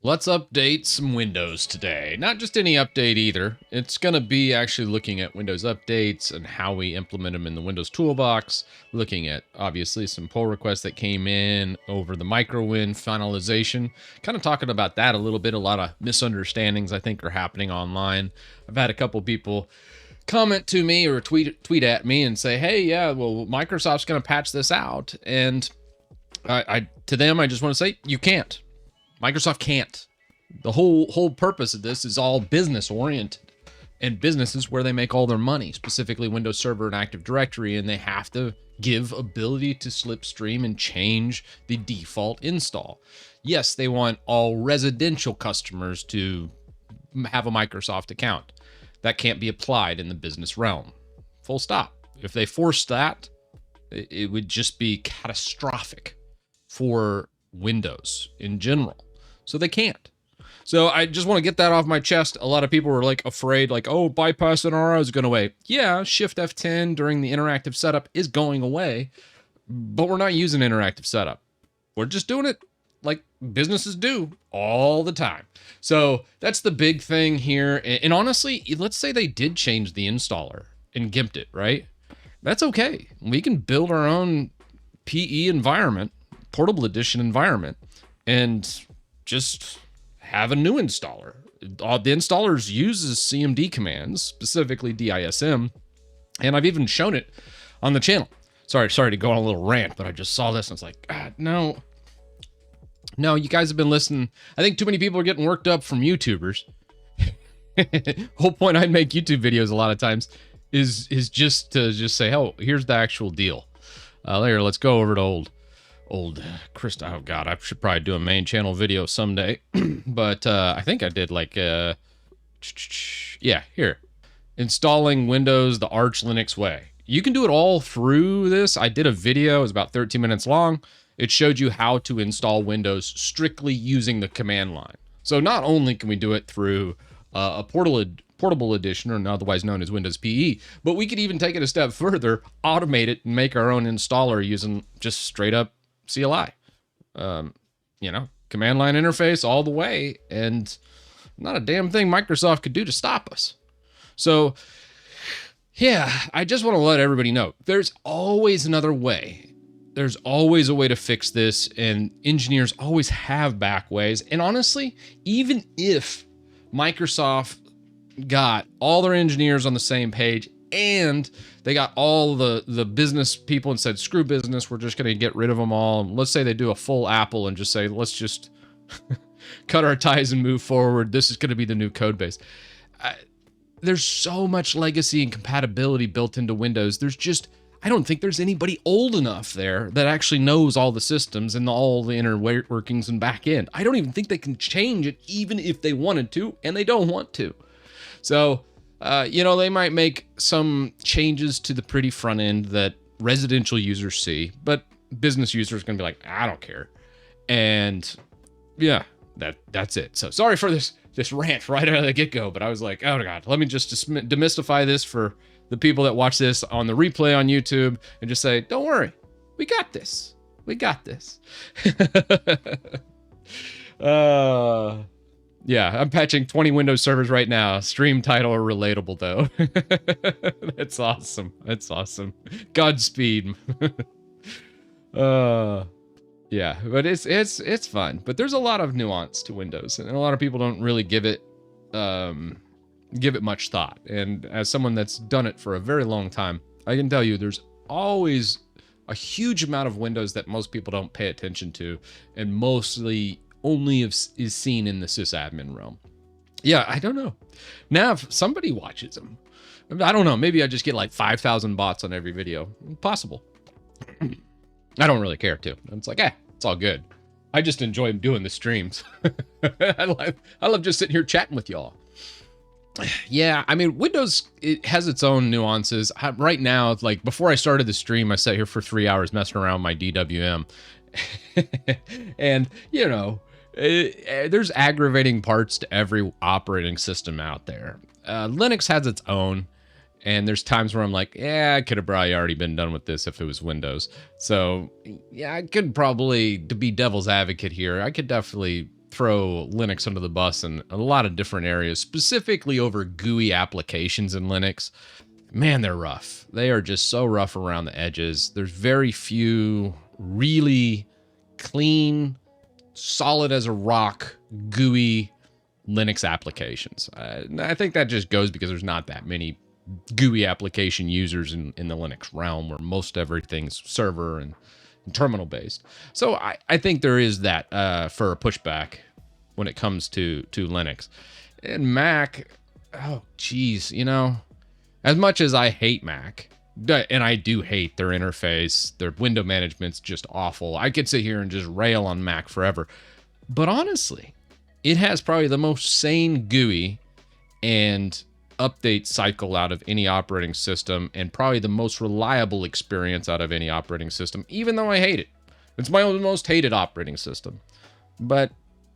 Let's update some Windows today. Not just any update either. It's going to be actually looking at Windows updates and how we implement them in the Windows toolbox, looking at obviously some pull requests that came in over the MicroWin finalization, kind of talking about that a little bit. A lot of misunderstandings I think are happening online. I've had a couple people comment to me or tweet at me and say, "Hey, yeah, well, Microsoft's going to patch this out." And I to them I just want to say, you can't. Microsoft can't. The whole purpose of this is all business oriented, and business is where they make all their money, specifically Windows Server and Active Directory, and they have to give ability to slipstream and change the default install. Yes, they want all residential customers to have a Microsoft account. That can't be applied in the business realm. Full stop. If they forced that, it would just be catastrophic for Windows in general. So they can't. So I just want to get that off my chest. A lot of people were like afraid, like, oh, bypass NRO is going away. Yeah, Shift F10 during the interactive setup is going away, but we're not using interactive setup. We're just doing it like businesses do all the time. So that's the big thing here. And honestly, let's say they did change the installer and gimped it, right? That's okay. We can build our own PE environment, portable edition environment, and just have a new installer. The installers uses CMD commands, specifically DISM, and I've even shown it on the channel. Sorry to go on a little rant, but I just saw this and it's like, no, you guys have been listening. I think too many people are getting worked up from YouTubers. Whole point I make YouTube videos a lot of times is just to say, oh, here's the actual deal. Later, let's go over to old Krista. Oh God, I should probably do a main channel video someday. But I think I did like yeah, here. Installing Windows the Arch Linux way. You can do it all through this. I did a video, it was about 13 minutes long. It showed you how to install Windows strictly using the command line. So not only can we do it through a portable edition, or otherwise known as Windows PE, but we could even take it a step further, automate it, and make our own installer using just straight up CLI. Command line interface all the way, and not a damn thing Microsoft could do to stop us. So, yeah, I just want to let everybody know, there's always another way. There's always a way to fix this, and engineers always have back ways. And honestly, even if Microsoft got all their engineers on the same page and they got all the business people and said, screw business, we're just going to get rid of them all. Let's say they do a full Apple and just say, let's just cut our ties and move forward. This is going to be the new code base. There's so much legacy and compatibility built into Windows. I don't think there's anybody old enough there that actually knows all the systems and all the inner workings and back end. I don't even think they can change it even if they wanted to, and they don't want to. So, they might make some changes to the pretty front end that residential users see, but business users are going to be like, I don't care. And yeah, that's it. So sorry for this rant right out of the get-go, but I was like, oh God, let me just demystify this for the people that watch this on the replay on YouTube and just say, don't worry, we got this. We got this. Yeah, I'm patching 20 Windows servers right now. Stream title or relatable though. That's awesome. That's awesome. Godspeed. Yeah, but it's fun. But there's a lot of nuance to Windows, and a lot of people don't really give it much thought. And as someone that's done it for a very long time, I can tell you there's always a huge amount of Windows that most people don't pay attention to, and mostly only is seen in the sysadmin realm. Yeah, I don't know. Now, if somebody watches them, I don't know. Maybe I just get like 5,000 bots on every video. Possible. I don't really care too. It's like, it's all good. I just enjoy doing the streams. I love just sitting here chatting with y'all. Yeah, I mean, Windows, it has its own nuances. Right now, like before I started the stream, I sat here for 3 hours messing around with my DWM. And, there's aggravating parts to every operating system out there. Linux has its own, and there's times where I'm like, yeah, I could have probably already been done with this if it was Windows. So, yeah, I could probably, to be devil's advocate here, I could definitely throw Linux under the bus in a lot of different areas, specifically over GUI applications in Linux. Man, they're rough. They are just so rough around the edges. There's very few really clean, solid as a rock GUI Linux applications. I think that just goes because there's not that many GUI application users in the Linux realm, where most everything's server and terminal based. So I think there is that for a pushback when it comes to Linux. And Mac, oh geez, you know, as much as I hate Mac, and I do hate their interface, their window management's just awful. I could sit here and just rail on Mac forever. But honestly, it has probably the most sane GUI and update cycle out of any operating system, and probably the most reliable experience out of any operating system, even though I hate it. It's my most hated operating system. But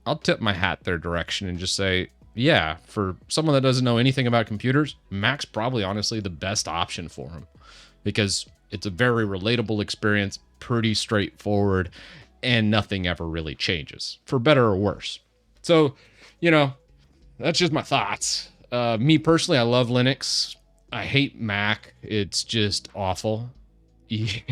I'll tip my hat their direction and just say, yeah, for someone that doesn't know anything about computers, Mac's probably honestly the best option for them, because it's a very relatable experience, pretty straightforward, and nothing ever really changes, for better or worse. So, you know, that's just my thoughts. Me personally, I love Linux. I hate Mac. It's just awful. And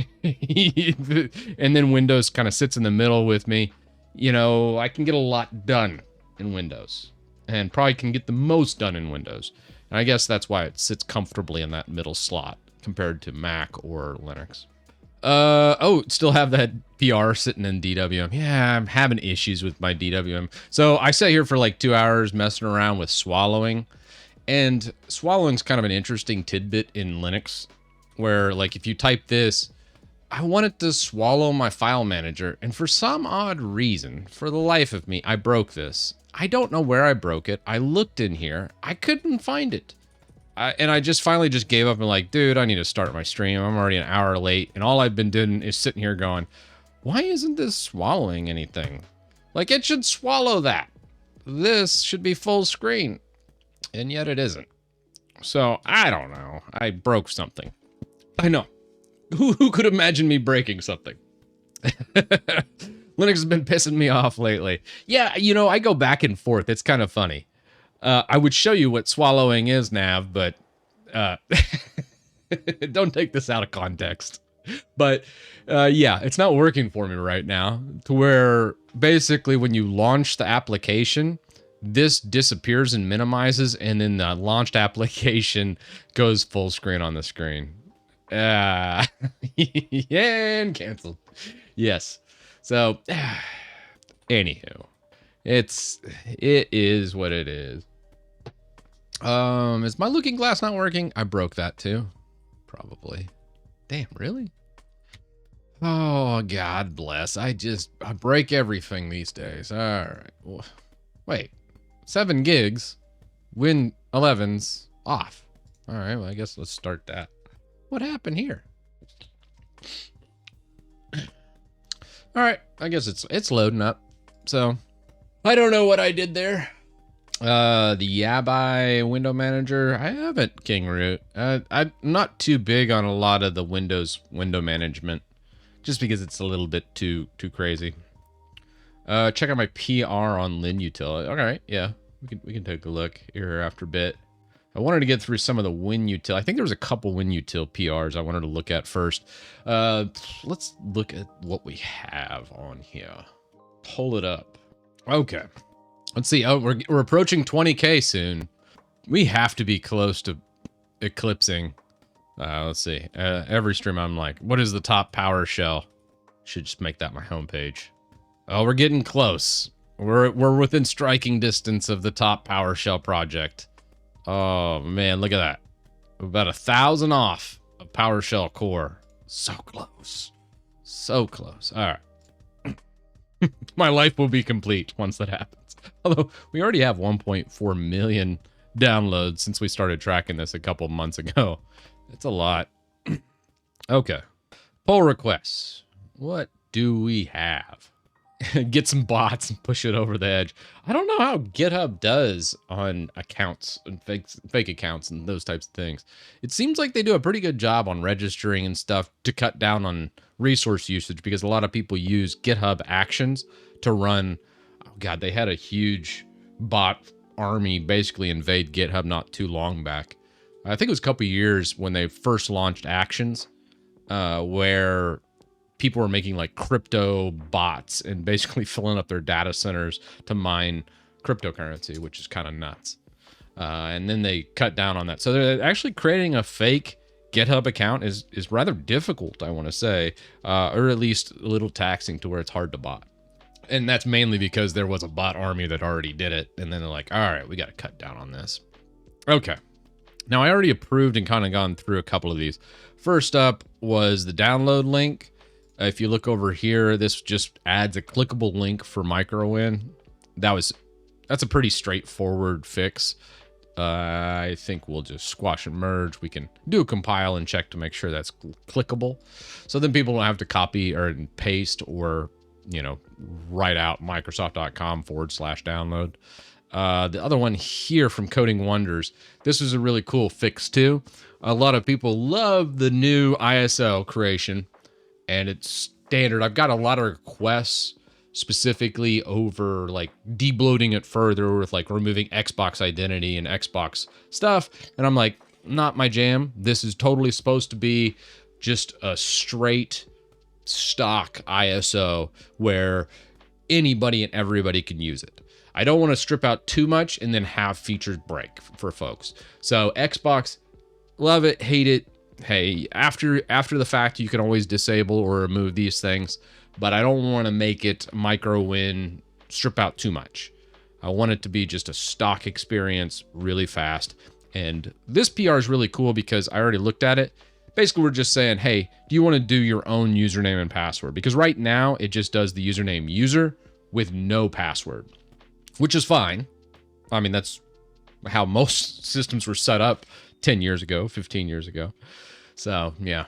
then Windows kind of sits in the middle with me. You know, I can get a lot done in Windows, and probably can get the most done in Windows. And I guess that's why it sits comfortably in that middle slot compared to Mac or Linux. Still have that PR sitting in DWM. Yeah, I'm having issues with my DWM. So I sat here for like 2 hours messing around with swallowing. And swallowing's kind of an interesting tidbit in Linux, where like if you type this, I want it to swallow my file manager. And for some odd reason, for the life of me, I broke this. I don't know where I broke it. I looked in here. I couldn't find it. And I just finally just gave up and like, dude, I need to start my stream. I'm already an hour late. And all I've been doing is sitting here going, why isn't this swallowing anything? Like, it should swallow that. This should be full screen. And yet it isn't. So, I don't know. I broke something. I know. Who could imagine me breaking something? Linux has been pissing me off lately. Yeah, you know, I go back and forth. It's kind of funny. I would show you what swallowing is, Nav, but don't take this out of context. But yeah, it's not working for me right now, to where basically when you launch the application, this disappears and minimizes, and then the launched application goes full screen on the screen. Yeah, and canceled. Yes. So, anywho, it is what it is. Is my looking glass not working? I broke that too. Probably. Damn, really? Oh, God bless. I break everything these days. All right. Wait. 7 gigs. Win 11's off. All right, well, I guess let's start that. What happened here? All right, I guess it's loading up. So, I don't know what I did there. The Yabai window manager, I haven't king root. I'm not too big on a lot of the Windows window management, just because it's a little bit too crazy. Check out my PR on LinUtil. All right, yeah, we can take a look here after a bit. I wanted to get through some of the WinUtil. I think there was a couple WinUtil PRs I wanted to look at first. Let's look at what we have on here. Pull it up. Okay. Let's see. Oh, we're approaching 20K soon. We have to be close to eclipsing. Let's see. Every stream I'm like, what is the top PowerShell? Should just make that my homepage. Oh, we're getting close. We're within striking distance of the top PowerShell project. Oh man, look at that. About 1,000 off of PowerShell core. So close. So close. All right. My life will be complete once that happens. Although we already have 1.4 million downloads since we started tracking this a couple months ago. It's a lot. Okay. Pull requests. What do we have? Get some bots and push it over the edge. I don't know how GitHub does on accounts and fake accounts and those types of things. It seems like they do a pretty good job on registering and stuff to cut down on resource usage, because a lot of people use GitHub Actions to run God, they had a huge bot army basically invade GitHub not too long back. I think it was a couple years when they first launched Actions, where people were making like crypto bots and basically filling up their data centers to mine cryptocurrency, which is kind of nuts. And then they cut down on that. So they're actually creating a fake GitHub account is rather difficult, I want to say, or at least a little taxing to where it's hard to bot. And that's mainly because there was a bot army that already did it. And then they're like, all right, we got to cut down on this. Okay. Now I already approved and kind of gone through a couple of these. First up was the download link. If you look over here, this just adds a clickable link for MicroWin. That's a pretty straightforward fix. I think we'll just squash and merge. We can do a compile and check to make sure that's clickable. So then people don't have to copy or paste or, write out microsoft.com/download. The other one here from Coding Wonders. This is a really cool fix too. A lot of people love the new ISO creation and it's standard. I've got a lot of requests specifically over like debloating it further with like removing Xbox identity and Xbox stuff. And I'm like, not my jam. This is totally supposed to be just a straight stock ISO where anybody and everybody can use it. I don't want to strip out too much and then have features break for folks. So Xbox, love it, hate it. Hey, after the fact, you can always disable or remove these things, but I don't want to make it MicroWin strip out too much. I want it to be just a stock experience really fast. And this PR is really cool because I already looked at it. Basically, we're just saying, hey, do you want to do your own username and password? Because right now it just does the username user with no password, which is fine. I mean, that's how most systems were set up 10 years ago, 15 years ago. So, yeah.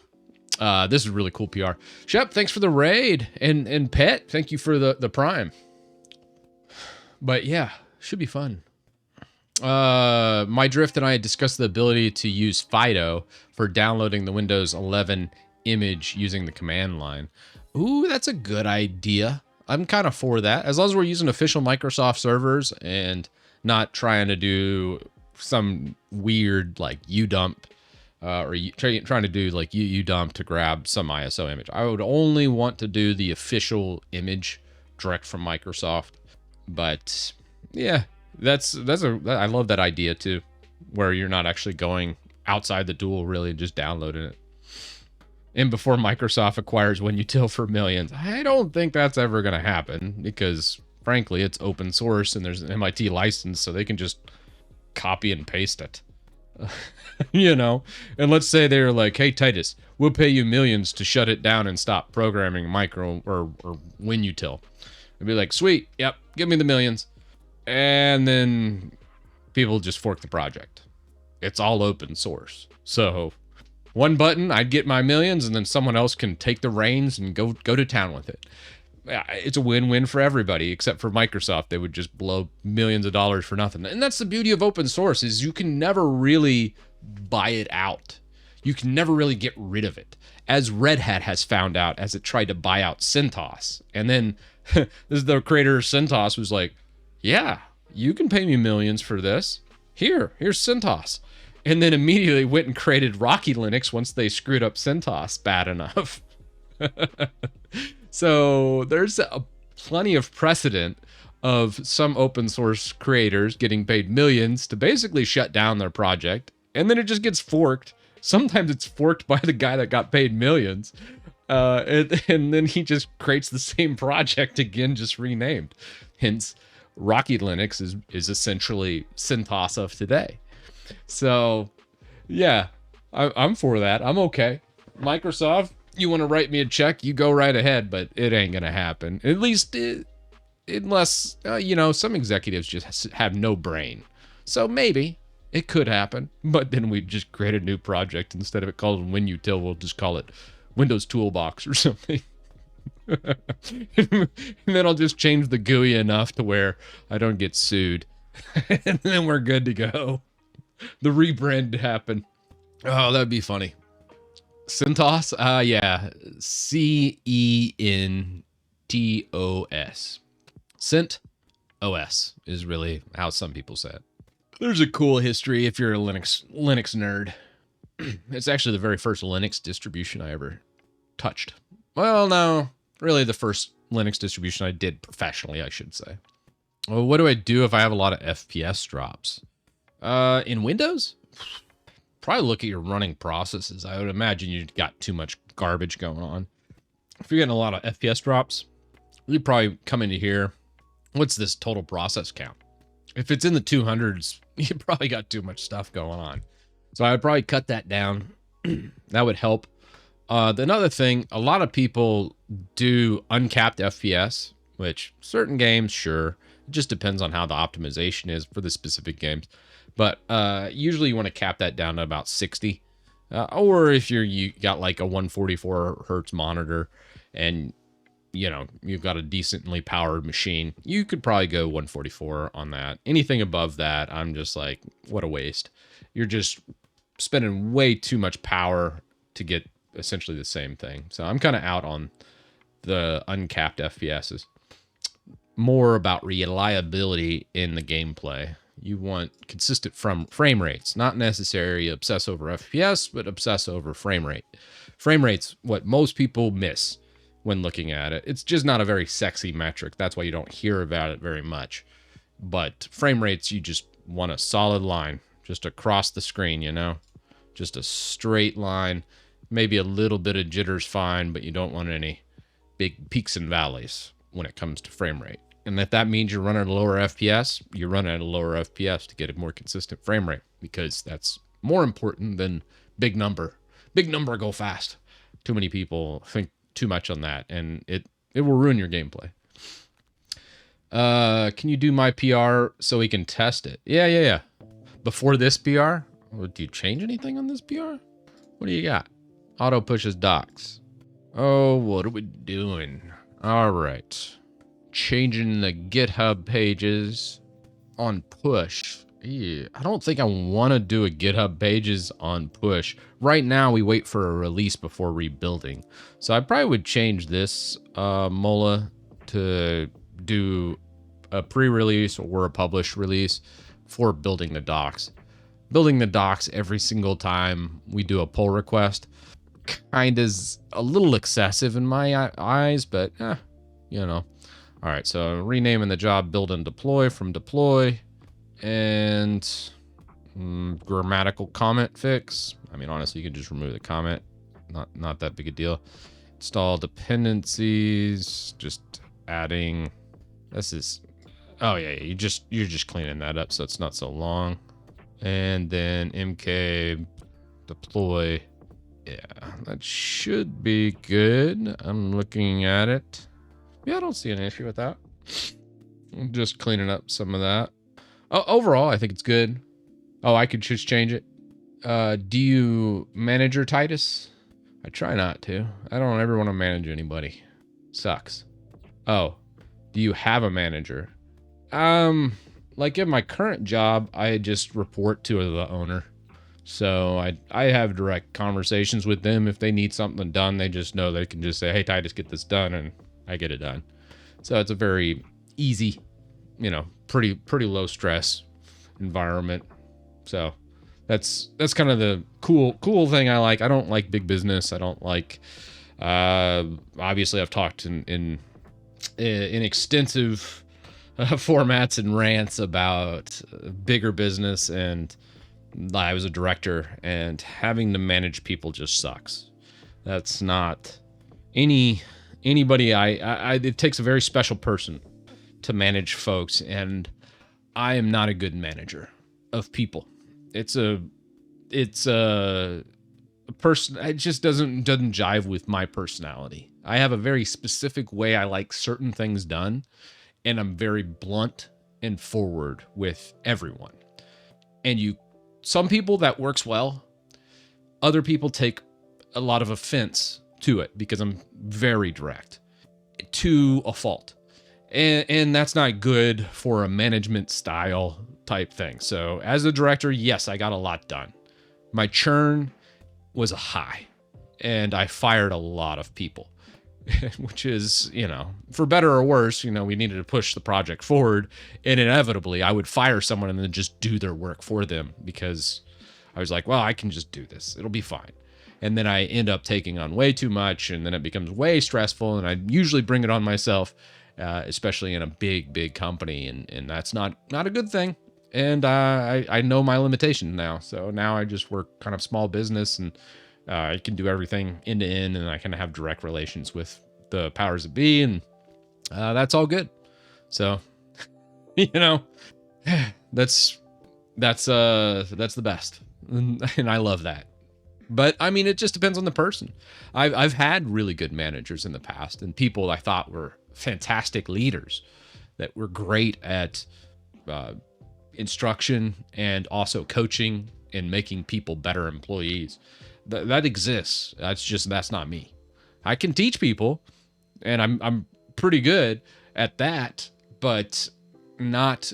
This is really cool PR. Shep, thanks for the raid. And Pet, thank you for the Prime. But yeah, should be fun. My Drift and I discussed the ability to use Fido for downloading the Windows 11 image using the command line. Ooh, that's a good idea. I'm kind of for that. As long as we're using official Microsoft servers and not trying to do some weird like udump or trying to do like udump to grab some ISO image. I would only want to do the official image direct from Microsoft. But yeah, I love that idea too, where you're not actually going outside the tool, really just downloading it. And before Microsoft acquires WinUtil for millions, I don't think that's ever going to happen because frankly, it's open source and there's an MIT license, so they can just copy and paste it. And let's say they're like, hey, Titus, we'll pay you millions to shut it down and stop programming micro or WinUtil. I'd be like, sweet. Yep. Give me the millions. And then people just fork the project. It's all open source. So one button, I'd get my millions, and then someone else can take the reins and go to town with it. It's a win-win for everybody, except for Microsoft. They would just blow millions of dollars for nothing. And that's the beauty of open source, is you can never really buy it out. You can never really get rid of it, as Red Hat has found out as it tried to buy out CentOS. And then the creator of CentOS was like, yeah, you can pay me millions for this. Here's CentOS. And then immediately went and created Rocky Linux once they screwed up CentOS bad enough. So there's plenty of precedent of some open source creators getting paid millions to basically shut down their project. And then it just gets forked. Sometimes it's forked by the guy that got paid millions. And then he just creates the same project again, just renamed. Hence, Rocky Linux is essentially CentOS of today. So, yeah, I'm for that. I'm okay. Microsoft, you want to write me a check, you go right ahead, but it ain't going to happen. At least unless, some executives just have no brain. So maybe it could happen, but then we just create a new project. Instead of it called WinUtil, we'll just call it Windows Toolbox or something. And then I'll just change the GUI enough to where I don't get sued. And then we're good to go. The rebrand to happen. Oh, that'd be funny. CentOS? Yeah. CENTOS. Cent OS is really how some people say it. There's a cool history if you're a Linux nerd. It's actually the very first Linux distribution I ever touched. Well, no, really the first Linux distribution I did professionally, I should say. Well, what do I do if I have a lot of FPS drops? In Windows? Probably look at your running processes. I would imagine you've got too much garbage going on. If you're getting a lot of FPS drops, you probably come into here. What's this total process count? If it's in the 200s, you probably got too much stuff going on. So I'd probably cut that down. That would help. Another thing, a lot of people do uncapped FPS, which certain games, sure. It just depends on how the optimization is for the specific games. But usually you want to cap that down to about 60. Or if you got like a 144 hertz monitor and you've got a decently powered machine, you could probably go 144 on that. Anything above that, I'm just like, what a waste. You're just spending way too much power to get essentially the same thing. So I'm kind of out on the uncapped FPSs. More about reliability in the gameplay. You want consistent frame rates, not necessarily obsess over FPS, but obsess over frame rate. Frame rate's what most people miss when looking at it. It's just not a very sexy metric. That's why you don't hear about it very much. But frame rates, you just want a solid line just across the screen, just a straight line. Maybe a little bit of jitters fine, but you don't want any big peaks and valleys when it comes to frame rate. And if that means you're running at a lower FPS, you run at a lower FPS to get a more consistent frame rate, because that's more important than big number. Big number, go fast. Too many people think too much on that, and it will ruin your gameplay. Can you do my PR so we can test it? Yeah. Before this PR, do you change anything on this PR? What do you got? Auto pushes docs. Oh, what are we doing? All right. Changing the GitHub pages on push. Yeah, I don't think I want to do a GitHub pages on push. Right now, we wait for a release before rebuilding. So I probably would change this Mola to do a pre-release or a published release for building the docs. Building the docs every single time we do a pull request kind of is a little excessive in my eyes, but All right, so renaming the job build and deploy from deploy, and grammatical comment fix. I mean, honestly, you can just remove the comment. Not that big a deal. Install dependencies, just adding. This is, oh yeah, you're just cleaning that up so it's not so long. And then mk deploy. Yeah, that should be good. I'm looking at it. Yeah, I don't see an issue with that. I'm just cleaning up some of that. Overall, I think it's good. Oh, I could just change it. Do you manage your Titus? I try not to. I don't ever want to manage anybody. Sucks. Oh, do you have a manager? Like in my current job, I just report to the owner. So I have direct conversations with them. If they need something done, they just know they can just say, hey, Titus, get this done, and I get it done. So it's a very easy, pretty low stress environment. So that's kind of the cool thing I like. I don't like big business. I don't like, obviously I've talked in extensive formats and rants about bigger business, and I was a director, and having to manage people just sucks. That's not anybody. It takes a very special person to manage folks, and I am not a good manager of people. It's a person. It just doesn't jive with my personality. I have a very specific way I like certain things done, and I'm very blunt and forward with everyone. And some people that works well. Other people take a lot of offense to it because I'm very direct to a fault. And that's not good for a management style type thing. So as a director, yes, I got a lot done. My churn was high, and I fired a lot of people. which is, for better or worse, we needed to push the project forward. And inevitably, I would fire someone and then just do their work for them because I was like, well, I can just do this. It'll be fine. And then I end up taking on way too much, and then it becomes way stressful. And I usually bring it on myself, especially in a big company. And that's not a good thing. And I know my limitations now. So now I just work kind of small business, and I can do everything end to end, and I can have direct relations with the powers that be, and that's all good. So, that's the best, and I love that. But I mean, it just depends on the person. I've had really good managers in the past, and people I thought were fantastic leaders that were great at instruction and also coaching and making people better employees. That exists. That's not me. I can teach people, and I'm pretty good at that, but not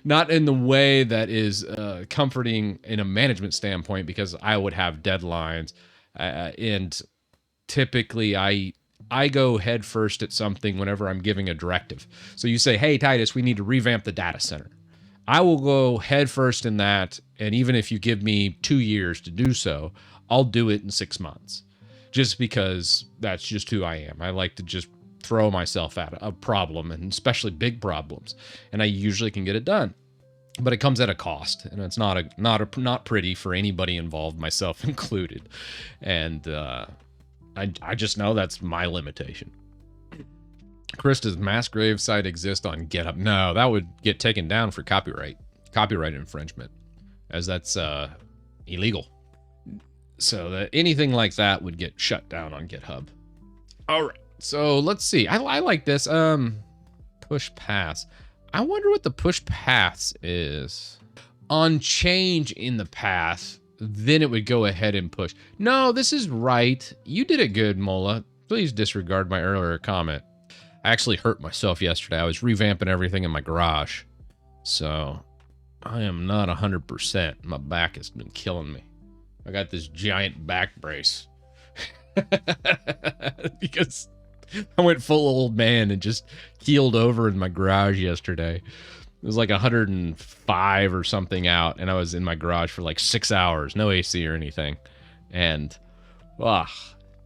not in the way that is comforting in a management standpoint, because I would have deadlines, and typically I go head first at something whenever I'm giving a directive. So you say, hey, Titus, we need to revamp the data center. I will go head first in that, and even if you give me 2 years to do so, I'll do it in 6 months, just because that's just who I am. I like to just throw myself at a problem, and especially big problems, and I usually can get it done. But it comes at a cost, and it's not pretty for anybody involved, myself included. And I just know that's my limitation. Krista's mass grave site exists on GitHub. No, that would get taken down for copyright infringement, as that's illegal. So that anything like that would get shut down on GitHub. All right, so let's see. I like this. Push paths. I wonder what the push paths is. On change in the path, then it would go ahead and push. No, this is right. You did it good, Mola. Please disregard my earlier comment. I actually hurt myself yesterday. I was revamping everything in my garage. So I am not 100%. My back has been killing me. I got this giant back brace. Because I went full old man and just keeled over in my garage yesterday. It was like 105 or something out, and I was in my garage for like 6 hours. No AC or anything. And,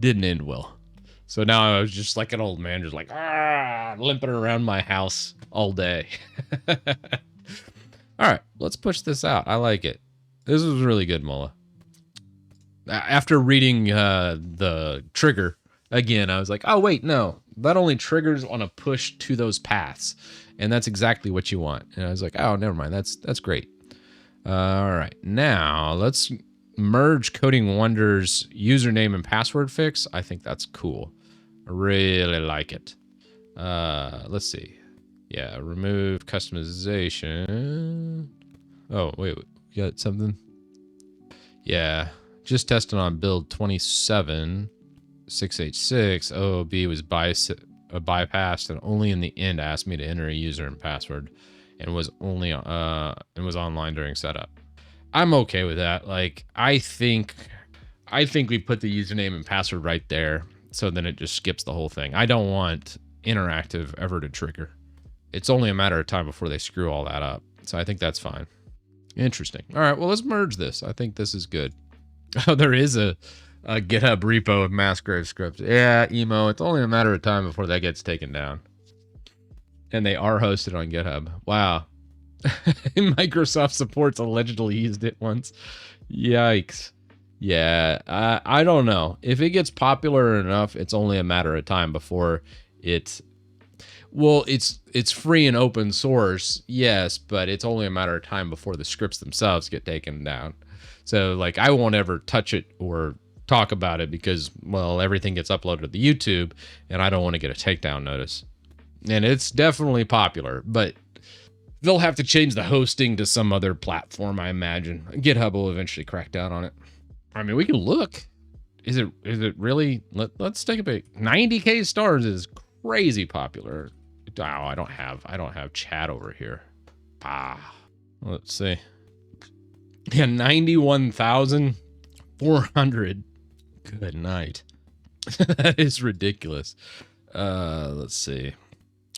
didn't end well. So now I was just like an old man, just like, limping around my house all day. All right, let's push this out. I like it. This was really good, Mola. After reading the trigger again, I was like, oh, wait, no. That only triggers on a push to those paths. And that's exactly what you want. And I was like, oh, never mind. That's great. All right, now let's merge Coding Wonders username and password fix. I think that's cool. I really like it. Let's see. Yeah, remove customization. Oh, wait, you got something? Yeah, just tested on build 27686. OOB was bypassed, and only in the end asked me to enter a user and password, and was online during setup. I'm okay with that. Like, I think we put the username and password right there, so then it just skips the whole thing. I don't want interactive ever to trigger. It's only a matter of time before they screw all that up. So I think that's fine. Interesting. All right, well, let's merge this. I think this is good. Oh, there is a GitHub repo of mass grave scripts. Yeah, emo. It's only a matter of time before that gets taken down. And they are hosted on GitHub. Wow. Microsoft supports allegedly used it once. Yikes. Yeah, I don't know. If it gets popular enough, it's only a matter of time before it... Well, it's free and open source, yes, but it's only a matter of time before the scripts themselves get taken down. So, like, I won't ever touch it or talk about it because, well, everything gets uploaded to the YouTube, and I don't want to get a takedown notice. And it's definitely popular, but they'll have to change the hosting to some other platform, I imagine. GitHub will eventually crack down on it. I mean, we can look. Is it really? Let's take a peek. 90K stars is crazy popular. Oh, I don't have chat over here. Let's see. Yeah, 91,400. Good night. That is ridiculous. Let's see.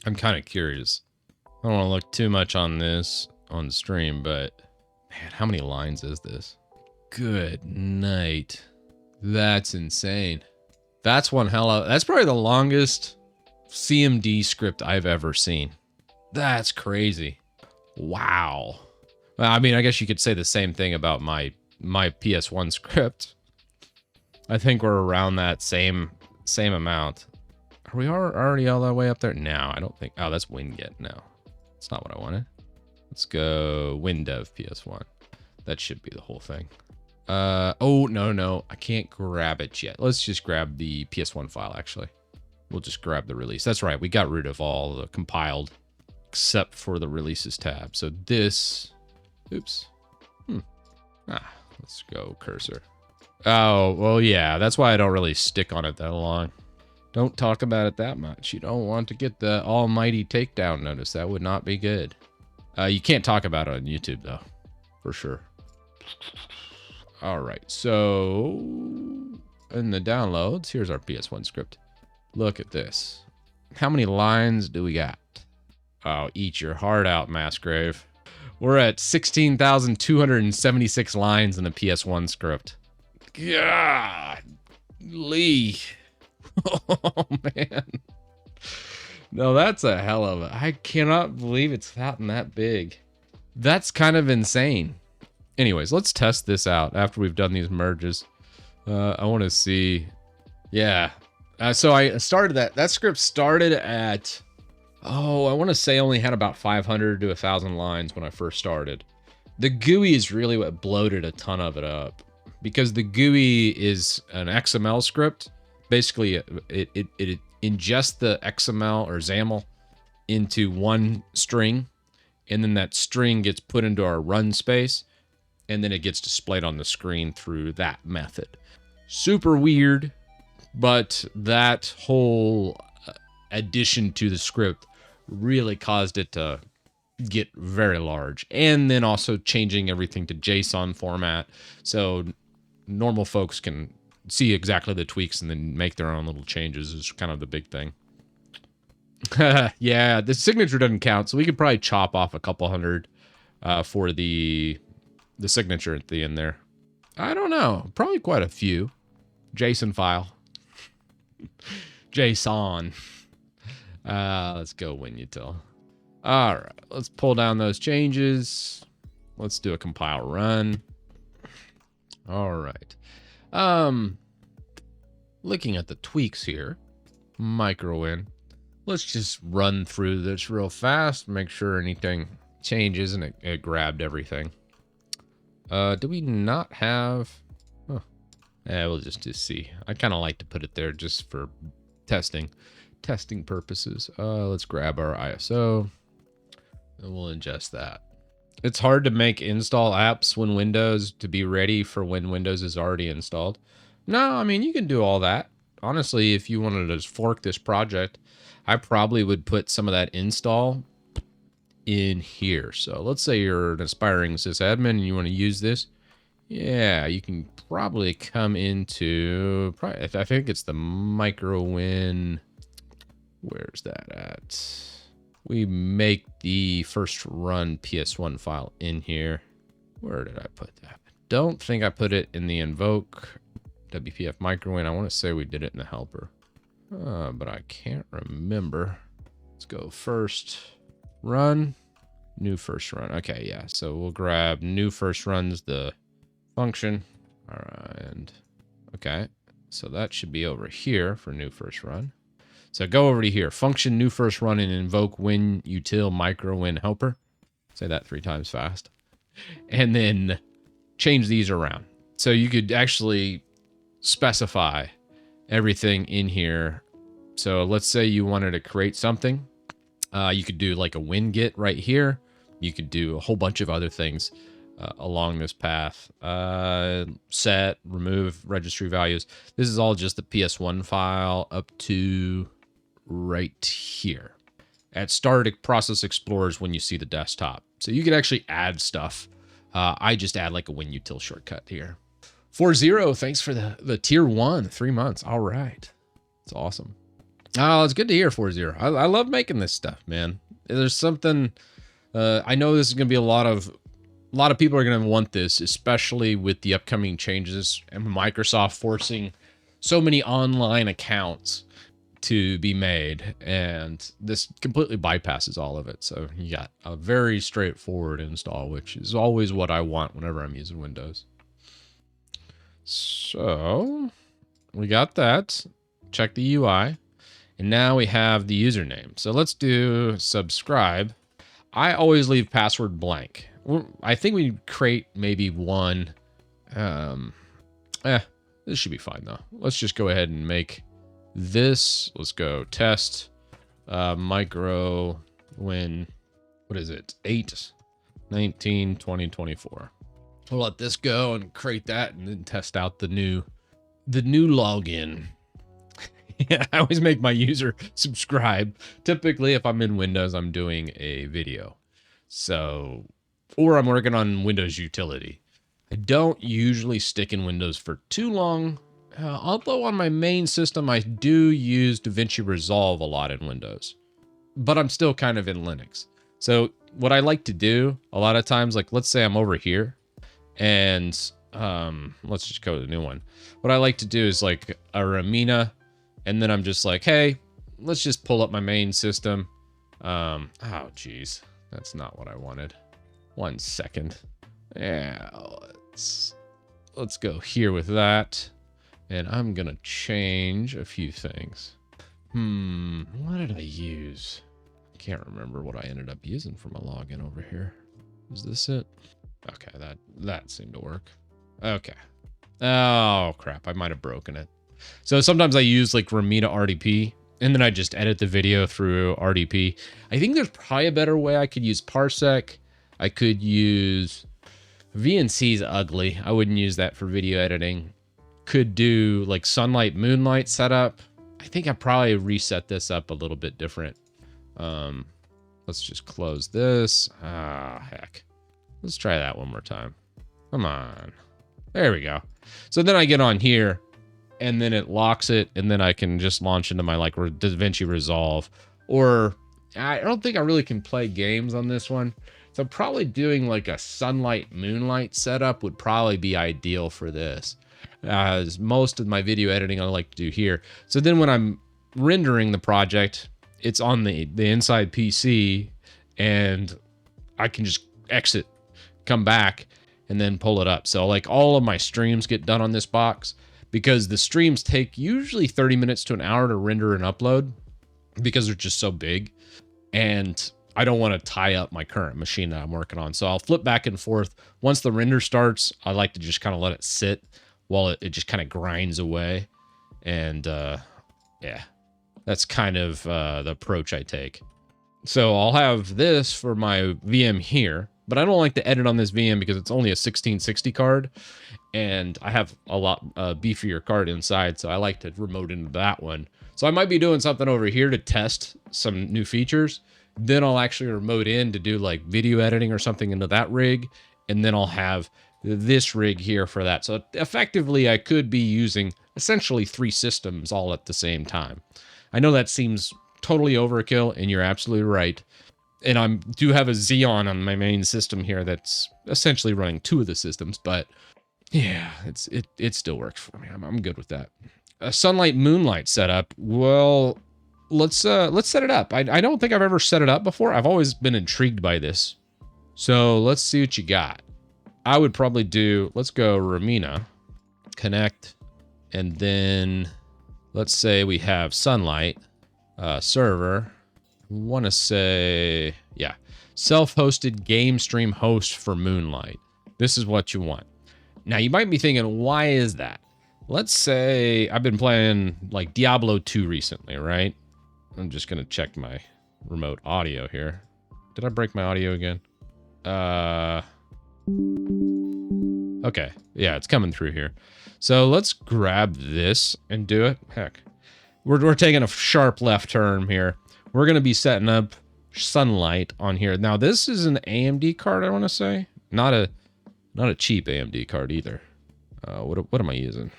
I'm kind of curious. I don't want to look too much on this on the stream, but man, how many lines is this? Good night. That's insane. That's one hell of... That's probably the longest CMD script I've ever seen. That's crazy. Wow. Well, I mean, I guess you could say the same thing about my PS1 script. I think we're around that same amount. Are we already all the way up there? No, I don't think. Oh, that's WinGet. No, it's not what I wanted. Let's go WinDev PS1. That should be the whole thing. Oh, no. I can't grab it yet. Let's just grab the PS1 file, actually. We'll just grab the release. That's right. We got rid of all the compiled except for the releases tab. So this... Oops. Let's go cursor. Oh, well, yeah. That's why I don't really stick on it that long. Don't talk about it that much. You don't want to get the almighty takedown notice. That would not be good. You can't talk about it on YouTube, though. For sure. All right. So, in the downloads, here's our PS1 script. Look at this. How many lines do we got? Oh, eat your heart out, Massgrave. We're at 16,276 lines in the PS1 script. God, Lee. Oh, man. No, that's a hell of a... I cannot believe it's gotten that big. That's kind of insane. Anyways, let's test this out after we've done these merges. I want to see... Yeah. So I started that script started at... Oh, I want to say only had about 500 to 1,000 lines when I first started. The GUI is really what bloated a ton of it up. Because the GUI is an XML script. Basically, it ingests the XML or XAML into one string. And then that string gets put into our run space. And then it gets displayed on the screen through that method. Super weird. But that whole addition to the script really caused it to get very large. And then also changing everything to JSON format. So normal folks can see exactly the tweaks and then make their own little changes is kind of the big thing. Yeah, the signature doesn't count, so we could probably chop off a couple hundred for the signature at the end there. I don't know. Probably quite a few. JSON file. JSON. Let's go WinUtil. All right, let's pull down those changes. Let's do a compile run. All right. Looking at the tweaks here, MicroWin. Let's just run through this real fast, make sure anything changes and it grabbed everything. Do we not have... Oh, yeah, we'll just see. I kind of like to put it there just for testing purposes. Let's grab our ISO and we'll ingest that. It's hard to make install apps when Windows to be ready for when Windows is already installed. No, I mean, you can do all that. Honestly, if you wanted to just fork this project, I probably would put some of that install in here. So let's say you're an aspiring sysadmin and you want to use this. Yeah, you can probably come into, I think it's the MicroWin. Where's that at? We make the first run PS1 file in here. Where did I put that? Don't think I put it in the invoke WPF MicroWin. I want to say we did it in the helper. But I can't remember. Let's go first run, new first run. Okay, yeah. So we'll grab new first runs, the function. All right, and okay. So that should be over here for new first run. So go over to here, function new first run and invoke WinUtil MicroWin helper. Say that 3 times fast. And then change these around. So you could actually specify everything in here. So let's say you wanted to create something. You could do like a WinGet right here. You could do a whole bunch of other things along this path. Set, remove registry values. This is all just the PS1 file up to right here. At start process explorers when you see the desktop. So you could actually add stuff. I just add like a WinUtil shortcut here. 40, thanks for the tier 1, 3 months. All right. It's awesome. Oh, it's good to hear, 40. I love making this stuff, man. There's something, I know this is going to be a lot of people are going to want this, especially with the upcoming changes and Microsoft forcing so many online accounts to be made, and this completely bypasses all of it. So you got a very straightforward install, which is always what I want whenever I'm using Windows. So we got that. Check the UI. And now we have the username. So let's do subscribe. I always leave password blank. I think we create maybe one. This should be fine though. Let's just go ahead and make this. Let's go test MicroWin. What is it? 8/19/2024. We'll let this go and create that, and then test out the new login. Yeah, I always make my user subscribe. Typically, if I'm in Windows, I'm doing a video. So, or I'm working on Windows utility. I don't usually stick in Windows for too long. Although on my main system, I do use DaVinci Resolve a lot in Windows. But I'm still kind of in Linux. So what I like to do a lot of times, like let's say I'm over here and let's just go to the new one. What I like to do is like a Ramina. And then I'm just like, hey, let's just pull up my main system. Oh, geez. That's not what I wanted. 1 second. Yeah, let's go here with that. And I'm going to change a few things. What did I use? I can't remember what I ended up using for my login over here. Is this it? Okay, that seemed to work. Okay. Oh, crap. I might have broken it. So sometimes I use like Ramina RDP, and then I just edit the video through RDP. I think there's probably a better way. I could use Parsec. I could use VNC's ugly. I wouldn't use that for video editing. Could do like Sunlight, Moonlight setup. I think I probably reset this up a little bit different. Let's just close this. Heck. Let's try that one more time. Come on. There we go. So then I get on here, and then it locks it, and then I can just launch into my like DaVinci Resolve. Or I don't think I really can play games on this one. So probably doing like a Sunlight Moonlight setup would probably be ideal for this. As most of my video editing I like to do here. So then when I'm rendering the project, it's on the inside PC, and I can just exit, come back, and then pull it up. So like all of my streams get done on this box, because the streams take usually 30 minutes to an hour to render and upload because they're just so big. And I don't want to tie up my current machine that I'm working on. So I'll flip back and forth. Once the render starts, I like to just kind of let it sit while it just kind of grinds away. And yeah, that's kind of the approach I take. So I'll have this for my VM here, but I don't like to edit on this VM because it's only a 1660 card. And I have a lot beefier card inside, so I like to remote into that one. So I might be doing something over here to test some new features. Then I'll actually remote in to do like video editing or something into that rig. And then I'll have this rig here for that. So effectively, I could be using essentially 3 systems all at the same time. I know that seems totally overkill, and you're absolutely right. And I do have a Xeon on my main system here that's essentially running 2 of the systems, but yeah, it still works for me. I'm good with that. A Sunlight Moonlight setup. Well, let's set it up. I don't think I've ever set it up before. I've always been intrigued by this. So let's see what you got. I would probably do, let's go Ramina, connect, and then let's say we have Sunlight server. Want to say, yeah, self-hosted game stream host for Moonlight. This is what you want. Now, you might be thinking, why is that? Let's say I've been playing like Diablo 2 recently, right? I'm just going to check my remote audio here. Did I break my audio again? Okay. Yeah, it's coming through here. So let's grab this and do it. Heck, we're taking a sharp left turn here. We're going to be setting up Sunlight on here. Now, this is an AMD card, I want to say. Not a cheap AMD card either. What am I using?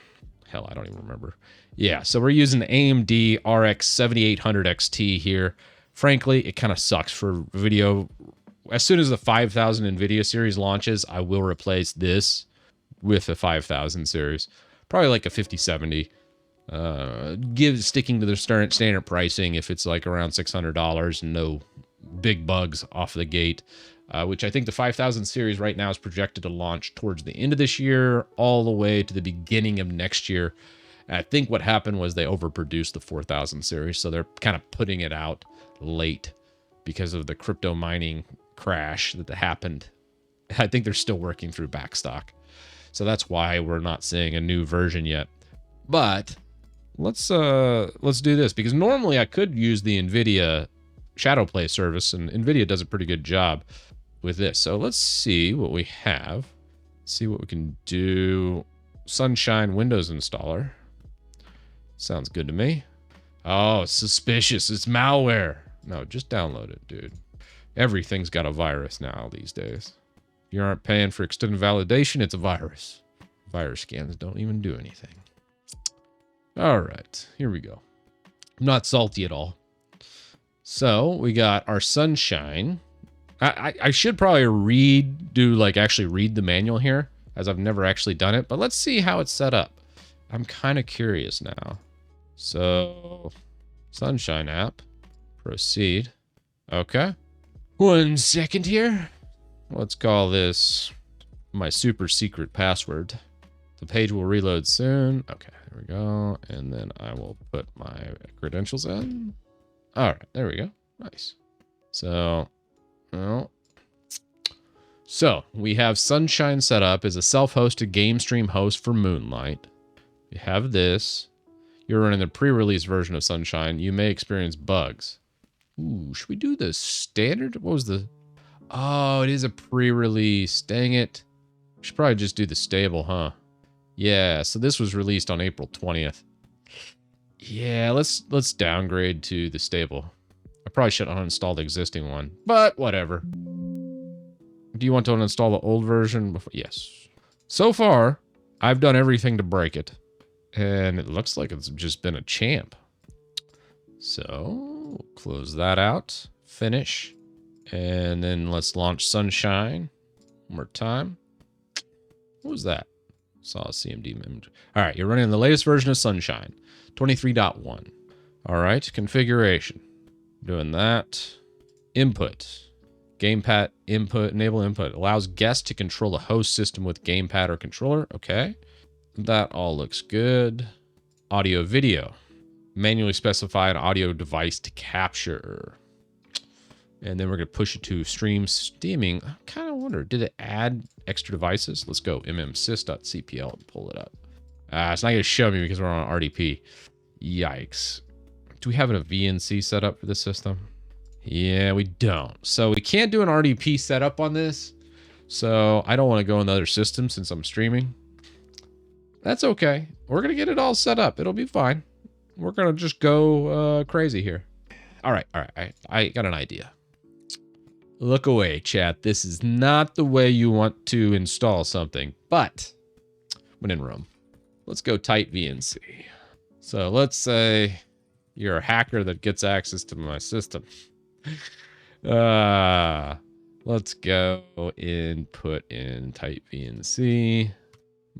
Hell, I don't even remember. Yeah, so we're using the AMD RX 7800 XT here. Frankly, it kind of sucks for video. As soon as the 5000 NVIDIA series launches, I will replace this with a 5000 series. Probably like a 5070. Sticking to the standard pricing if it's like around $600 and no big bugs off the gate. Which I think the 5000 series right now is projected to launch towards the end of this year, all the way to the beginning of next year. And I think what happened was they overproduced the 4000 series, so they're kind of putting it out late because of the crypto mining crash that happened. I think they're still working through backstock. So that's why we're not seeing a new version yet. But let's do this, because normally I could use the NVIDIA Shadowplay service, and NVIDIA does a pretty good job with this. So let's see what we have. See what we can do. Sunshine Windows installer. Sounds good to me. Oh, it's suspicious. It's malware. No, just download it, dude. Everything's got a virus now these days. If you aren't paying for extended validation, it's a virus. Virus scans don't even do anything. All right, here we go. I'm not salty at all. So we got our Sunshine. I should probably actually read the manual here, as I've never actually done it, but let's see how it's set up. I'm kind of curious now. So, Sunshine app, proceed. Okay. 1 second here. Let's call this my super secret password. The page will reload soon. Okay, there we go. And then I will put my credentials in. All right, there we go. Nice. So we have Sunshine set up as a self-hosted game stream host for Moonlight. You have this. You're running the pre-release version of Sunshine. You may experience bugs. Ooh, should we do the standard? What was the... Oh, it is a pre-release. Dang it. We should probably just do the stable, huh? Yeah, so this was released on April 20th. Yeah, let's downgrade to the stable. I probably should uninstall the existing one, but whatever. Do you want to uninstall the old version before? Yes. So far, I've done everything to break it, and it looks like it's just been a champ. So, close that out, finish, and then let's launch Sunshine one more time. What was that? Saw a CMD image. All right, you're running the latest version of Sunshine, 23.1. All right, configuration. Doing that. Input. Gamepad input, enable input. Allows guests to control the host system with gamepad or controller. Okay. That all looks good. Audio video. Manually specify an audio device to capture. And then we're going to push it to stream steaming. I kind of wonder, did it add extra devices? Let's go mmsys.cpl and pull it up. It's not going to show me because we're on RDP. Yikes. Do we have a VNC setup for this system? Yeah, we don't. So we can't do an RDP setup on this. So I don't want to go in the other system since I'm streaming. That's okay. We're going to get it all set up. It'll be fine. We're going to just go crazy here. All right. I got an idea. Look away, chat. This is not the way you want to install something. But when in Rome, let's go type VNC. So let's say you're a hacker that gets access to my system. Let's go and put in type VNC.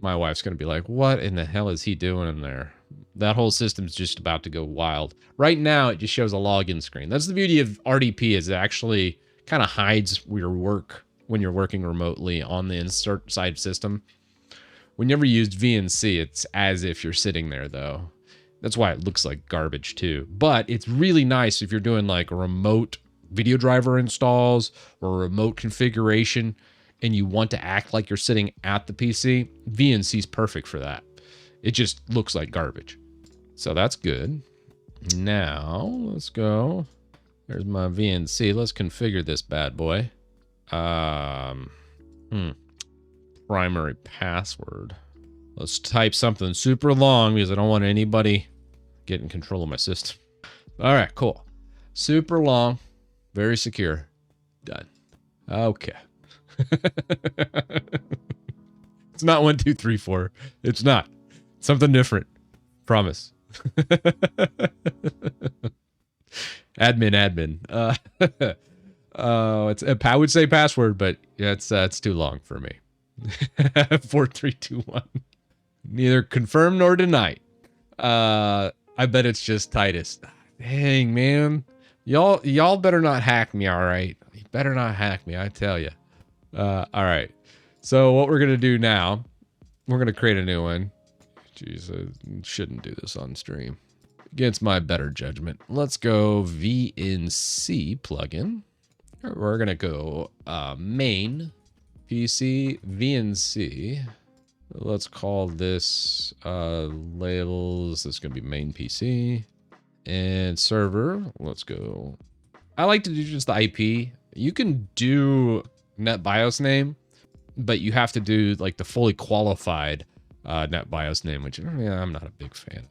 My wife's going to be like, what in the hell is he doing in there? That whole system's just about to go wild. Right now, it just shows a login screen. That's the beauty of RDP, is it actually kind of hides your work when you're working remotely on the insert side system. Whenever you use VNC, it's as if you're sitting there, though. That's why it looks like garbage, too. But it's really nice if you're doing like a remote video driver installs or remote configuration and you want to act like you're sitting at the PC. VNC is perfect for that. It just looks like garbage. So that's good. Now, let's go. There's my VNC. Let's configure this bad boy. Primary password. Let's type something super long because I don't want anybody getting control of my system. All right, cool. Super long, very secure. Done. Okay. It's not 1, 2, 3, 4. It's not. Something different. Promise. admin. It's I would say password, but yeah, it's too long for me. 4321. Neither confirm nor deny. I bet it's just Titus. Dang, man. Y'all better not hack me, all right? You better not hack me, I tell you. All right. So what we're going to do now, we're going to create a new one. Jeez, I shouldn't do this on stream. Against my better judgment. Let's go VNC plugin. We're going to go main PC VNC. Let's call this labels. This is going to be main PC. And server, let's go. I like to do just the IP. You can do NetBIOS name, but you have to do like the fully qualified NetBIOS name, which yeah, I'm not a big fan.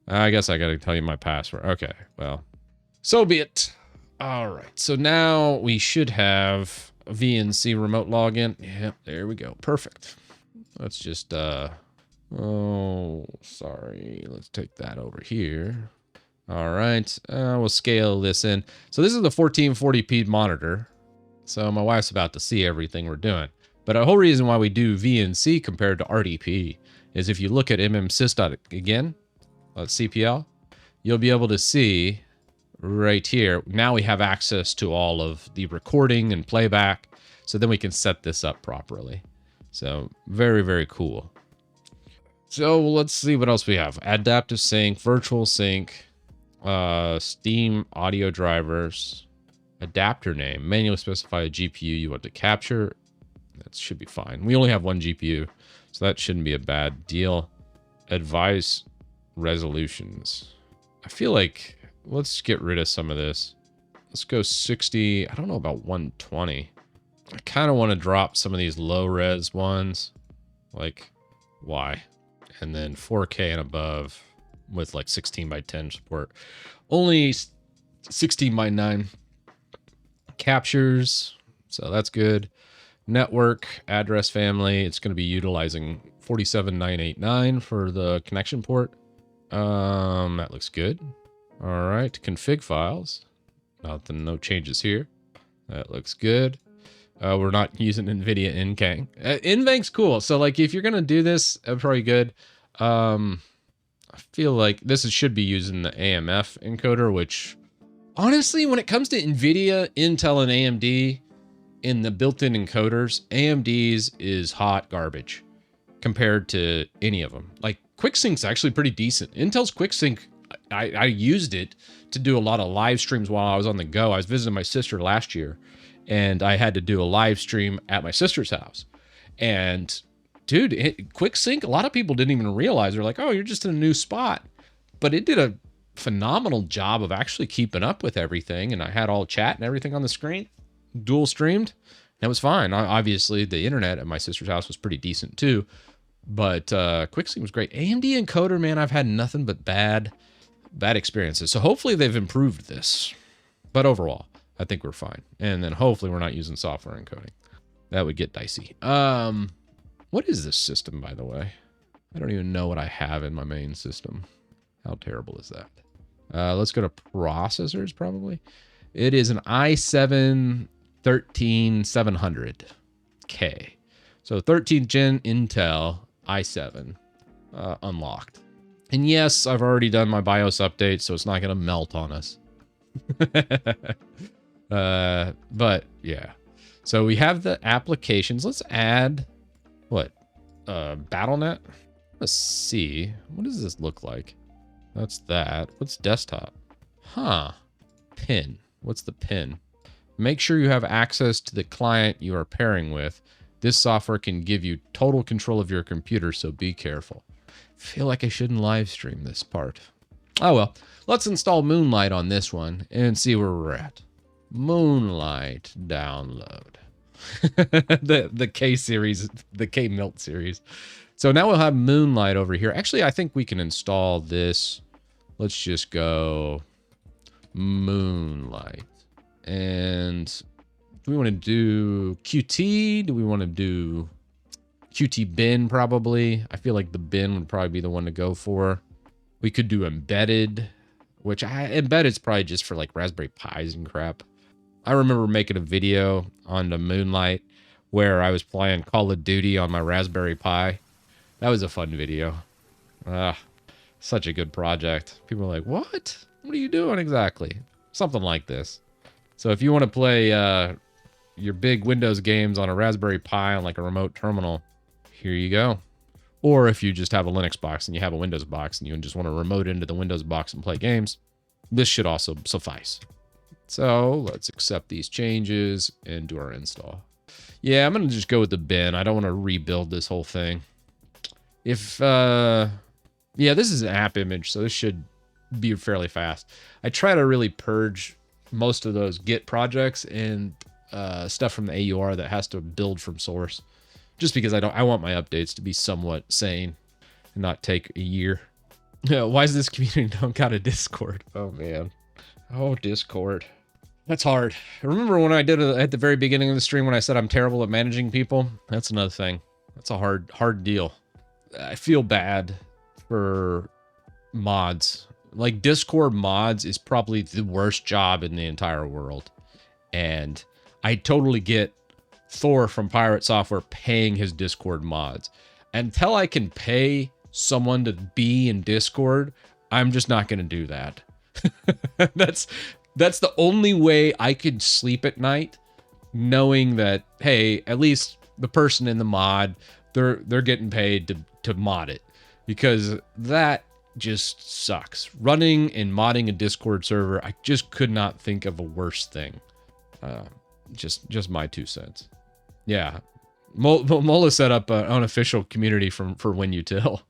I guess I got to tell you my password. Okay, well, so be it. All right, so now we should have a VNC remote login. Yep, there we go. Perfect. Let's just, oh, sorry. Let's take that over here. All right, we'll scale this in. So this is the 1440p monitor. So my wife's about to see everything we're doing. But a whole reason why we do VNC compared to RDP is if you look at mmsys again, CPL, you'll be able to see right here. Now we have access to all of the recording and playback. So then we can set this up properly. So very, very cool. So let's see what else we have. Adaptive sync, virtual sync, Steam audio drivers, adapter name, manually specify a GPU you want to capture. That should be fine. We only have one GPU, so that shouldn't be a bad deal. Advice resolutions. I feel like let's get rid of some of this. Let's go 60. I don't know about 120. I kind of want to drop some of these low res ones. Like, why? And then 4K and above with like 16:10 support. Only 16:9 captures. So that's good. Network address family. It's going to be utilizing 47989 for the connection port. That looks good. All right. Config files. Nothing, no changes here. That looks good. We're not using NVIDIA NVENC. NVENC's cool. So like if you're going to do this, probably good. I feel like this should be using the AMF encoder, which honestly, when it comes to NVIDIA, Intel, and AMD in the built-in encoders, AMD's is hot garbage compared to any of them. Like QuickSync's actually pretty decent. Intel's QuickSync, I used it to do a lot of live streams while I was on the go. I was visiting my sister last year and I had to do a live stream at my sister's house. And dude, QuickSync, a lot of people didn't even realize. They're like, oh, you're just in a new spot. But it did a phenomenal job of actually keeping up with everything. And I had all chat and everything on the screen, dual streamed. And it was fine. Obviously, the internet at my sister's house was pretty decent too. But QuickSync was great. AMD encoder, man, I've had nothing but bad experiences. So hopefully they've improved this. But overall, I think we're fine. And then hopefully we're not using software encoding. That would get dicey. What is this system, by the way? I don't even know what I have in my main system. How terrible is that? Let's go to processors, probably. It is an i7 13700K. So 13th gen Intel i7 unlocked. And yes, I've already done my BIOS update, so it's not going to melt on us. But yeah. So we have the applications. Let's add what? BattleNet? Let's see. What does this look like? That's that. What's desktop? Huh. Pin. What's the pin? Make sure you have access to the client you are pairing with. This software can give you total control of your computer, so be careful. Feel like I shouldn't live stream this part. Oh well. Let's install Moonlight on this one and see where we're at. Moonlight download. the K series, the K Melt series. So now we'll have Moonlight over here. Actually, I think we can install this. Let's just go Moonlight. And do we want to do Qt? Do we want to do Qt bin probably. I feel like the bin would probably be the one to go for. We could do embedded, which embedded's probably just for like Raspberry Pis and crap. I remember making a video on the Moonlight where I was playing Call of Duty on my Raspberry Pi. That was a fun video. Such a good project. People are like, what? What are you doing exactly? Something like this. So if you want to play your big Windows games on a Raspberry Pi on like a remote terminal, here you go. Or if you just have a Linux box and you have a Windows box and you just want to remote into the Windows box and play games, this should also suffice. So let's accept these changes and do our install. Yeah, I'm going to just go with the bin. I don't want to rebuild this whole thing. If, yeah, this is an app image, so this should be fairly fast. I try to really purge most of those Git projects and stuff from the AUR that has to build from source, just because I want my updates to be somewhat sane and not take a year. Why is this community don't got a Discord? Oh man. Oh, Discord. That's hard. I remember when I did it at the very beginning of the stream when I said I'm terrible at managing people. That's another thing. That's a hard deal. I feel bad for mods. Like Discord mods is probably the worst job in the entire world. And I totally get Thor from Pirate Software paying his Discord mods. Until I can pay someone to be in Discord, I'm just not going to do that. That's the only way I could sleep at night, knowing that, hey, at least the person in the mod, they're getting paid to mod it, because that just sucks. Running and modding a Discord server, I just could not think of a worse thing. Just my 2 cents. Yeah, Mola set up an unofficial community for WinUtil,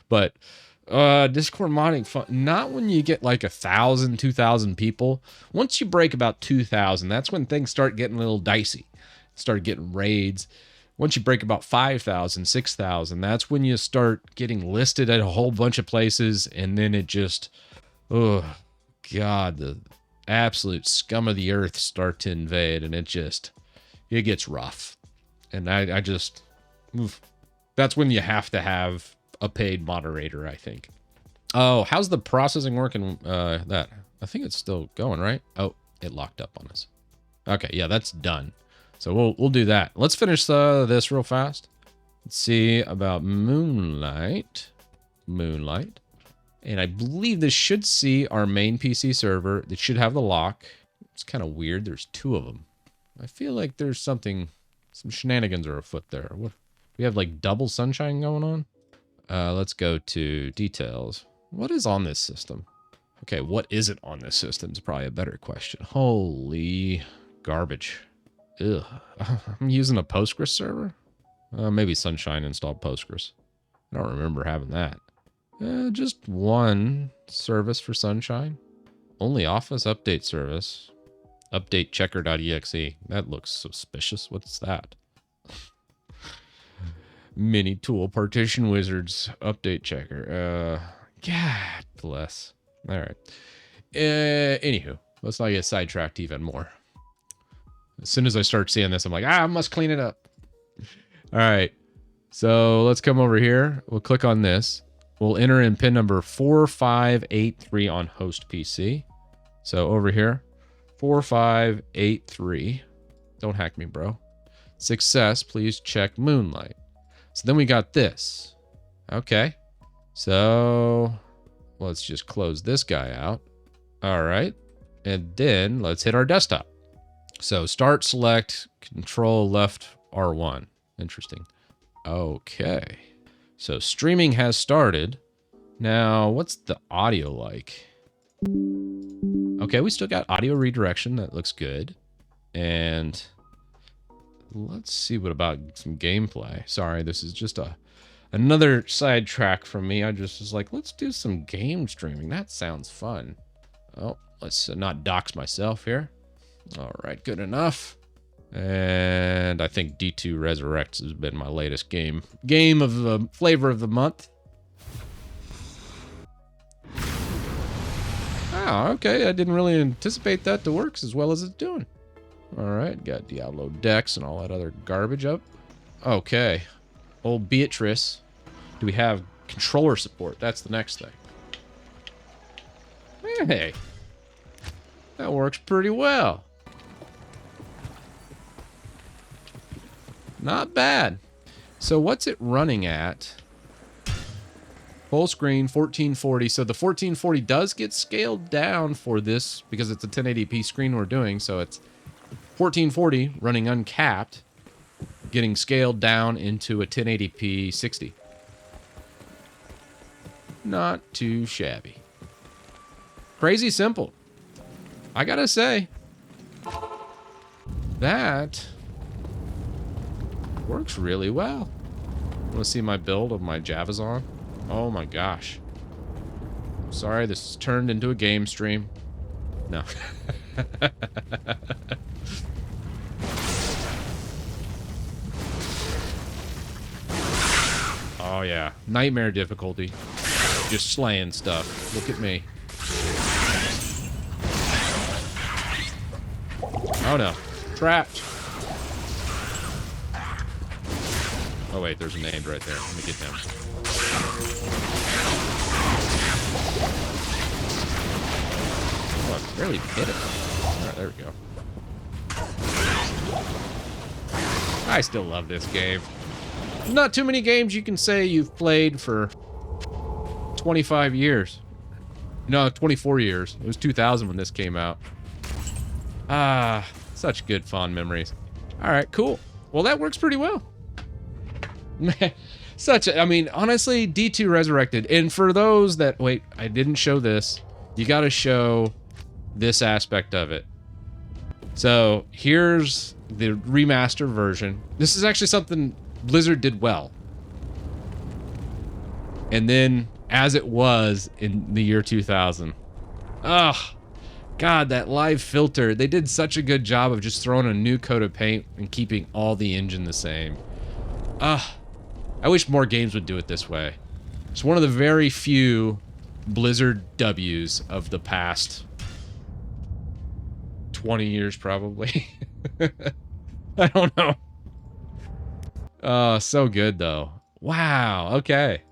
but Discord modding fun. Not when you get like 1,000, 2,000 people. Once you break about 2,000, that's when things start getting a little dicey. Start getting raids. Once you break about 5,000, 6,000, that's when you start getting listed at a whole bunch of places, and then it just, oh God, the absolute scum of the earth start to invade, and it gets rough. And I just, oof. That's when you have to have a paid moderator, I think. Oh, how's the processing working? That I think it's still going, right? Oh, it locked up on us. Okay, yeah, that's done. So we'll do that. Let's finish this real fast. Let's see about Moonlight. And I believe this should see our main PC server. It should have the lock. It's kind of weird. There's 2 of them. I feel like there's some shenanigans are afoot there. What? We have like double sunshine going on. Let's go to details. What is on this system? Okay, what isn't on this system is probably a better question. Holy garbage. Ugh. I'm using a Postgres server? Maybe Sunshine installed Postgres. I don't remember having that. Just one service for Sunshine. Only Office update service. Update checker.exe. That looks suspicious. What's that? Mini tool partition wizards update checker. God bless. All right. Anywho, let's not get sidetracked even more. As soon as I start seeing this, I'm like, I must clean it up. All right. So let's come over here. We'll click on this. We'll enter in pin number 4583 on host PC. So over here, 4583. Don't hack me, bro. Success, please check Moonlight. So then we got this. Okay. So let's just close this guy out. All right. And then let's hit our desktop. So start, select, control, left, R1. Interesting. Okay. So streaming has started. Now, what's the audio like? Okay, we still got audio redirection. That looks good. And let's see what about some gameplay. Sorry, this is just another sidetrack from me. I just was like, let's do some game streaming. That sounds fun. Oh, let's not dox myself here. All right, good enough. And I think D2 Resurrects has been my latest game of the flavor of the month. Oh, okay. I didn't really anticipate that to work as well as it's doing. All right, got Diablo Dex and all that other garbage up. Okay. old Beatrice. Do we have controller support? That's the next thing. Hey, that works pretty well. Not bad. So what's it running at? Full screen, 1440. So the 1440 does get scaled down for this because it's a 1080p screen we're doing. So it's 1440 running uncapped, getting scaled down into a 1080p 60. Not too shabby. Crazy simple. I gotta say, that works really well. Want to see my build of my Javazon? Oh my gosh. Sorry, this has turned into a game stream. No. Oh yeah, nightmare difficulty. Just slaying stuff. Look at me. Oh no, trapped. Oh wait, there's a nade right there. Let me get him. Oh, I barely hit it. All right, there we go. I still love this game. Not too many games you can say you've played for 25 years. No, 24 years. It was 2000 when this came out. Ah, such good fond memories. All right, cool. Well, that works pretty well. I mean, honestly, D2 Resurrected. And for those that, wait, I didn't show this. You got to show this aspect of it. So here's the remaster version. This is actually something Blizzard did well. And then as it was in the year 2000. Ugh. God, that live filter. They did such a good job of just throwing a new coat of paint and keeping all the engine the same. Ugh. I wish more games would do it this way. It's one of the very few Blizzard W's of the past 20 years, probably. I don't know. Oh, so good, though. Wow, okay.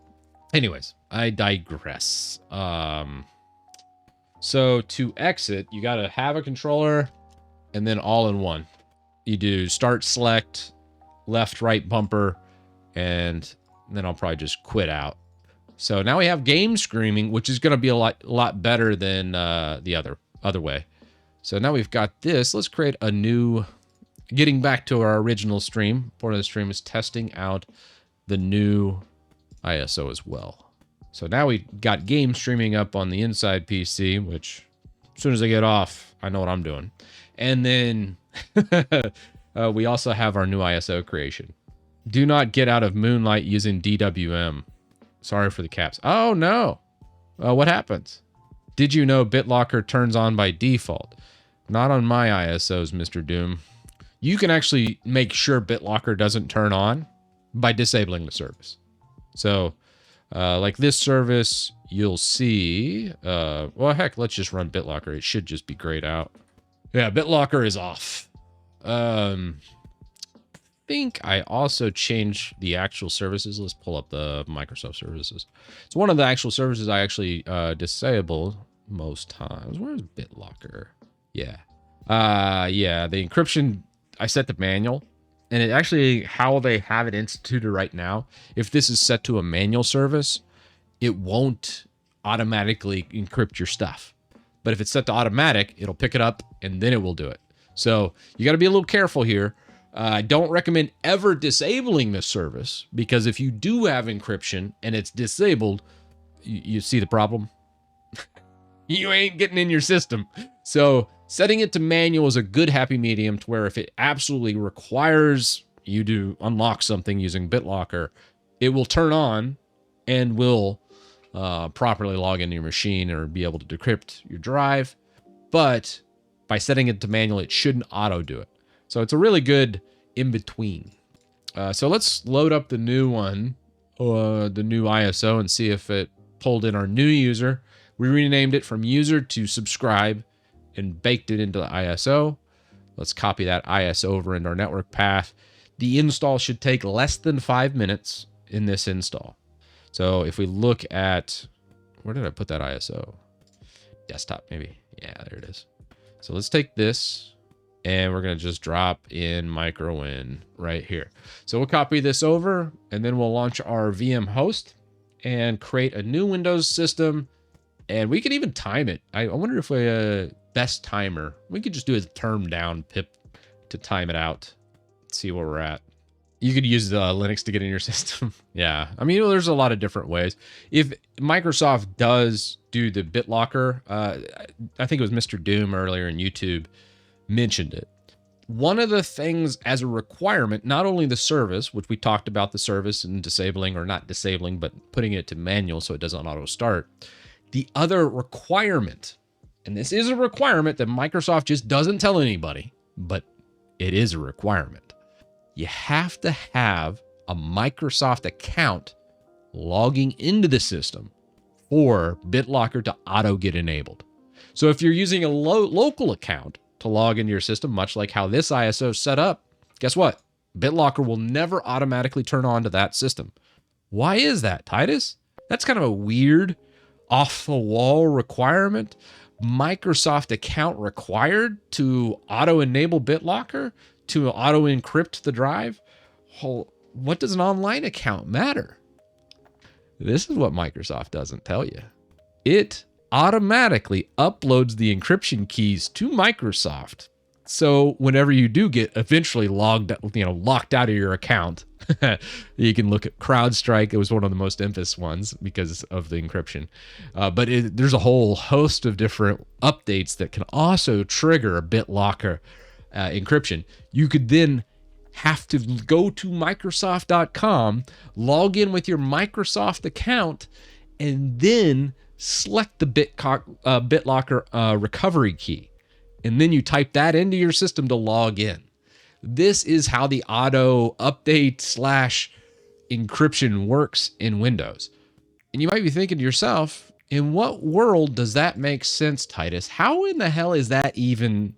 Anyways, I digress. So to exit, you gotta have a controller and then all in one. You do start, select, left, right bumper, and then I'll probably just quit out. So now we have game streaming, which is gonna be a lot better than the other way. So now we've got this. Let's create a new, getting back to our original stream. Part of the stream is testing out the new ISO as well. So now we got game streaming up on the inside PC, which as soon as I get off, I know what I'm doing. And then we also have our new ISO creation. Do not get out of Moonlight using DWM. Sorry for the caps. Oh no. What happens? Did you know BitLocker turns on by default? Not on my ISOs, Mr. Doom. You can actually make sure BitLocker doesn't turn on by disabling the service. So like this service, you'll see, well, heck, let's just run BitLocker. It should just be grayed out. Yeah, BitLocker is off. I think I also changed the actual services. Let's pull up the Microsoft services. It's one of the actual services I actually disable most times. Where's BitLocker? Yeah. Yeah, the encryption, I set to manual. And it actually, how they have it instituted right now, if this is set to a manual service, it won't automatically encrypt your stuff. But if it's set to automatic, it'll pick it up and then it will do it. So you got to be a little careful here. I don't recommend ever disabling this service, because if you do have encryption and it's disabled, you see the problem? You ain't getting in your system. So setting it to manual is a good happy medium, to where if it absolutely requires you to unlock something using BitLocker, it will turn on and will properly log into your machine or be able to decrypt your drive. But by setting it to manual, it shouldn't auto do it. So it's a really good in-between. So let's load up the new one, the new ISO, and see if it pulled in our new user. We renamed it from user to subscribe and baked it into the ISO. Let's copy that ISO over into our network path. The install should take less than 5 minutes in this install. So if we look at, where did I put that ISO? Desktop, maybe. Yeah, there it is. So let's take this and we're going to just drop in MicroWin right here. So we'll copy this over and then we'll launch our VM host and create a new Windows system. And we can even time it. I wonder if we, best timer, we could just do a term down pip to time it out. See where we're at. You could use Linux to get in your system. Yeah, I mean, there's a lot of different ways. If Microsoft does do the BitLocker, I think it was Mr. Doom earlier in YouTube mentioned it. One of the things as a requirement, not only the service, which we talked about the service and disabling or not disabling, but putting it to manual so it doesn't auto start. The other requirement, and this is a requirement that Microsoft just doesn't tell anybody, but it is a requirement. You have to have a Microsoft account logging into the system for BitLocker to auto get enabled. So if you're using a local account to log into your system, much like how this ISO is set up, guess what? BitLocker will never automatically turn on to that system. Why is that, Titus? That's kind of a weird, off-the-wall requirement. Microsoft account required to auto-enable BitLocker, to auto-encrypt the drive? Well, what does an online account matter? This is what Microsoft doesn't tell you. It automatically uploads the encryption keys to Microsoft. So whenever you do get eventually locked out of your account, you can look at CrowdStrike. It was one of the most infamous ones because of the encryption. But there's a whole host of different updates that can also trigger a BitLocker encryption. You could then have to go to Microsoft.com, log in with your Microsoft account, and then select the BitLocker recovery key. And then you type that into your system to log in. This is how the auto update / encryption works in Windows. And you might be thinking to yourself, in what world does that make sense, Titus? How in the hell is that even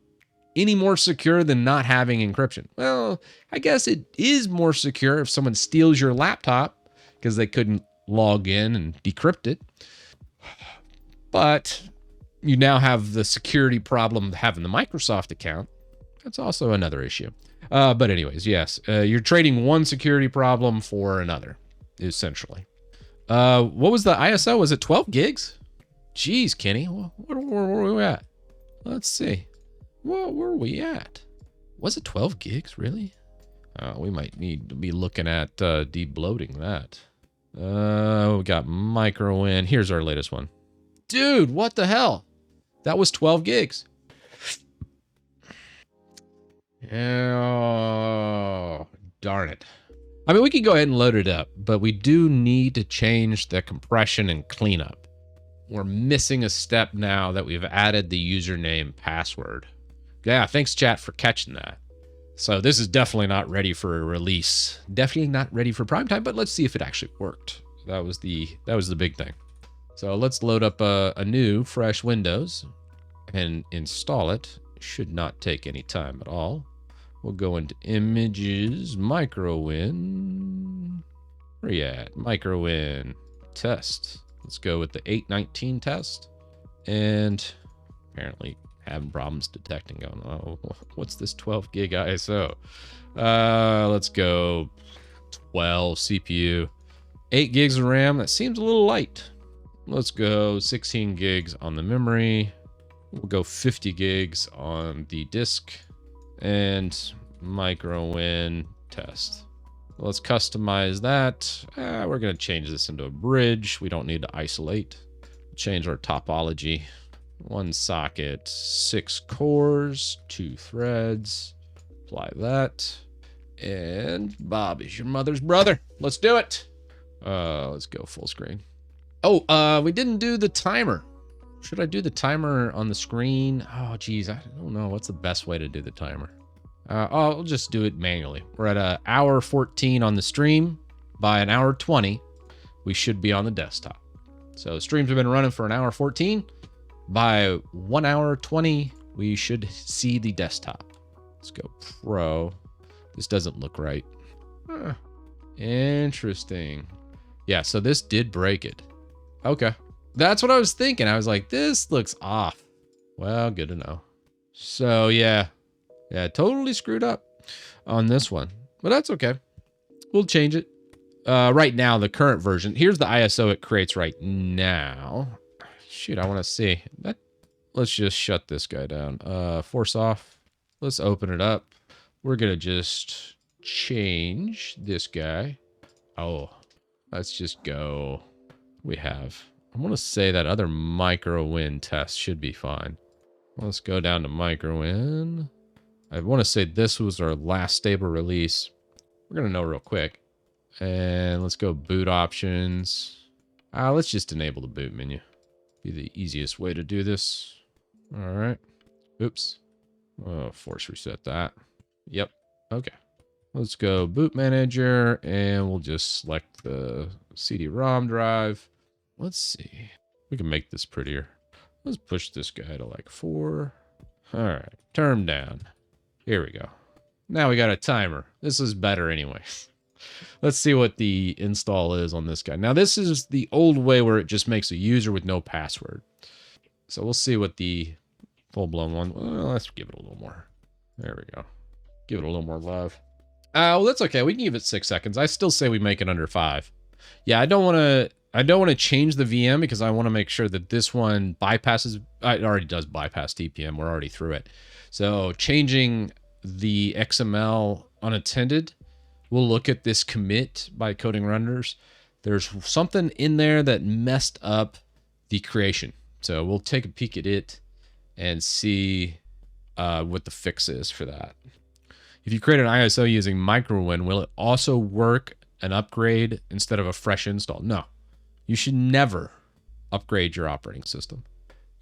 any more secure than not having encryption? Well, I guess it is more secure if someone steals your laptop because they couldn't log in and decrypt it. But you now have the security problem of having the Microsoft account. That's also another issue. But anyways, yes, you're trading one security problem for another, essentially. What was the ISO? Was it 12 gigs? Jeez, Kenny, where were we at? Let's see. What were we at? Was it 12 gigs, really? We might need to be looking at de-bloating that. We got MicroWin. Here's our latest one. Dude, what the hell? That was 12 gigs. Oh, darn it. I mean, we can go ahead and load it up, but we do need to change the compression and cleanup. We're missing a step now that we've added the username password. Yeah, thanks, chat, for catching that. So this is definitely not ready for a release. Definitely not ready for prime time, but let's see if it actually worked. That was the big thing. So let's load up a new fresh Windows and install it. Should not take any time at all. We'll go into images, MicroWin. Where you at? MicroWin test. Let's go with the 819 test. And apparently having problems detecting going, oh, what's this 12 gig ISO? Let's go 12 CPU, 8 gigs of RAM. That seems a little light. Let's go 16 gigs on the memory. We'll go 50 gigs on the disk and MicroWin test. Let's customize that. We're going to change this into a bridge. We don't need to isolate. Change our topology. 1 socket, 6 cores, 2 threads. Apply that. And Bob is your mother's brother. Let's do it. Let's go full screen. Oh, we didn't do the timer. Should I do the timer on the screen? Oh, geez, I don't know. What's the best way to do the timer? I'll just do it manually. We're at an hour 14 on the stream. By an hour 20, we should be on the desktop. So streams have been running for an hour 14. By 1 hour 20, we should see the desktop. Let's go pro. This doesn't look right. Huh. Interesting. Yeah, so this did break it. Okay. That's what I was thinking. I was like, this looks off. Well, good to know. So yeah, totally screwed up on this one, but that's okay. We'll change it. Right now, the current version, here's the ISO it creates right now. Shoot, I want to see that. Let's just shut this guy down. Force off. Let's open it up. We're going to just change this guy. Oh, let's just go. We have, I want to say that other MicroWin test should be fine. Let's go down to MicroWin. I want to say this was our last stable release. We're going to know real quick. And let's go boot options. Let's just enable the boot menu. Be the easiest way to do this. All right. Oops. Oh, force reset that. Yep. Okay. Let's go boot manager and we'll just select the CD-ROM drive. Let's see. We can make this prettier. Let's push this guy to like 4. All right. Turn down. Here we go. Now we got a timer. This is better anyway. Let's see what the install is on this guy. Now this is the old way where it just makes a user with no password. So we'll see what the full-blown one. Well, let's give it a little more. There we go. Give it a little more love. Well, that's okay. We can give it 6 seconds. I still say we make it under 5. Yeah, I don't want to change the VM because I want to make sure that this one bypasses. It already does bypass TPM. We're already through it. So changing the XML unattended. We'll look at this commit by coding renders. There's something in there that messed up the creation. So we'll take a peek at it and see what the fix is for that. If you create an ISO using MicroWin, will it also work an upgrade instead of a fresh install? No. You should never upgrade your operating system.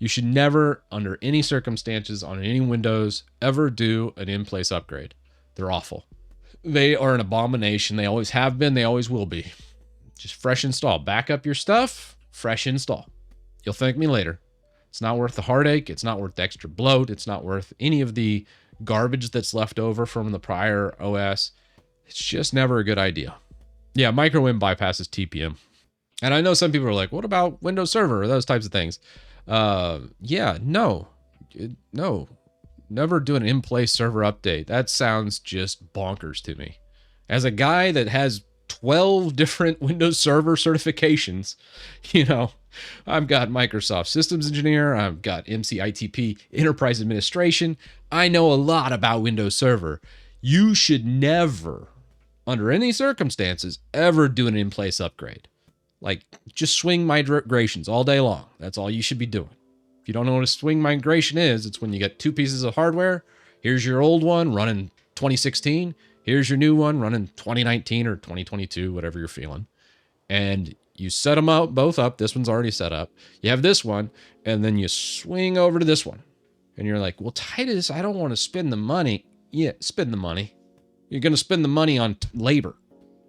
You should never, under any circumstances on any Windows, ever do an in-place upgrade. They're awful. They are an abomination. They always have been. They always will be. Just fresh install. Back up your stuff. Fresh install. You'll thank me later. It's not worth the heartache. It's not worth the extra bloat. It's not worth any of the garbage that's left over from the prior OS. It's just never a good idea. Yeah, MicroWin bypasses TPM. And I know some people are like, what about Windows Server or those types of things? Yeah, no. Never do an in-place server update. That sounds just bonkers to me. As a guy that has 12 different Windows Server certifications, I've got Microsoft Systems Engineer, I've got MCITP Enterprise Administration. I know a lot about Windows Server. You should never, under any circumstances, ever do an in-place upgrade. Like, just swing migrations all day long. That's all you should be doing. If you don't know what a swing migration is, it's when you get 2 pieces of hardware. Here's your old one running 2016. Here's your new one running 2019 or 2022, whatever you're feeling. And you set them up, both up. This one's already set up. You have this one, and then you swing over to this one. And you're like, well, Titus, I don't want to spend the money. Yeah, spend the money. You're going to spend the money on labor.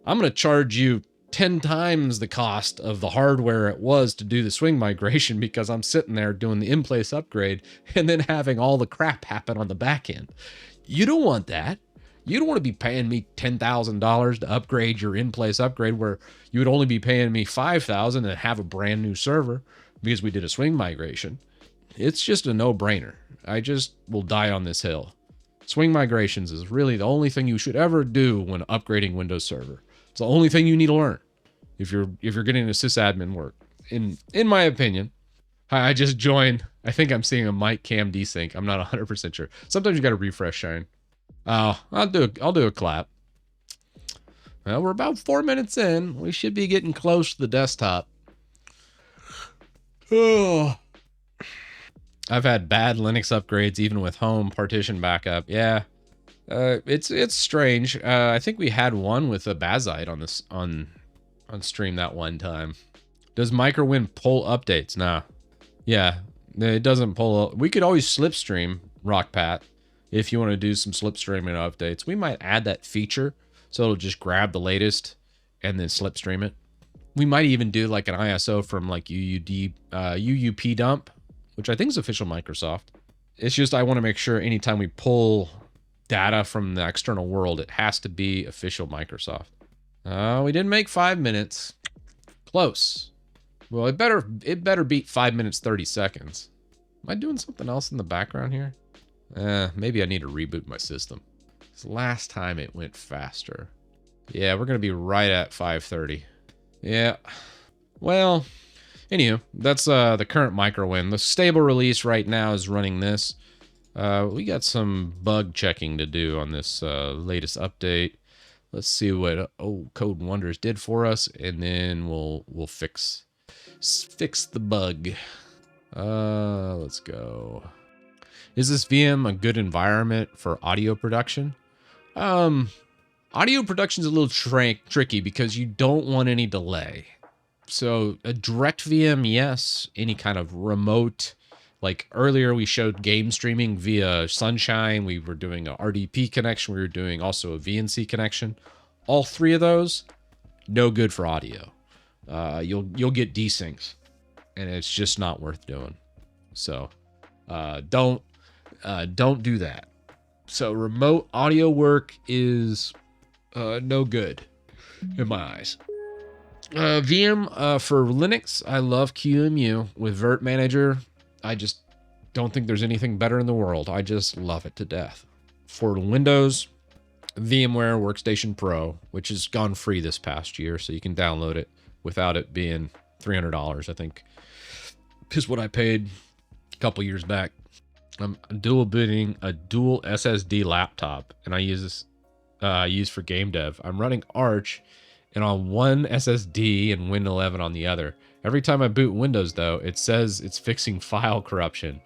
I'm going to charge you 10 times the cost of the hardware it was to do the swing migration because I'm sitting there doing the in-place upgrade and then having all the crap happen on the back end. You don't want that. You don't want to be paying me $10,000 to upgrade your in-place upgrade where you would only be paying me $5,000 and have a brand new server because we did a swing migration. It's just a no-brainer. I just will die on this hill. Swing migrations is really the only thing you should ever do when upgrading Windows Server. It's the only thing you need to learn if you're getting a sysadmin work. In my opinion, I just joined. I think I'm seeing a mic cam desync. I'm not 100% sure. Sometimes you got to refresh Shine. I'll do a clap. Well, we're about 4 minutes in. We should be getting close to the desktop. Oh. I've had bad Linux upgrades even with home partition backup. Yeah. It's strange. I think we had one with a Bazite on stream that one time. Does MicroWin pull updates? Nah. Yeah, it doesn't pull. We could always slipstream RockPat if you want to do some slipstreaming updates. We might add that feature so it'll just grab the latest and then slipstream it. We might even do like an ISO from like UUP dump, which I think is official Microsoft. It's just I want to make sure anytime we pull data from the external world. It has to be official Microsoft. We didn't make 5 minutes. Close. Well, it better beat 5 minutes 30 seconds. Am I doing something else in the background here? Maybe I need to reboot my system. This last time it went faster. Yeah, we're gonna be right at 5:30. Yeah. Well, anywho, that's the current MicroWin. The stable release right now is running this. We got some bug checking to do on this latest update. Let's see what Code Wonders did for us, and then we'll fix the bug. Let's go. Is this VM a good environment for audio production? Audio production is a little tricky because you don't want any delay. So a direct VM, yes. Any kind of remote, like earlier we showed game streaming via Sunshine. We were doing a RDP connection. We were doing also a VNC connection. All three of those, no good for audio. You'll get desyncs, and it's just not worth doing. So don't do that. So remote audio work is no good in my eyes. VM for Linux, I love QEMU with Virt Manager. I just don't think there's anything better in the world. I just love it to death. For Windows, VMware Workstation Pro, which has gone free this past year, so you can download it without it being $300, I think, is what I paid a couple years back. I'm dual booting a dual SSD laptop, and I use this for game dev. I'm running Arch, and on one SSD and Win 11 on the other. Every time I boot Windows, though, it says it's fixing file corruption.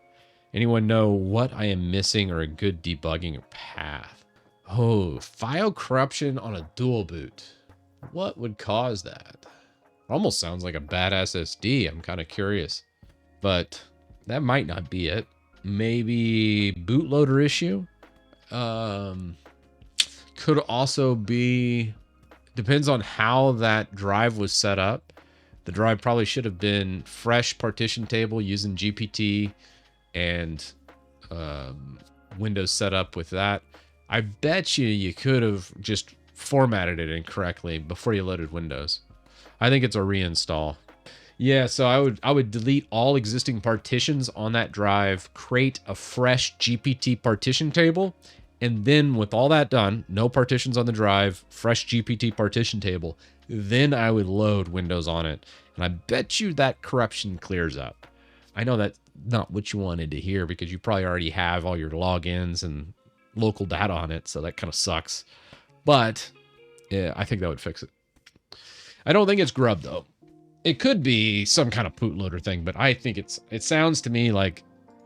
Anyone know what I am missing or a good debugging path? Oh, file corruption on a dual boot. What would cause that? Almost sounds like a bad SSD. I'm kind of curious, but that might not be it. Maybe bootloader issue. Could also be, depends on how that drive was set up. The drive probably should have been fresh partition table using GPT and Windows set up with that. I bet you could have just formatted it incorrectly before you loaded Windows. I think it's a reinstall. Yeah, so I would delete all existing partitions on that drive, create a fresh GPT partition table, and then with all that done, no partitions on the drive, fresh GPT partition table, then I would load Windows on it. And I bet you that corruption clears up. I know that's not what you wanted to hear because you probably already have all your logins and local data on it, so that kind of sucks. But yeah, I think that would fix it. I don't think it's grub though. It could be some kind of bootloader thing, but I think it sounds to me like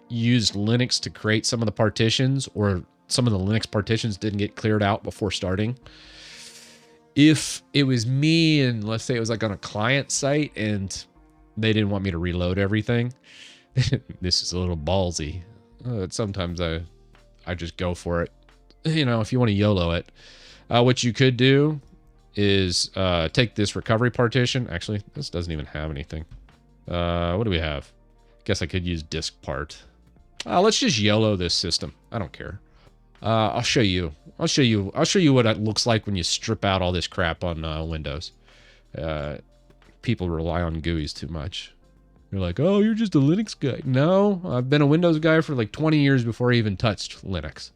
you used Linux to create some of the partitions, or some of the Linux partitions didn't get cleared out before starting. If it was me, and let's say it was like on a client site and they didn't want me to reload everything, this is a little ballsy. Sometimes I just go for it. You know, if you want to YOLO it, what you could do is take this recovery partition. Actually, this doesn't even have anything. What do we have? Guess I could use disk part. Let's just YOLO this system. I don't care. I'll show you. I'll show you what it looks like when you strip out all this crap on Windows. People rely on GUIs too much. They're like, oh, you're just a Linux guy. No, I've been a Windows guy for like 20 years before I even touched Linux.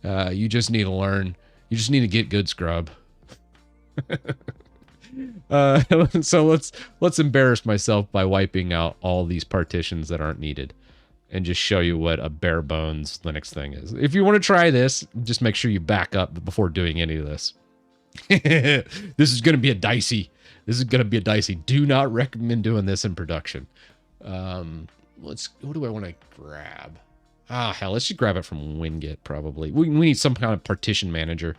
You just need to learn. You just need to get good, scrub. So let's embarrass myself by wiping out all these partitions that aren't needed and just show you what a bare bones Linux thing is. If you want to try this, just make sure you back up before doing any of this. This is going to be a dicey. Do not recommend doing this in production. What do I want to grab? Hell, let's just grab it from Winget probably. We need some kind of partition manager.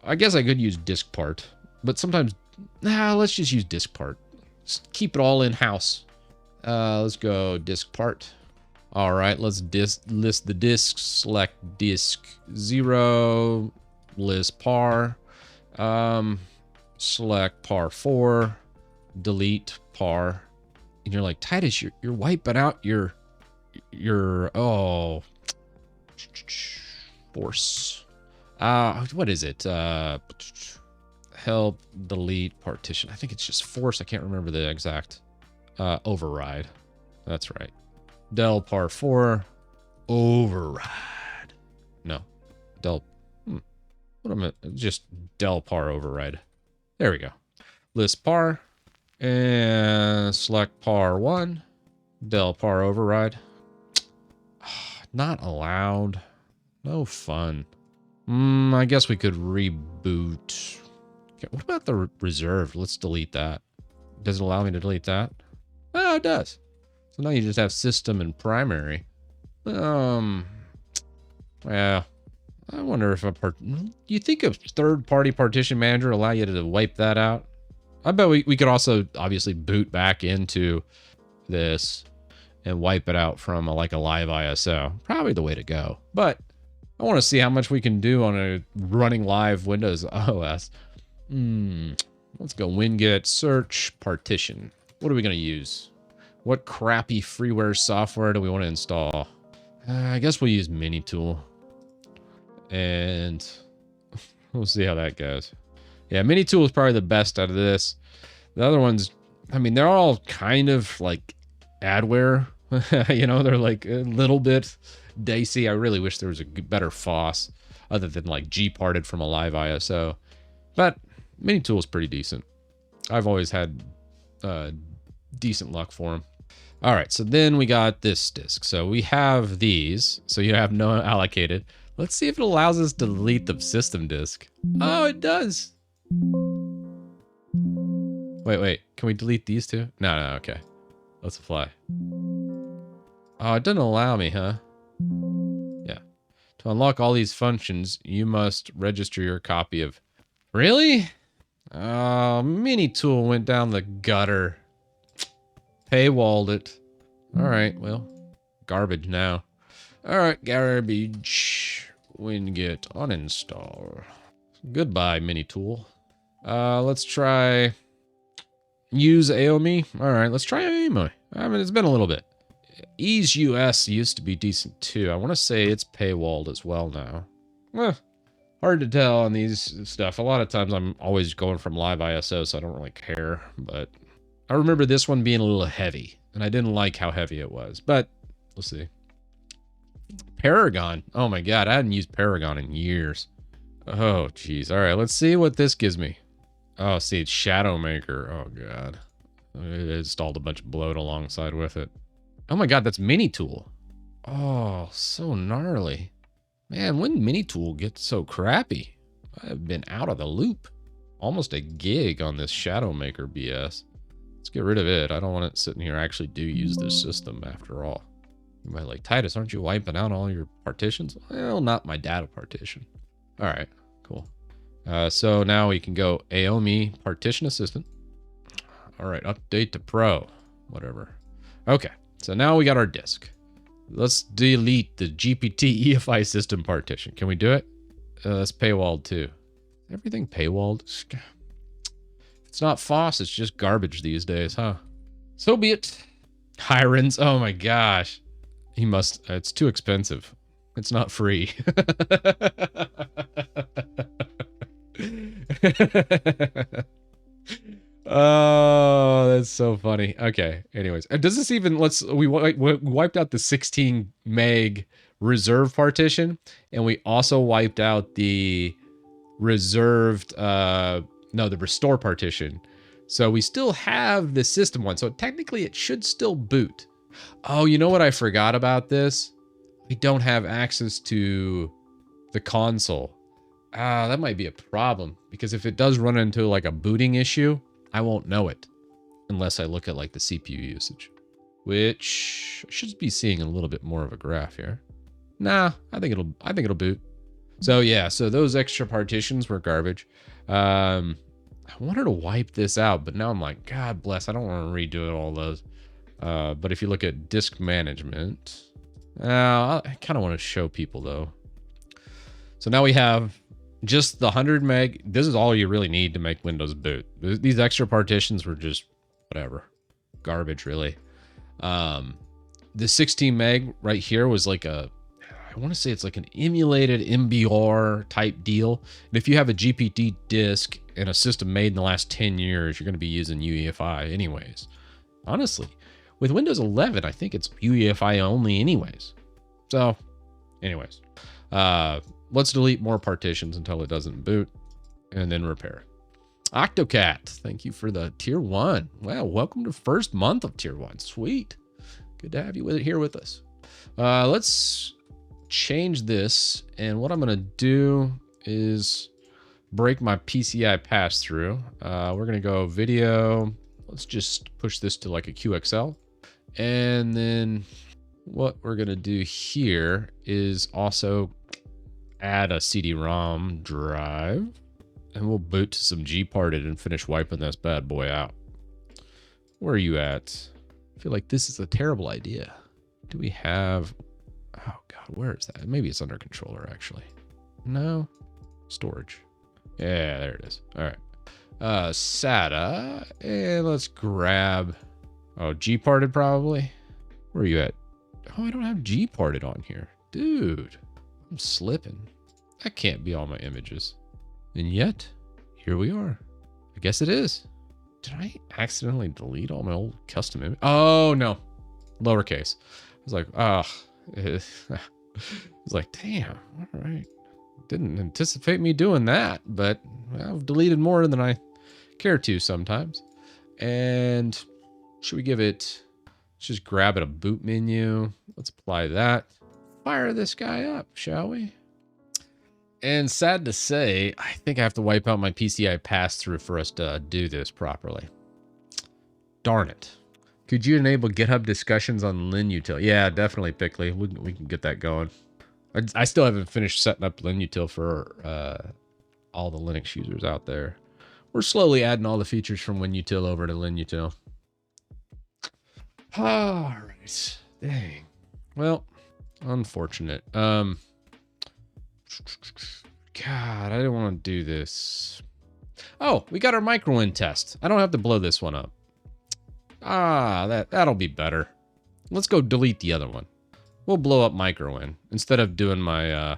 I guess I could use disk part, but sometimes, let's just use disk part. Just keep it all in house. Let's go disk part. All right, let's list the disks. Select disk 0, list par. Select par 4, delete par. And you're like, Titus, you're wiping out your force. What is it? Help delete partition. I think it's just force. I can't remember the exact override. That's right. Del par 4 override. No. Del. What am I? Just del par override. There we go. List par and select par 1. Del par override. Not allowed. No fun. I guess we could reboot. Okay, what about the reserved? Let's delete that. Does it allow me to delete that? Oh, it does. So now you just have system and primary. Well, I wonder if do you think a third-party partition manager allow you to wipe that out? I bet we could also obviously boot back into this and wipe it out from like a live ISO. Probably the way to go. But I want to see how much we can do on a running live Windows OS. Let's go winget search partition. What are we going to use? What crappy freeware software do we want to install? I guess we'll use Minitool. And we'll see how that goes. Yeah, Minitool is probably the best out of this. The other ones, I mean, they're all kind of like adware. You know, they're like a little bit dicey. I really wish there was a better FOSS other than like G-parted from a live ISO. But Minitool is pretty decent. I've always had decent luck for them. All right, so then we got this disk. So we have these. So you have no allocated. Let's see if it allows us to delete the system disk. Oh, it does. Wait. Can we delete these two? No, okay. Let's apply. Oh, it doesn't allow me, huh? Yeah. To unlock all these functions, you must register your copy of... Really? Oh, Minitool went down the gutter. Paywalled it. All right, well, garbage now. All right, garbage. Winget uninstall. Goodbye, Minitool. Let's try use AOME. All right, let's try AOME. I mean, it's been a little bit. Ease US used to be decent too. I want to say it's paywalled as well now. Hard to tell on these stuff. A lot of times I'm always going from live ISO, so I don't really care. But I remember this one being a little heavy, and I didn't like how heavy it was. But we'll see. Paragon. Oh my god, I hadn't used Paragon in years. Oh geez. All right, let's see what this gives me. Oh, see, it's Shadow Maker. Oh god. It installed a bunch of bloat alongside with it. Oh my god, that's Minitool. Oh, so gnarly. Man, when Minitool gets so crappy? I've been out of the loop. Almost a gig on this Shadow Maker BS. Let's get rid of it. I don't want it sitting here. I actually do use this system after all. You might like, Titus, aren't you wiping out all your partitions? Well, not my data partition. All right, cool. So now we can go AOME Partition Assistant. All right, update to Pro, whatever. Okay, so now we got our disk. Let's delete the GPT EFI system partition. Can we do it? That's paywalled too. Everything paywalled? It's not FOSS, it's just garbage these days, huh? So be it. Hirons, oh my gosh. He must, it's too expensive. It's not free. Oh, that's so funny. Okay, anyways. Does this even, we wiped out the 16 meg reserve partition, and we also wiped out the reserved, the restore partition. So we still have the system one. So technically it should still boot. Oh, you know what I forgot about this? We don't have access to the console. That might be a problem, because if it does run into like a booting issue, I won't know it unless I look at like the CPU usage, which I should be seeing a little bit more of a graph here. Nah, I think it'll boot. So yeah, so those extra partitions were garbage. I wanted to wipe this out, but now I'm like, God bless, I don't want to redo all those. But if you look at disk management, I kind of want to show people though. So now we have just the 100 meg. This is all you really need to make Windows boot. These extra partitions were just whatever, garbage really. The 16 meg right here was like a I want to say it's like an emulated MBR type deal. And if you have a GPT disk and a system made in the last 10 years, you're going to be using UEFI anyways. Honestly, with Windows 11, I think it's UEFI only anyways. So anyways, let's delete more partitions until it doesn't boot and then repair it. Octocat, thank you for the tier 1. Wow, welcome to first month of tier 1. Sweet. Good to have you here with us. Let's change this. And what I'm going to do is break my PCI pass-through. We're going to go video. Let's just push this to like a QXL. And then what we're going to do here is also add a CD-ROM drive. And we'll boot to some Gparted and finish wiping this bad boy out. Where are you at? I feel like this is a terrible idea. Do we have... Oh, God, where is that? Maybe it's under controller, actually. No. Storage. Yeah, there it is. All right. SATA. And let's grab... Oh, Gparted probably. Where are you at? Oh, I don't have Gparted on here. Dude, I'm slipping. That can't be all my images. And yet, here we are. I guess it is. Did I accidentally delete all my old custom images? Oh, no. Lowercase. I was like, oh. I was like, damn. All right. Didn't anticipate me doing that, but I've deleted more than I care to sometimes. And should we give it... Let's just grab it a boot menu. Let's apply that. Fire this guy up, shall we? And sad to say, I think I have to wipe out my PCI pass-through for us to do this properly. Darn it. Could you enable GitHub discussions on Linutil? Yeah, definitely, Pickley. We can get that going. I still haven't finished setting up Linutil for all the Linux users out there. We're slowly adding all the features from Winutil over to Linutil. All right. Dang. Well, unfortunate. God, I didn't want to do this. Oh, we got our MicroWin test. I don't have to blow this one up. Ah, that'll be better. Let's go delete the other one. We'll blow up MicroWin instead of doing my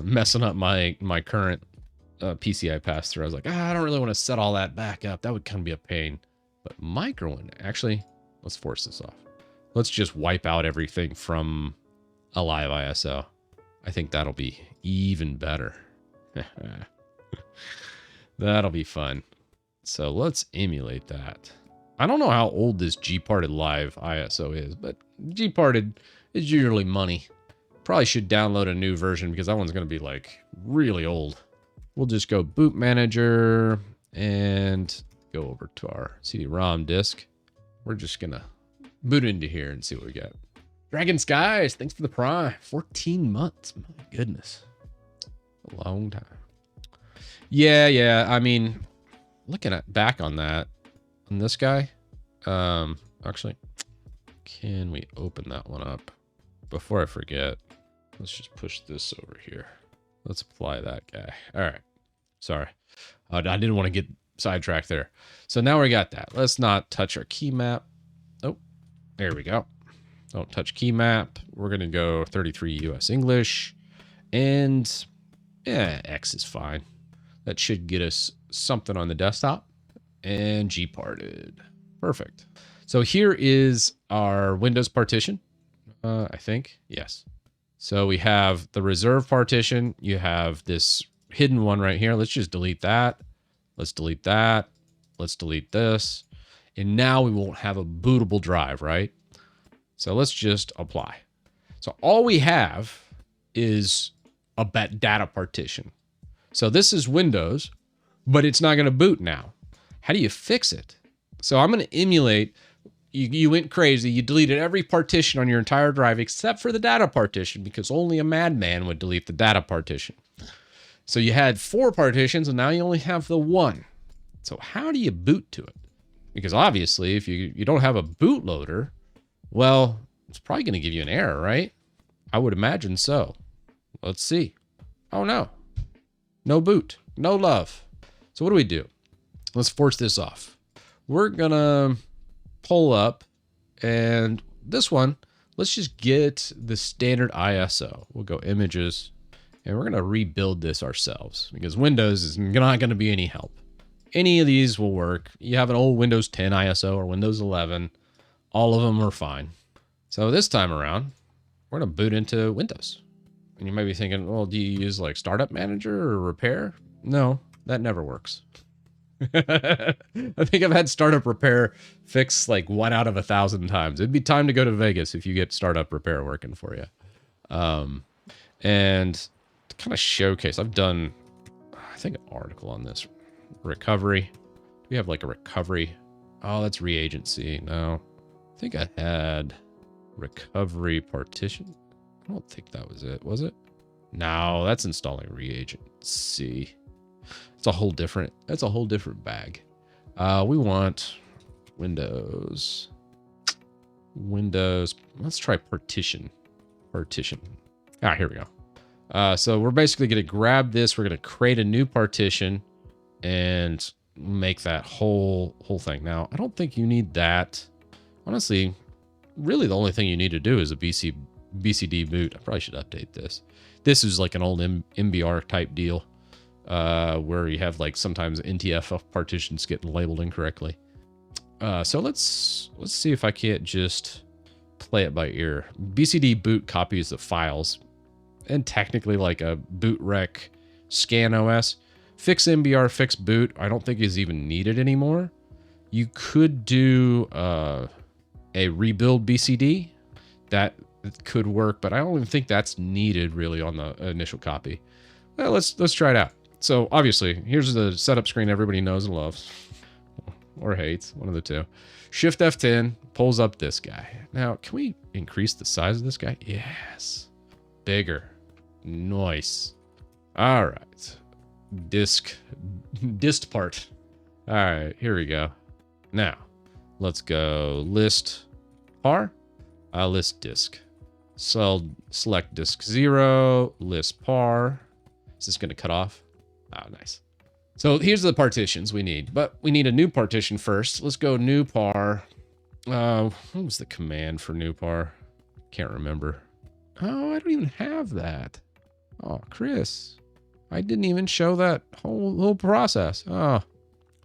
messing up my current PCI pass-through. I was like, I don't really want to set all that back up. That would kind of be a pain. But MicroWin, actually, let's force this off. Let's just wipe out everything from a live ISO. I think that'll be even better. That'll be fun. So let's emulate that. I don't know how old this Gparted live ISO is, but Gparted is usually money. Probably should download a new version because that one's going to be like really old. We'll just go boot manager and go over to our CD-ROM disk. We're just going to boot into here and see what we get. Dragon Skies, thanks for the prime. 14 months. My goodness. A long time. Yeah. I mean, looking at back on that, on this guy, actually, can we open that one up? Before I forget, let's just push this over here. Let's apply that guy. All right. Sorry. I didn't want to get sidetracked there. So now we got that. Let's not touch our key map. Oh, there we go. Don't touch key map. We're going to go 33 US English. And yeah, X is fine. That should get us something on the desktop. And Gparted. Perfect. So here is our Windows partition. I think. Yes. So we have the reserve partition. You have this hidden one right here. Let's just delete that. Let's delete that. Let's delete this. And now we won't have a bootable drive, right? So let's just apply. So all we have is a data partition. So this is Windows, but it's not going to boot now. How do you fix it? So I'm going to emulate. You went crazy. You deleted every partition on your entire drive except for the data partition because only a madman would delete the data partition. So you had 4 partitions and now you only have the 1. So how do you boot to it? Because obviously if you don't have a bootloader, well, it's probably going to give you an error, right? I would imagine so. Let's see. Oh no. No boot. No love. So what do? Let's force this off. We're going to pull up, and this one, let's just get the standard ISO. We'll go images, and we're going to rebuild this ourselves because Windows is not going to be any help. Any of these will work. You have an old Windows 10 ISO or Windows 11. All of them are fine. So this time around, we're going to boot into Windows. And you might be thinking, well, do you use like Startup Manager or Repair? No, that never works. I think I've had Startup Repair fix like 1 out of 1,000 times. It'd be time to go to Vegas if you get Startup Repair working for you. And to kind of showcase, I've done, I think, an article on this. Recovery. We have like a recovery. Oh, that's reagency. No, I think I had recovery partition. I don't think that was it. Was it? No, that's installing reagency. It's a whole different. That's a whole different bag. We want Windows. Windows. Let's try partition. Partition. Ah, here we go. So we're basically going to grab this. We're going to create a new partition and make that whole thing. Now, I don't think you need that. Honestly, really the only thing you need to do is a BCD boot. I probably should update this. This is like an old MBR type deal where you have like sometimes NTFF partitions getting labeled incorrectly. So let's see if I can't just play it by ear. BCD boot copies the files and technically like a boot rec scan OS. Fix MBR, fix boot, I don't think is even needed anymore. You could do a rebuild BCD. That could work, but I don't even think that's needed really on the initial copy. Well, let's try it out. So obviously, here's the setup screen everybody knows and loves. Or hates, one of the two. Shift F10 pulls up this guy. Now, can we increase the size of this guy? Yes. Bigger. Nice. All right. Dist part. All right, here we go. Now, let's go list par, list disk. So select disk 0, list par. Is this going to cut off? Oh, nice. So here's the partitions we need, but we need a new partition first. Let's go new par. What was the command for new par? Can't remember. Oh, I don't even have that. Oh, Chris. I didn't even show that whole process. Oh,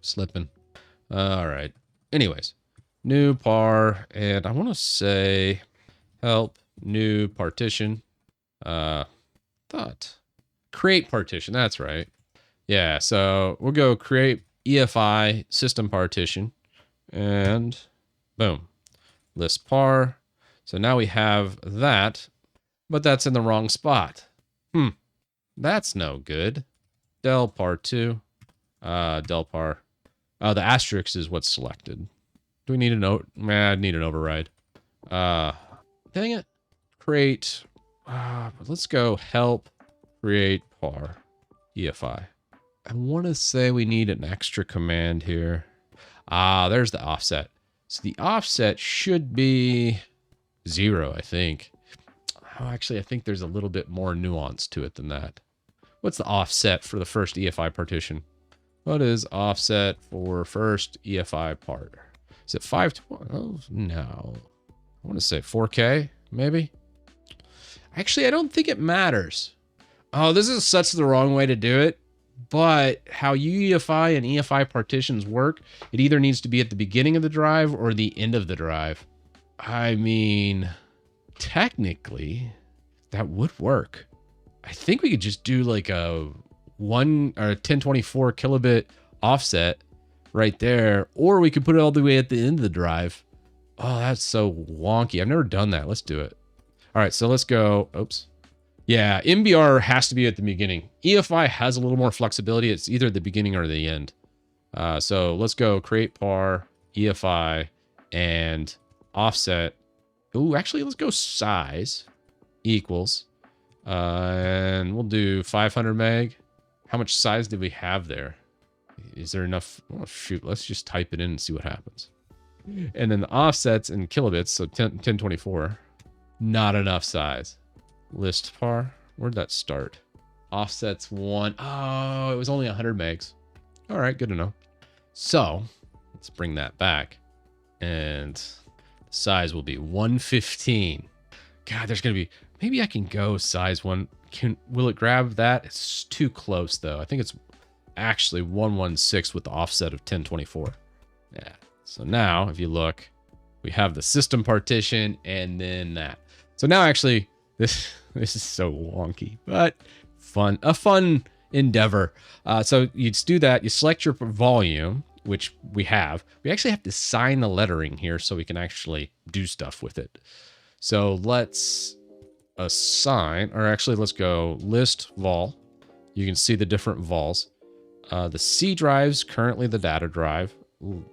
slipping. All right. Anyways, new par, and I want to say help new partition. Create partition. That's right. Yeah. So we'll go create EFI system partition, and boom, list par. So now we have that, but that's in the wrong spot. That's no good. Del par 2. Del par. The asterisk is what's selected. Do we need a note? I need an override. Dang it. Create. Let's go help create par. EFI. I want to say we need an extra command here. There's the offset. So the offset should be 0, I think. Oh, actually, I think there's a little bit more nuance to it than that. What's the offset for the first EFI partition? What is offset for first EFI part? Is it 520? Oh, no. I want to say 4K, maybe? Actually, I don't think it matters. Oh, this is such the wrong way to do it. But how UEFI and EFI partitions work, it either needs to be at the beginning of the drive or the end of the drive. I mean, technically, that would work. I think we could just do like a 1024 kilobit offset right there, or we could put it all the way at the end of the drive. Oh, that's so wonky. I've never done that. Let's do it. All right, so let's go. Oops. Yeah, MBR has to be at the beginning. EFI has a little more flexibility. It's either the beginning or the end. So let's go create par, EFI, and offset. Ooh, actually, let's go size equals. And we'll do 500 meg. How much size did we have there? Is there enough? Oh, shoot, let's just type it in and see what happens. And then the offsets in kilobits, so 1024. Not enough size. List par. Where'd that start? Offsets 1. Oh, it was only 100 megs. All right, good to know. So let's bring that back. And the size will be 115. God, there's going to be, maybe I can go size one. Will it grab that? It's too close though. I think it's actually 116 with the offset of 1024. Yeah. So now if you look, we have the system partition and then that. So now actually this is so wonky, but fun, a fun endeavor. So you just do that. You select your volume, which we have. We actually have to sign the lettering here so we can actually do stuff with it. So let's assign, or actually let's go list vol. You can see the different vols. The C drive's currently the data drive.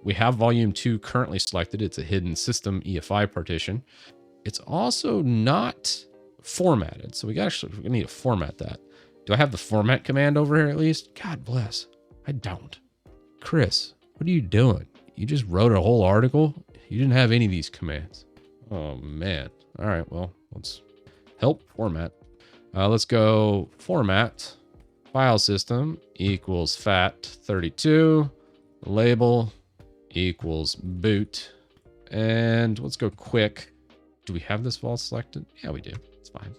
We have volume 2 currently selected. It's a hidden system EFI partition. It's also not formatted. So we need to format that. Do I have the format command over here at least? God bless. I don't. Chris, what are you doing? You just wrote a whole article? You didn't have any of these commands. Oh man. All right, well, let's help format. Let's go format file system equals FAT32 label equals boot. And let's go quick. Do we have this vol selected? Yeah, we do. It's fine.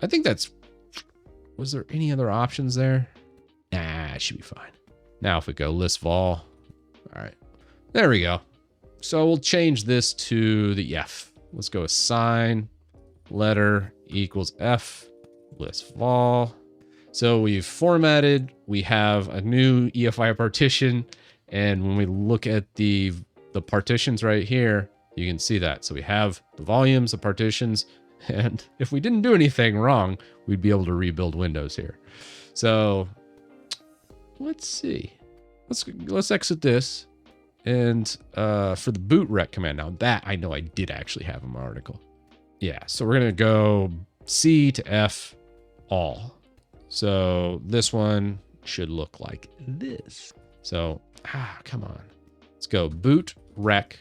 I think that's, was there any other options there? Nah, it should be fine. Now if we go list vol, all right, there we go. So we'll change this to the F. Let's go assign letter equals F list vol. So we've formatted, we have a new EFI partition. And when we look at the partitions right here, you can see that. So we have the volumes, the partitions, and if we didn't do anything wrong, we'd be able to rebuild Windows here. So let's see. Let's exit this. And for the boot rec command, now that I know I did actually have in my article. Yeah, so we're gonna go C to F all. So this one should look like this. So, come on. Let's go boot rec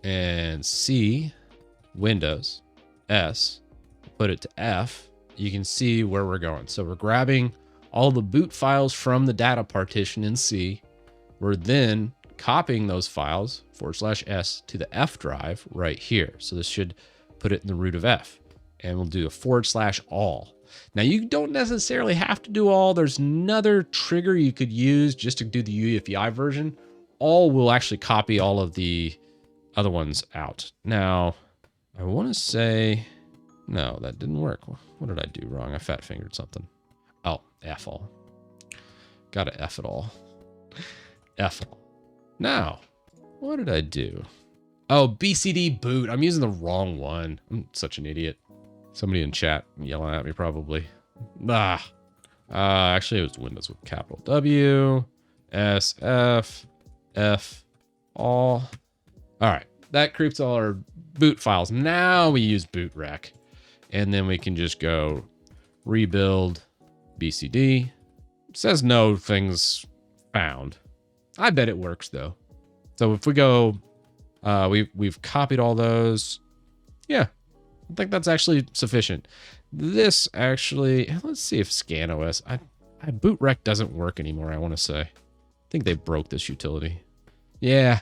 and C Windows S, put it to F. You can see where we're going. So we're grabbing all the boot files from the data partition in C. We're then copying those files /S to the F drive right here. So this should put it in the root of F, and we'll do a /all. Now you don't necessarily have to do all. There's another trigger you could use just to do the UEFI version. All will actually copy all of the other ones out. Now I want to say, no, that didn't work. What did I do wrong? I fat fingered something. Oh, F all. Gotta F it all. F all. Now, what did I do? Oh, BCD boot. I'm using the wrong one. I'm such an idiot. Somebody in chat yelling at me probably. Actually, it was Windows with capital W, S, F, F, all. All right, that creeps all our boot files. Now we use boot rec, and then we can just go rebuild BCD. It says no things found. I bet it works though. So if we go, we've copied all those. Yeah, I think that's actually sufficient. This actually, let's see if ScanOS, boot rec doesn't work anymore, I want to say. I think they broke this utility. Yeah.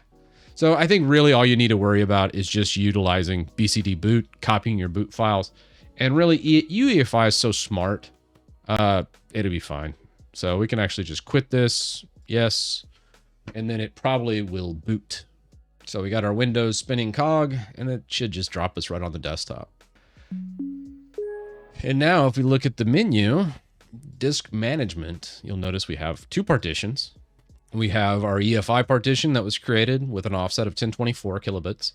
So I think really all you need to worry about is just utilizing BCD boot, copying your boot files. And really, UEFI is so smart, it'll be fine. So we can actually just quit this. Yes. And then it probably will boot. So we got our Windows spinning cog, and it should just drop us right on the desktop. And now if we look at the menu, disk management, you'll notice we have two partitions. We have our EFI partition that was created with an offset of 1024 kilobits.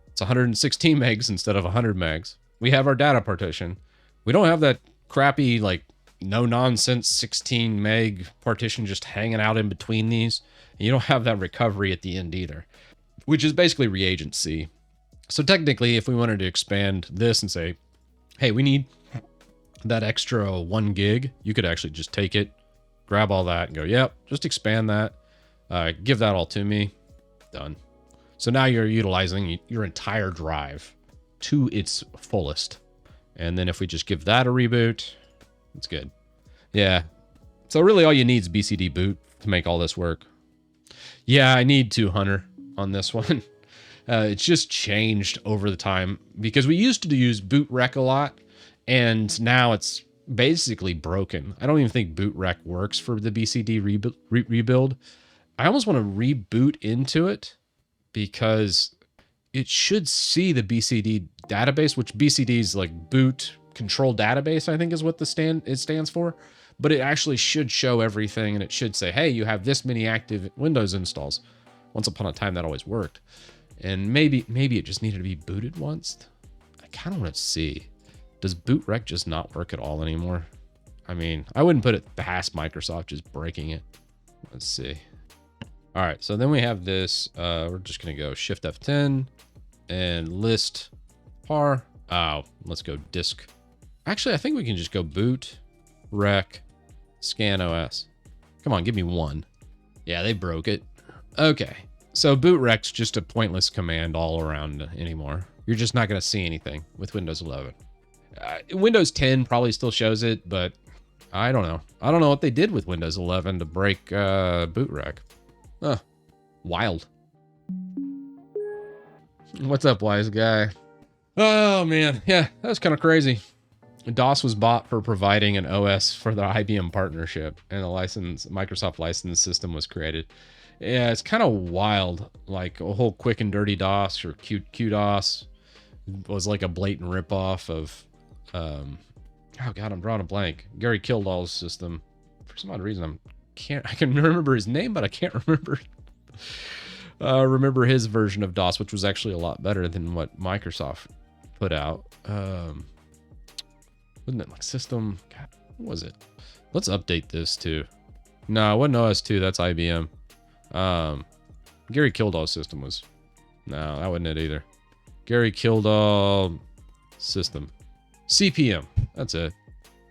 It's 116 megs instead of 100 megs. We have our data partition. We don't have that crappy, like, no nonsense 16 meg partition just hanging out in between these. And you don't have that recovery at the end either, which is basically reagent C. So technically, if we wanted to expand this and say, hey, we need that extra 1 gig, you could actually just take it, grab all that and go, yep, just expand that. Give that all to me. Done. So now you're utilizing your entire drive to its fullest. And then if we just give that a reboot, it's good. Yeah. So really all you need is BCD boot to make all this work. Yeah, I need 200 on this one. It's just changed over the time because we used to use boot rec a lot, and now it's basically broken. I don't even think boot rec works for the BCD rebuild. I almost want to reboot into it because it should see the BCD database, which BCD is like boot control database, I think is what it stands for. But it actually should show everything, and it should say, hey, you have this many active Windows installs. Once upon a time, that always worked. And maybe it just needed to be booted once. I kind of want to see. Does boot rec just not work at all anymore? I mean, I wouldn't put it past Microsoft just breaking it. Let's see. All right, so then we have this. We're just going to go Shift F10 and list par. Oh, let's go disk. Actually, I think we can just go boot, rec, scan OS. Come on, give me one. Yeah, they broke it. Okay, so boot rec's just a pointless command all around anymore. You're just not going to see anything with Windows 11. Windows 10 probably still shows it, but I don't know. I don't know what they did with Windows 11 to break boot rec. Huh, wild. What's up, wise guy? Oh, man. Yeah, that was kind of crazy. DOS was bought for providing an OS for the IBM partnership, and a Microsoft license system was created. Yeah, it's kind of wild. Like a whole quick and dirty DOS or QDOS was like a blatant ripoff of, oh God, I'm drawing a blank. Gary Kildall's system. For some odd reason, I can remember his name, but I can't remember his version of DOS, which was actually a lot better than what Microsoft put out. Wasn't it like system? God, what was it? Let's update this too. No, it wasn't OS2. That's IBM. Gary Kildall's system was. No, that wasn't it either. Gary Kildall system. CPM. That's it.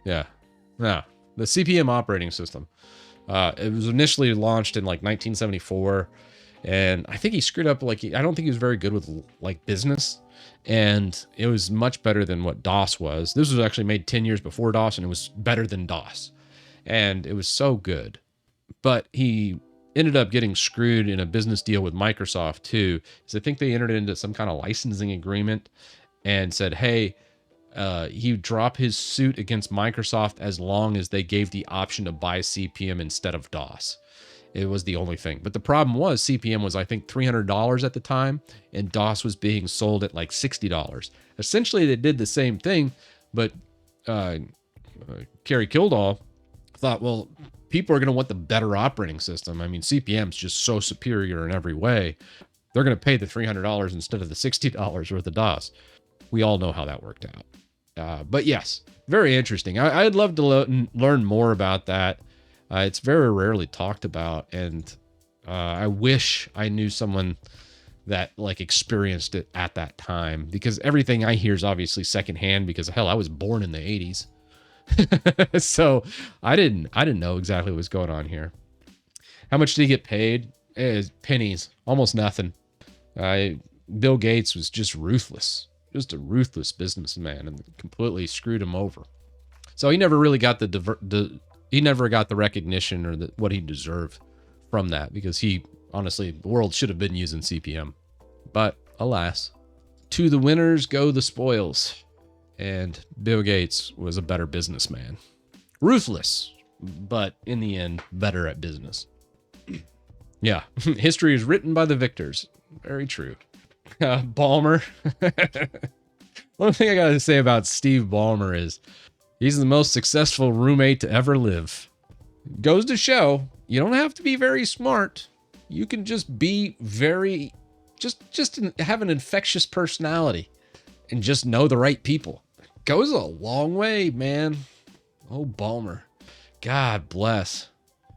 Yeah. No, the CPM operating system. It was initially launched in like 1974, and I think he screwed up. Like, I don't think he was very good with like business, and it was much better than what DOS was. This was actually made 10 years before DOS, and it was better than DOS, and it was so good. But he ended up getting screwed in a business deal with Microsoft too, because I think they entered into some kind of licensing agreement and said, hey, he would drop his suit against Microsoft as long as they gave the option to buy CPM instead of DOS. It was the only thing. But the problem was CPM was, I think, $300 at the time, and DOS was being sold at like $60. Essentially, they did the same thing, but Gary Kildall thought, well, people are going to want the better operating system. I mean, CPM is just so superior in every way. They're going to pay the $300 instead of the $60 worth of DOS. We all know how that worked out. But yes, very interesting. I'd love to learn more about that. It's very rarely talked about, and I wish I knew someone that like experienced it at that time, because everything I hear is obviously secondhand, because hell, I was born in the 80s. So I didn't know exactly what was going on here. How much did he get paid? Pennies, almost nothing. Bill Gates was just ruthless, just a ruthless businessman, and completely screwed him over. So he never really got the recognition or what he deserved from that, because he honestly, the world should have been using CPM. But alas, to the winners go the spoils. And Bill Gates was a better businessman. Ruthless, but in the end, better at business. Yeah, history is written by the victors. Very true. Ballmer. One thing I got to say about Steve Ballmer is he's the most successful roommate to ever live. Goes to show, you don't have to be very smart. You can just be just have an infectious personality and just know the right people. Goes a long way, man. Oh, Ballmer. God bless.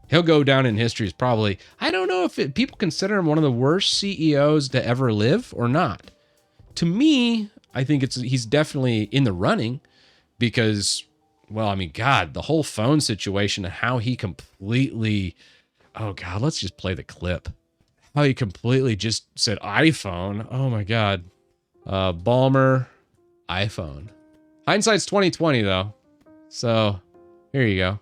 He'll go down in history as probably, I don't know if people consider him one of the worst CEOs to ever live or not. To me, I think he's definitely in the running because, well, I mean, God, the whole phone situation and how he completely, oh God, let's just play the clip. How he completely just said iPhone. Oh my God. Ballmer, iPhone. Hindsight's 2020 though. So here you go.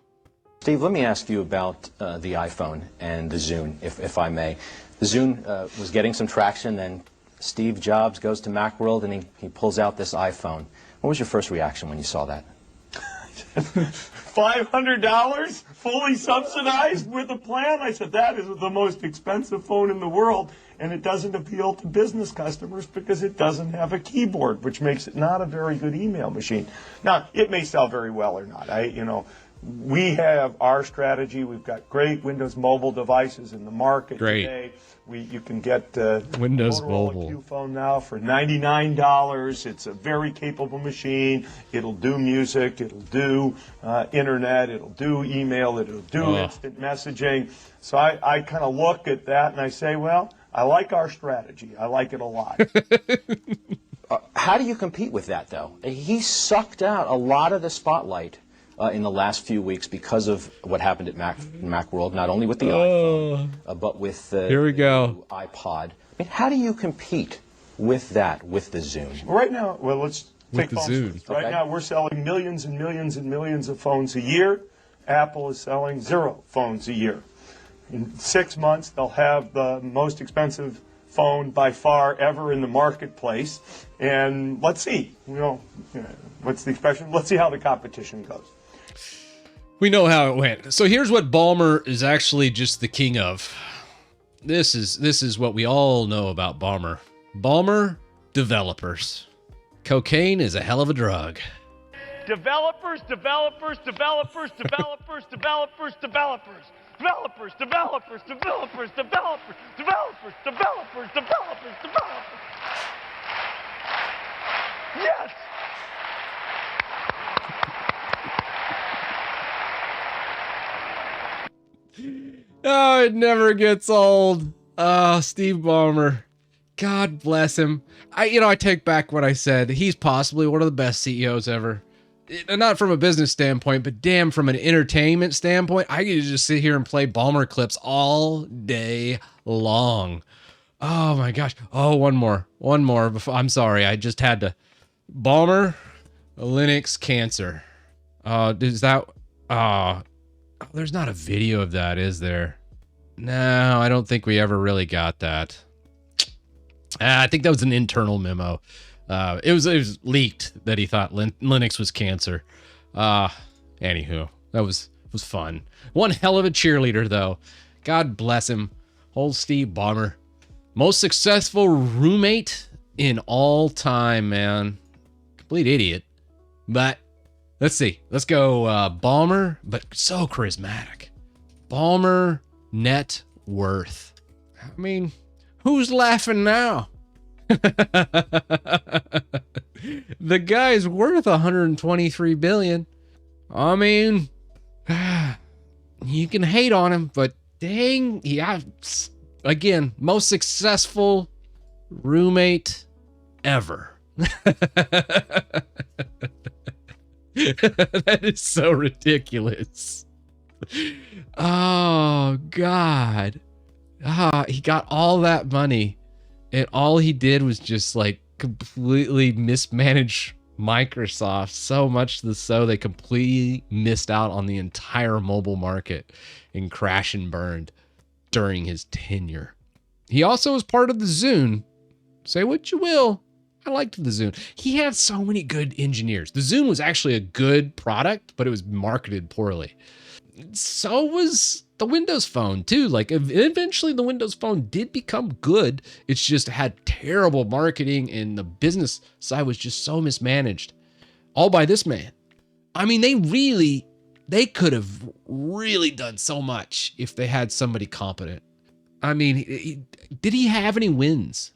Steve, let me ask you about the iPhone and the Zune, if I may. The Zune was getting some traction, then Steve Jobs goes to Macworld and he pulls out this iPhone. What was your first reaction when you saw that? $500 fully subsidized with a plan? I said, that is the most expensive phone in the world, and it doesn't appeal to business customers because it doesn't have a keyboard, which makes it not a very good email machine. Now, it may sell very well or not. We have our strategy. We've got great Windows mobile devices in the market today. You can get Windows Motorola Mobile Q phone now for $99. It's a very capable machine. It'll do music. It'll do internet. It'll do email. It'll do instant messaging. So I kind of look at that and I say, well, I like our strategy. I like it a lot. How do you compete with that, though? He sucked out a lot of the spotlight in the last few weeks because of what happened at Macworld, not only with the iPhone, but with the new iPod. I mean, how do you compete with that, with the Zune? Right now, well, let's take phones first. Right Okay. now, we're selling millions and millions and millions of phones a year. Apple is selling 0 phones a year. In 6 months, they'll have the most expensive phone by far ever in the marketplace. And let's see, what's the expression? Let's see how the competition goes. We know how it went. So here's what Ballmer is actually just the king of. This is what we all know about Ballmer. Ballmer, developers. Cocaine is a hell of a drug. Developers, developers, developers, developers, developers, developers. Developers, developers, developers, developers, developers, developers, developers, developers. Yes! Oh, it never gets old. Oh, Steve Ballmer. God bless him. I take back what I said. He's possibly one of the best CEOs ever. Not from a business standpoint, but damn, from an entertainment standpoint, I could just sit here and play Ballmer clips all day long. Oh my gosh. Oh, one more. I'm sorry. I just had to. Ballmer, Linux cancer. There's not a video of that, is there? No, I don't think we ever really got that. I think that was an internal memo. It was leaked that he thought Linux was cancer. Anywho, that was fun. One hell of a cheerleader, though. God bless him. Old Steve Ballmer. Most successful roommate in all time, man. Complete idiot. But let's see. Let's go Ballmer, but so charismatic. Ballmer net worth. I mean, who's laughing now? The guy's worth 123 billion. I mean, you can hate on him, but dang, yeah. Again, most successful roommate ever. That is so ridiculous. Oh God. He got all that money and all he did was just like completely mismanage Microsoft, so much so they completely missed out on the entire mobile market and crashed and burned during his tenure. He also was part of the Zune. Say what you will, I liked the Zune. He had so many good engineers. The Zune was actually a good product, but it was marketed poorly. So was the Windows Phone too. Like eventually the Windows Phone did become good. It's just had terrible marketing and the business side was just so mismanaged. All by this man. I mean, they could have really done so much if they had somebody competent. I mean, did he have any wins?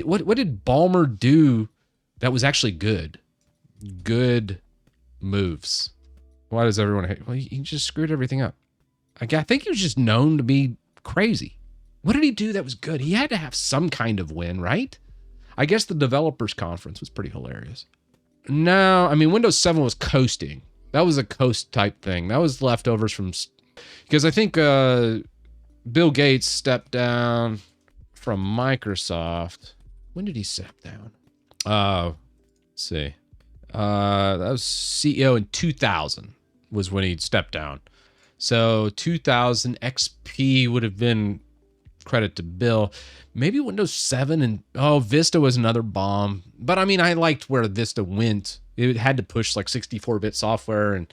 What did Ballmer do that was actually good? Good moves. Why does everyone hate? Well, he just screwed everything up. I think he was just known to be crazy. What did he do that was good? He had to have some kind of win, right? I guess the developers conference was pretty hilarious. No, I mean, Windows 7 was coasting. That was a coast type thing. That was leftovers from, because I think Bill Gates stepped down from Microsoft. When did he step down? Let's see. That was CEO in 2000 was when he stepped down. So 2000 XP would have been credit to Bill. Maybe Windows 7 and Vista was another bomb. But I mean, I liked where Vista went. It had to push like 64-bit software, and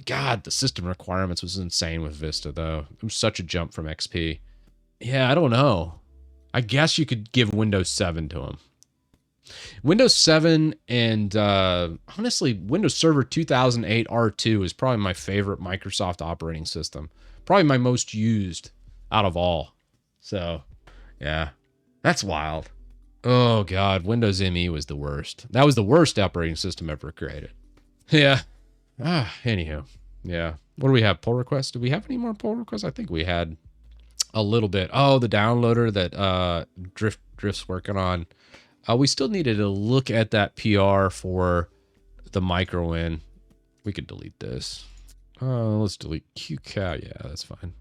God, the system requirements was insane with Vista though. It was such a jump from XP. Yeah, I don't know. I guess you could give Windows 7 to him. Windows 7 and honestly, Windows Server 2008 R2 is probably my favorite Microsoft operating system. Probably my most used out of all. So, yeah, that's wild. Oh, God, Windows ME was the worst. That was the worst operating system ever created. Yeah. Anywho. Yeah. What do we have? Pull requests? Do we have any more pull requests? I think we had a little bit. Oh, the downloader that Drift's working on. We still needed to look at that PR for the MicroWin. We could delete this. Let's delete QCal. Yeah, that's fine.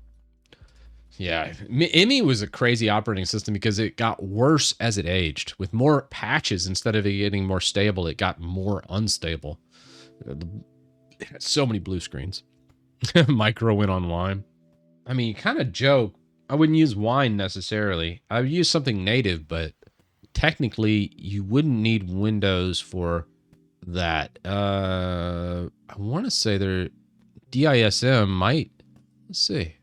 Yeah, ME was a crazy operating system because it got worse as it aged. With more patches, instead of it getting more stable, it got more unstable. It had so many blue screens. MicroWin on Wine. I mean, you kind of joke. I wouldn't use Wine necessarily. I would use something native, but technically you wouldn't need Windows for that. I want to say their DISM might. Let's see.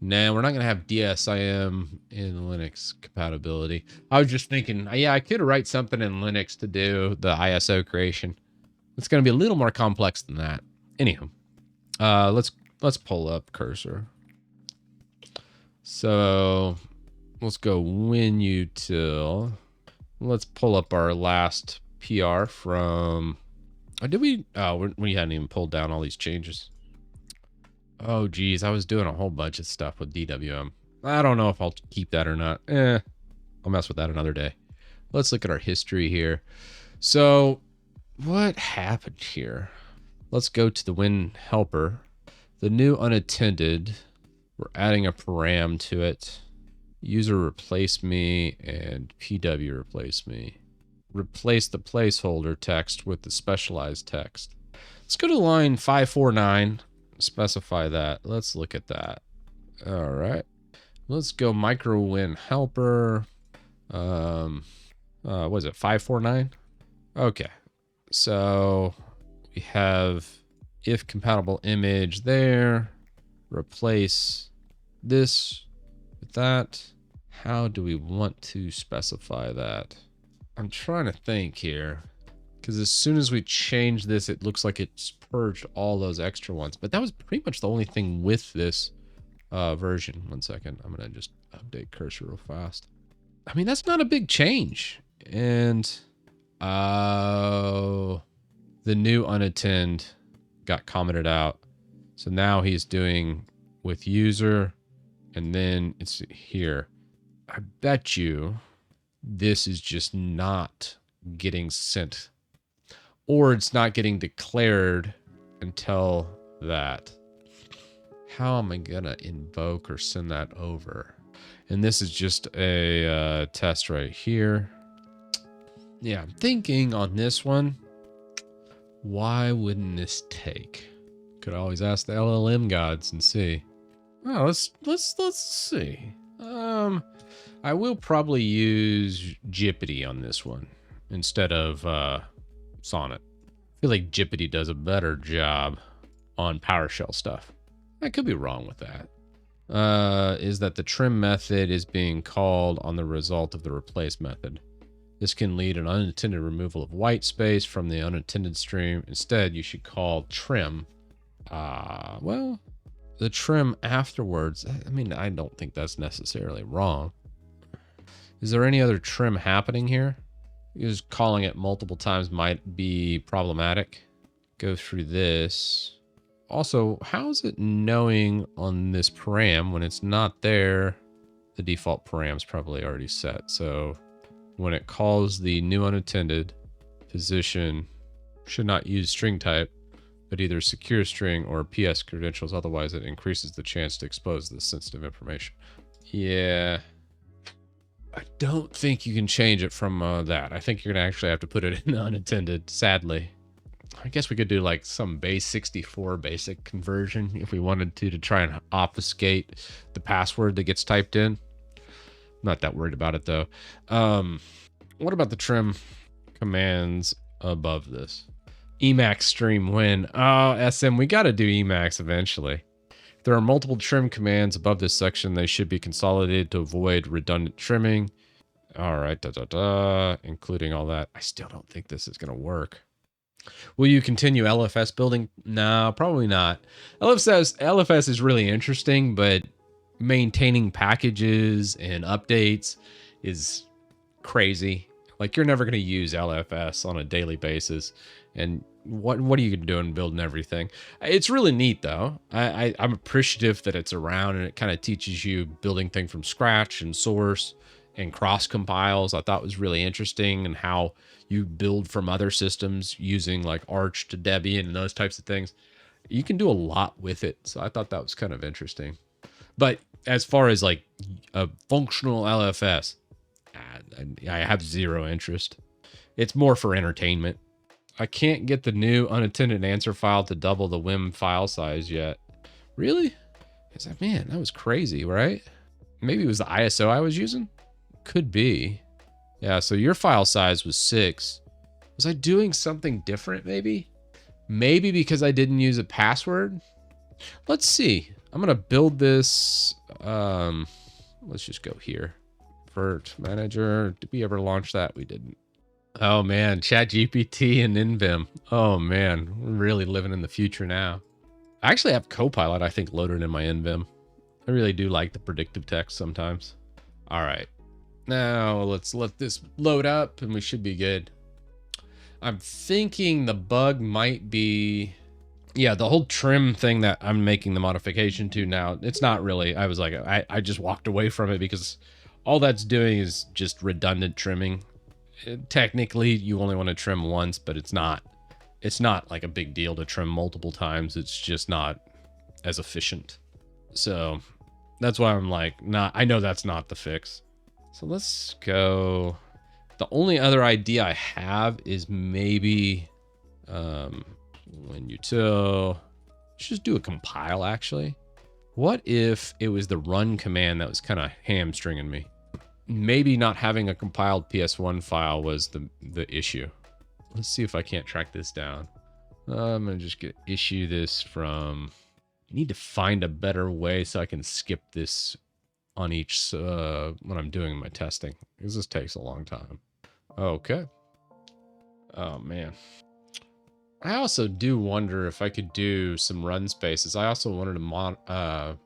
Nah, we're not going to have DSIM in Linux compatibility. I was just thinking, yeah, I could write something in Linux to do the ISO creation. It's going to be a little more complex than that. Anywho, let's pull up Cursor. So let's go WinUtil. Let's pull up our last PR from. We hadn't even pulled down all these changes. Oh, geez. I was doing a whole bunch of stuff with DWM. I don't know if I'll keep that or not. I'll mess with that another day. Let's look at our history here. So what happened here? Let's go to the Win helper. The new unattended. We're adding a param to it. User replace me and PW replace me. Replace the placeholder text with the specialized text. Let's go to line 549. Specify that. Let's look at that. All right. Let's go MicroWin helper. What is it? 549? Okay. So we have if compatible image there. Replace this with that. How do we want to specify that? I'm trying to think here. Because as soon as we change this, it looks like it's purged all those extra ones. But that was pretty much the only thing with this version. 1 second. I'm going to just update Cursor real fast. I mean, that's not a big change. And the new unattend got commented out. So now he's doing with user. And then it's here. I bet you this is just not getting sent. Or it's not getting declared until that. How am I gonna invoke or send that over? And this is just a test right here. Yeah, I'm thinking on this one, why wouldn't this take? Could always ask the LLM gods and see. Oh, let's see. I will probably use Jippity on this one instead of Sonnet. I feel like Jippity does a better job on PowerShell stuff. I could be wrong with that. Is that the trim method is being called on the result of the replace method. This can lead an unintended removal of white space from the unattended stream. Instead, you should call trim. Well, the trim afterwards. I mean, I don't think that's necessarily wrong. Is there any other trim happening here? Because calling it multiple times might be problematic. Go through this. Also, how is it knowing on this param when it's not there? The default param is probably already set. So when it calls the new unattended position, should not use string type, but either secure string or PS credentials. Otherwise, it increases the chance to expose this sensitive information. Yeah. I don't think you can change it from that. I think you're going to actually have to put it in unattended, sadly. I guess we could do like some base 64 basic conversion if we wanted to try and obfuscate the password that gets typed in. Not that worried about it though. What about the trim commands above this? Emacs stream win. Oh, SM, we got to do Emacs eventually. If there are multiple trim commands above this section, they should be consolidated to avoid redundant trimming. All right, including all that. I still don't think this is going to work. Will you continue LFS building? No, probably not. LFS is really interesting, but maintaining packages and updates is crazy. Like, you're never going to use LFS on a daily basis. And what are you doing building everything? It's really neat, though. I'm appreciative that it's around, and it kind of teaches you building things from scratch and source and cross compiles. I thought was really interesting, and how you build from other systems using like Arch to Debian and those types of things. You can do a lot with it. So I thought that was kind of interesting. But as far as like a functional LFS, I have zero interest. It's more for entertainment. I can't get the new unattended answer file to double the WIM file size yet. Really? Man, that was crazy, right? Maybe it was the ISO I was using? Could be. Yeah, so your file size was 6. Was I doing something different maybe? Maybe because I didn't use a password? Let's see. I'm going to build this. Let's just go here. Vert Manager. Did we ever launch that? We didn't. Oh man, ChatGPT and NVIM. Oh man, we're really living in the future now. I actually have Copilot, I think, loaded in my NVIM. I really do like the predictive text sometimes. All right. Now let's let this load up and we should be good. I'm thinking the bug might be, yeah, the whole trim thing that I'm making the modification to now. It's not really, I was like, I just walked away from it because all that's doing is just redundant trimming. Technically, you only want to trim once, but it's not like a big deal to trim multiple times. It's just not as efficient. So that's why I'm like, I know that's not the fix. So let's go. The only other idea I have is maybe when util, let's just do a compile actually. What if it was the run command that was kind of hamstringing me? Maybe not having a compiled PS1 file was the issue. Let's see if I can't track this down. I'm going to just issue this from... I need to find a better way so I can skip this on each when I'm doing my testing, because this takes a long time. Okay. Oh, man. I also do wonder if I could do some run spaces. I also wanted to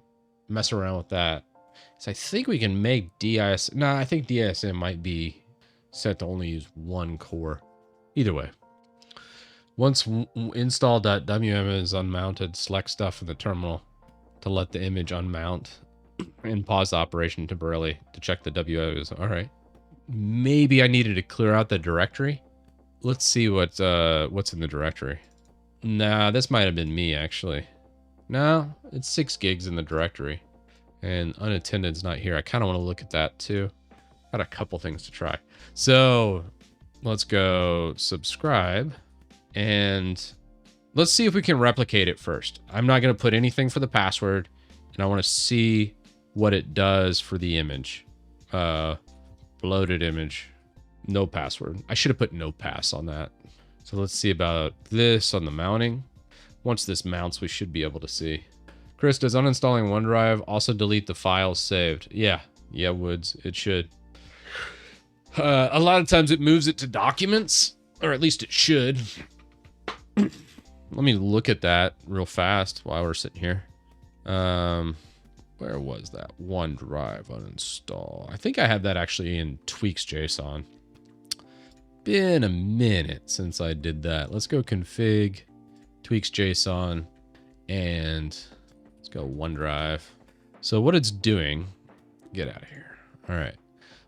mess around with that. So I think we can make DIS. No, I think DISM might be set to only use one core. Either way. Once install.wm is unmounted, select stuff in the terminal to let the image unmount and pause the operation temporarily to check the WMs. All right. Maybe I needed to clear out the directory. Let's see what's in the directory. Nah, this might have been me actually. No, it's 6 gigs in the directory. And unattended's not here. I kind of want to look at that too. Got a couple things to try. So let's go subscribe and let's see if we can replicate it first. I'm not going to put anything for the password, and I want to see what it does for the image. Loaded image, no password. I should have put no pass on that. So let's see about this on the mounting. Once this mounts, we should be able to see. Chris, does uninstalling OneDrive also delete the files saved? Yeah, Woods, it should. A lot of times it moves it to documents, or at least it should. Let me look at that real fast while we're sitting here. Where was that? OneDrive uninstall. I think I have that actually in tweaks.json. Been a minute since I did that. Let's go config, tweaks.json, and let's go OneDrive. So what it's doing, get out of here. All right.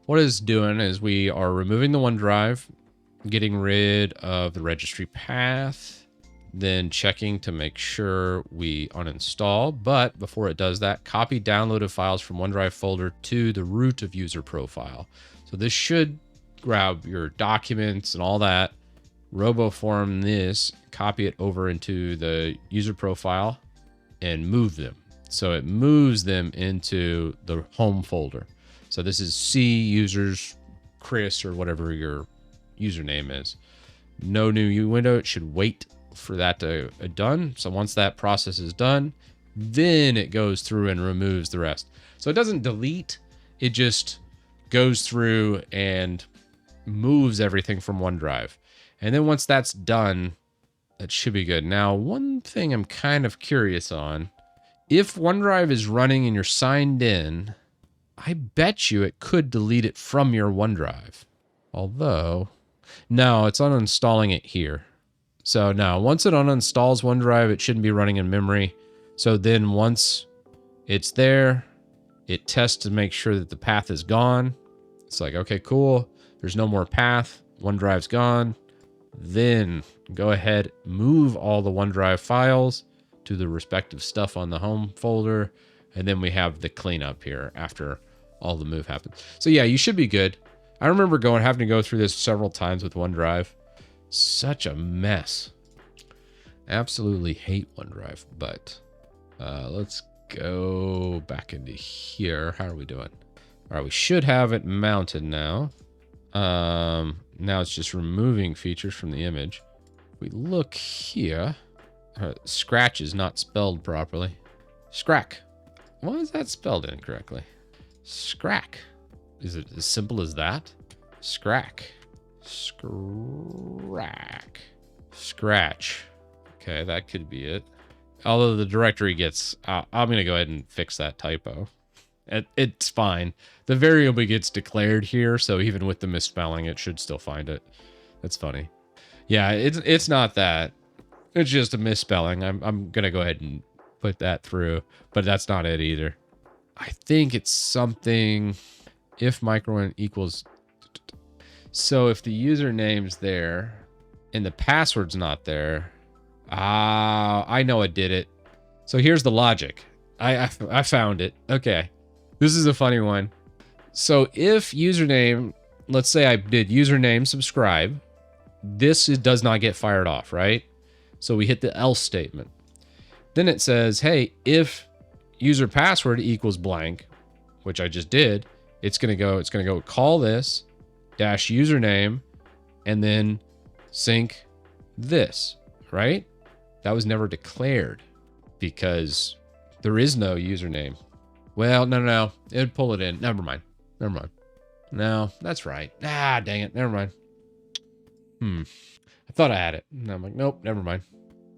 What it's doing is we are removing the OneDrive, getting rid of the registry path, then checking to make sure we uninstall. But before it does that, copy downloaded files from OneDrive folder to the root of user profile. So this should grab your documents and all that, roboform this, copy it over into the user profile and move them. So it moves them into the home folder. So this is C users Chris or whatever your username is. No new window. It should wait for that to done. So once that process is done, then it goes through and removes the rest. So it doesn't delete. It just goes through and moves everything from OneDrive. And then once that's done, that should be good. Now, one thing I'm kind of curious on, if OneDrive is running and you're signed in, I bet you it could delete it from your OneDrive. Although, no, it's uninstalling it here. So now, once it uninstalls OneDrive, it shouldn't be running in memory. So then once it's there, it tests to make sure that the path is gone. It's like, okay, cool. There's no more path. OneDrive's gone. Then go ahead, move all the OneDrive files to the respective stuff on the home folder. And then we have the cleanup here after all the move happens. So yeah, you should be good. I remember having to go through this several times with OneDrive. Such a mess. Absolutely hate OneDrive, but let's go back into here. How are we doing? All right, we should have it mounted now. Now it's just removing features from the image. We look here. Scratch is not spelled properly. Scrack. Why is that spelled incorrectly? Scrack. Is it as simple as that? Scrack. Scrack. Scratch. Okay, that could be it. Although the directory gets... I'm going to go ahead and fix that typo. It's fine. The variable gets declared here, so even with the misspelling, it should still find it. That's funny. Yeah, it's not that. It's just a misspelling. I'm going to go ahead and put that through, but that's not it either. I think it's something... If MicroWin equals... So if the username's there and the password's not there... I know it did it. So here's the logic. I found it. Okay. This is a funny one. So if username, let's say I did username subscribe, this does not get fired off, right? So we hit the else statement. Then it says, hey, if user password equals blank, which I just did, it's going to go call this dash username and then sync this, right? That was never declared because there is no username. Well, no. It would pull it in. Never mind. No, that's right. Ah, dang it. Never mind. I thought I had it. And I'm like, nope, never mind.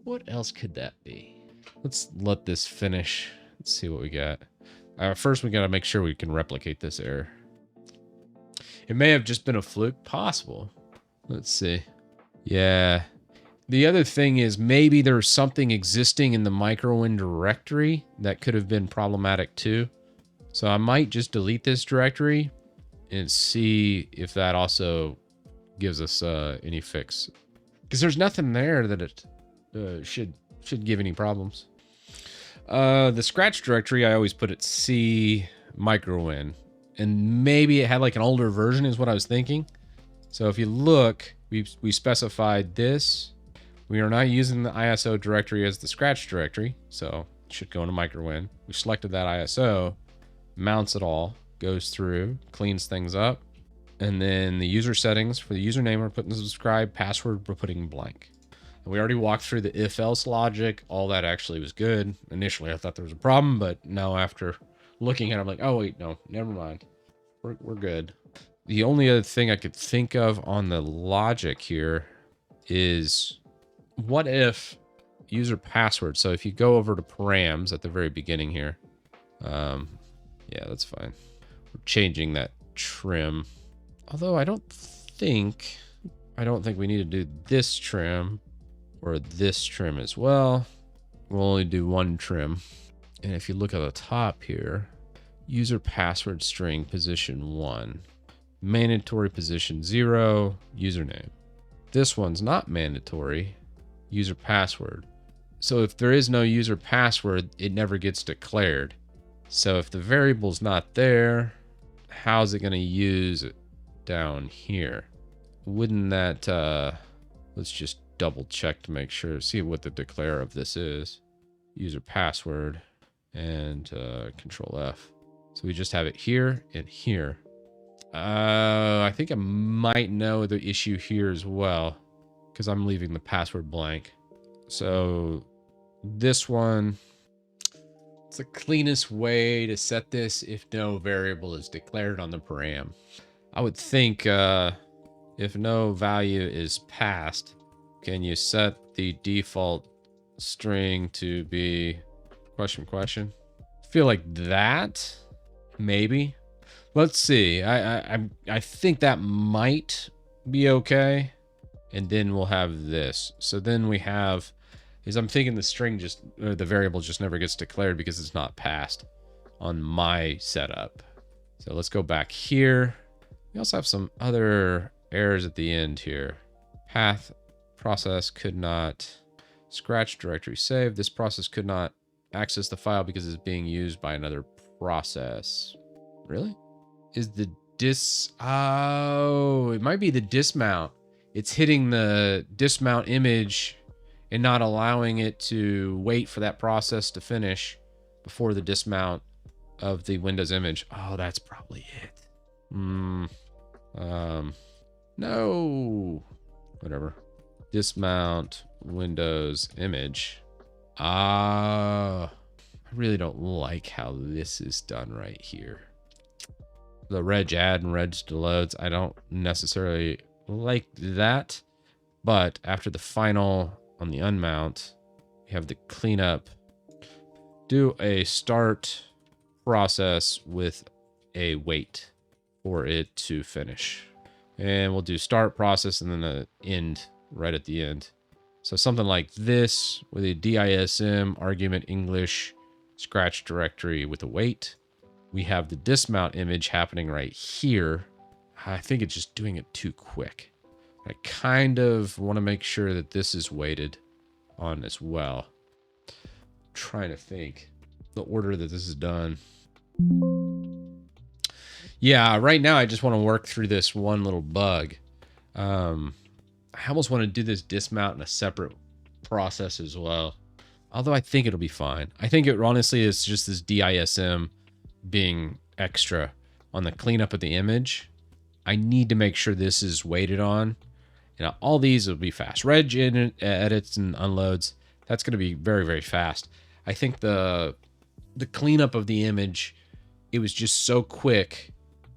What else could that be? Let's let this finish. Let's see what we got. First, we got to make sure we can replicate this error. It may have just been a fluke. Possible. Let's see. Yeah. The other thing is maybe there's something existing in the MicroWin directory that could have been problematic too. So I might just delete this directory and see if that also gives us any fix. Because there's nothing there that it should give any problems. The Scratch directory, I always put it C MicroWin. And maybe it had like an older version is what I was thinking. So if you look, we specified this. We are not using the ISO directory as the Scratch directory, so it should go into MicroWin. We selected that ISO, mounts it all, goes through, cleans things up, and then the user settings for the username we're putting subscribe, password we're putting blank. And we already walked through the if-else logic. All that actually was good. Initially, I thought there was a problem, but now after looking at it, I'm like, oh wait, no, never mind. We're good. The only other thing I could think of on the logic here is... What if user password? So if you go over to params at the very beginning here, yeah, that's fine. We're changing that trim. Although I don't think we need to do this trim or this trim as well. We'll only do one trim. And if you look at the top here, user password string position 1, mandatory position 0, username. This one's not mandatory. User password. So if there is no user password, it never gets declared. So if the variable's not there, how's it going to use it down here? Wouldn't that, let's just double check to make sure, see what the declare of this is. User password and Control F. So we just have it here and here. I think I might know the issue here as well, because I'm leaving the password blank. So this one, it's the cleanest way to set this if no variable is declared on the param. I would think if no value is passed, can you set the default string to be question? I feel like that, maybe. Let's see. I think that might be okay. And then we'll have this. So then we have, I'm thinking the string or the variable just never gets declared because it's not passed on my setup. So let's go back here. We also have some other errors at the end here. Path process could not scratch directory save. This process could not access the file because it's being used by another process. Really? Is the oh, it might be the dismount. It's hitting the dismount image and not allowing it to wait for that process to finish before the dismount of the Windows image. Oh, that's probably it. No. Whatever. Dismount Windows image. I really don't like how this is done right here. The reg add and reg deloads, I don't necessarily like that. But after the final on the unmount, we have the cleanup. Do a start process with a wait for it to finish. And we'll do start process and then an end right at the end. So something like this with a DISM argument English scratch directory with a wait. We have the dismount image happening right here. I think it's just doing it too quick. I kind of want to make sure that this is weighted on as well. I'm trying to think the order that this is done. Yeah, right now I just want to work through this one little bug. I almost want to do this dismount in a separate process as well. Although I think it'll be fine. I think it honestly is just this DISM being extra on the cleanup of the image. I need to make sure this is weighted on. You know, all these will be fast. Reg edits and unloads, that's going to be very, very fast. I think the cleanup of the image, it was just so quick.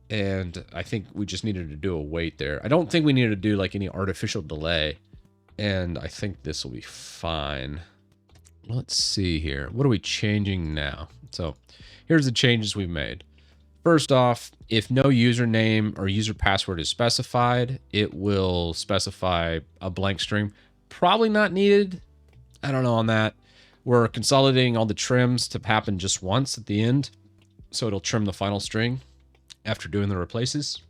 And I think we just needed to do a wait there. I don't think we needed to do like any artificial delay. And I think this will be fine. Let's see here. What are we changing now? So here's the changes we've made. First off, if no username or user password is specified, it will specify a blank string. Probably not needed. I don't know on that. We're consolidating all the trims to happen just once at the end. So it'll trim the final string after doing the replaces.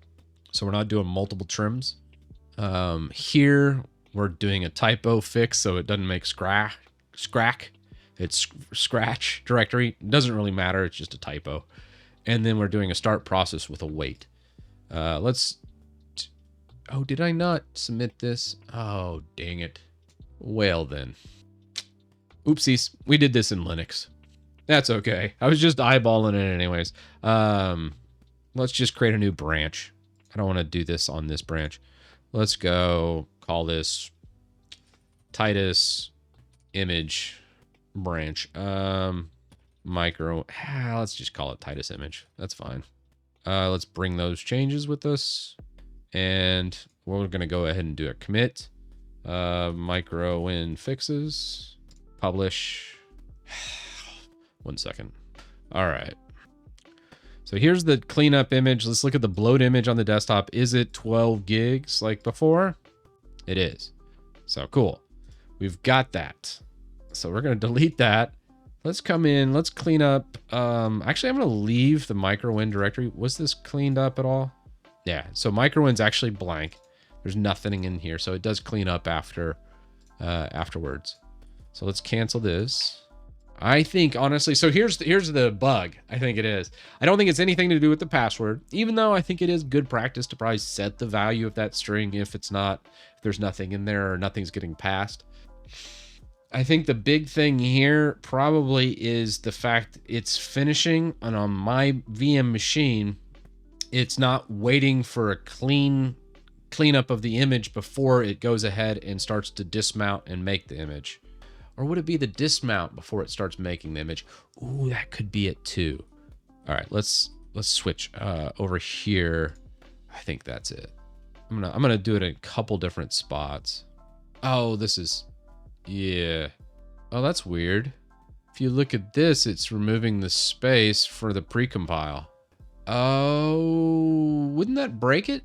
So we're not doing multiple trims. Here, we're doing a typo fix so it doesn't make scrack. It's scratch directory. It doesn't really matter. It's just a typo. And then we're doing a start process with a wait. Oh, did I not submit this? Oh, dang it. Well then. Oopsies. We did this in Linux. That's okay. I was just eyeballing it anyways. Let's just create a new branch. I don't want to do this on this branch. Let's go call this Titus image branch. Let's just call it Titus image. That's fine. Let's bring those changes with us. And we're going to go ahead and do a commit. MicroWin fixes. Publish. 1 second. All right. So here's the cleanup image. Let's look at the bloat image on the desktop. Is it 12 gigs like before? It is. So cool. We've got that. So we're going to delete that. Let's come in. Let's clean up. Actually, I'm going to leave the MicroWin directory. Was this cleaned up at all? Yeah. So MicroWin's actually blank. There's nothing in here. So it does clean up afterwards. So let's cancel this. I think honestly, so here's the bug. I think it is. I don't think it's anything to do with the password, even though I think it is good practice to probably set the value of that string if there's nothing in there or nothing's getting passed. I think the big thing here probably is the fact it's finishing, and on my VM machine, it's not waiting for a cleanup of the image before it goes ahead and starts to dismount and make the image. Or would it be the dismount before it starts making the image? Ooh, that could be it too. All right, let's switch over here. I think that's it. I'm gonna do it in a couple different spots. Oh, this is, yeah. Oh, that's weird. If you look at this, it's removing the space for the precompile. Oh, wouldn't that break it?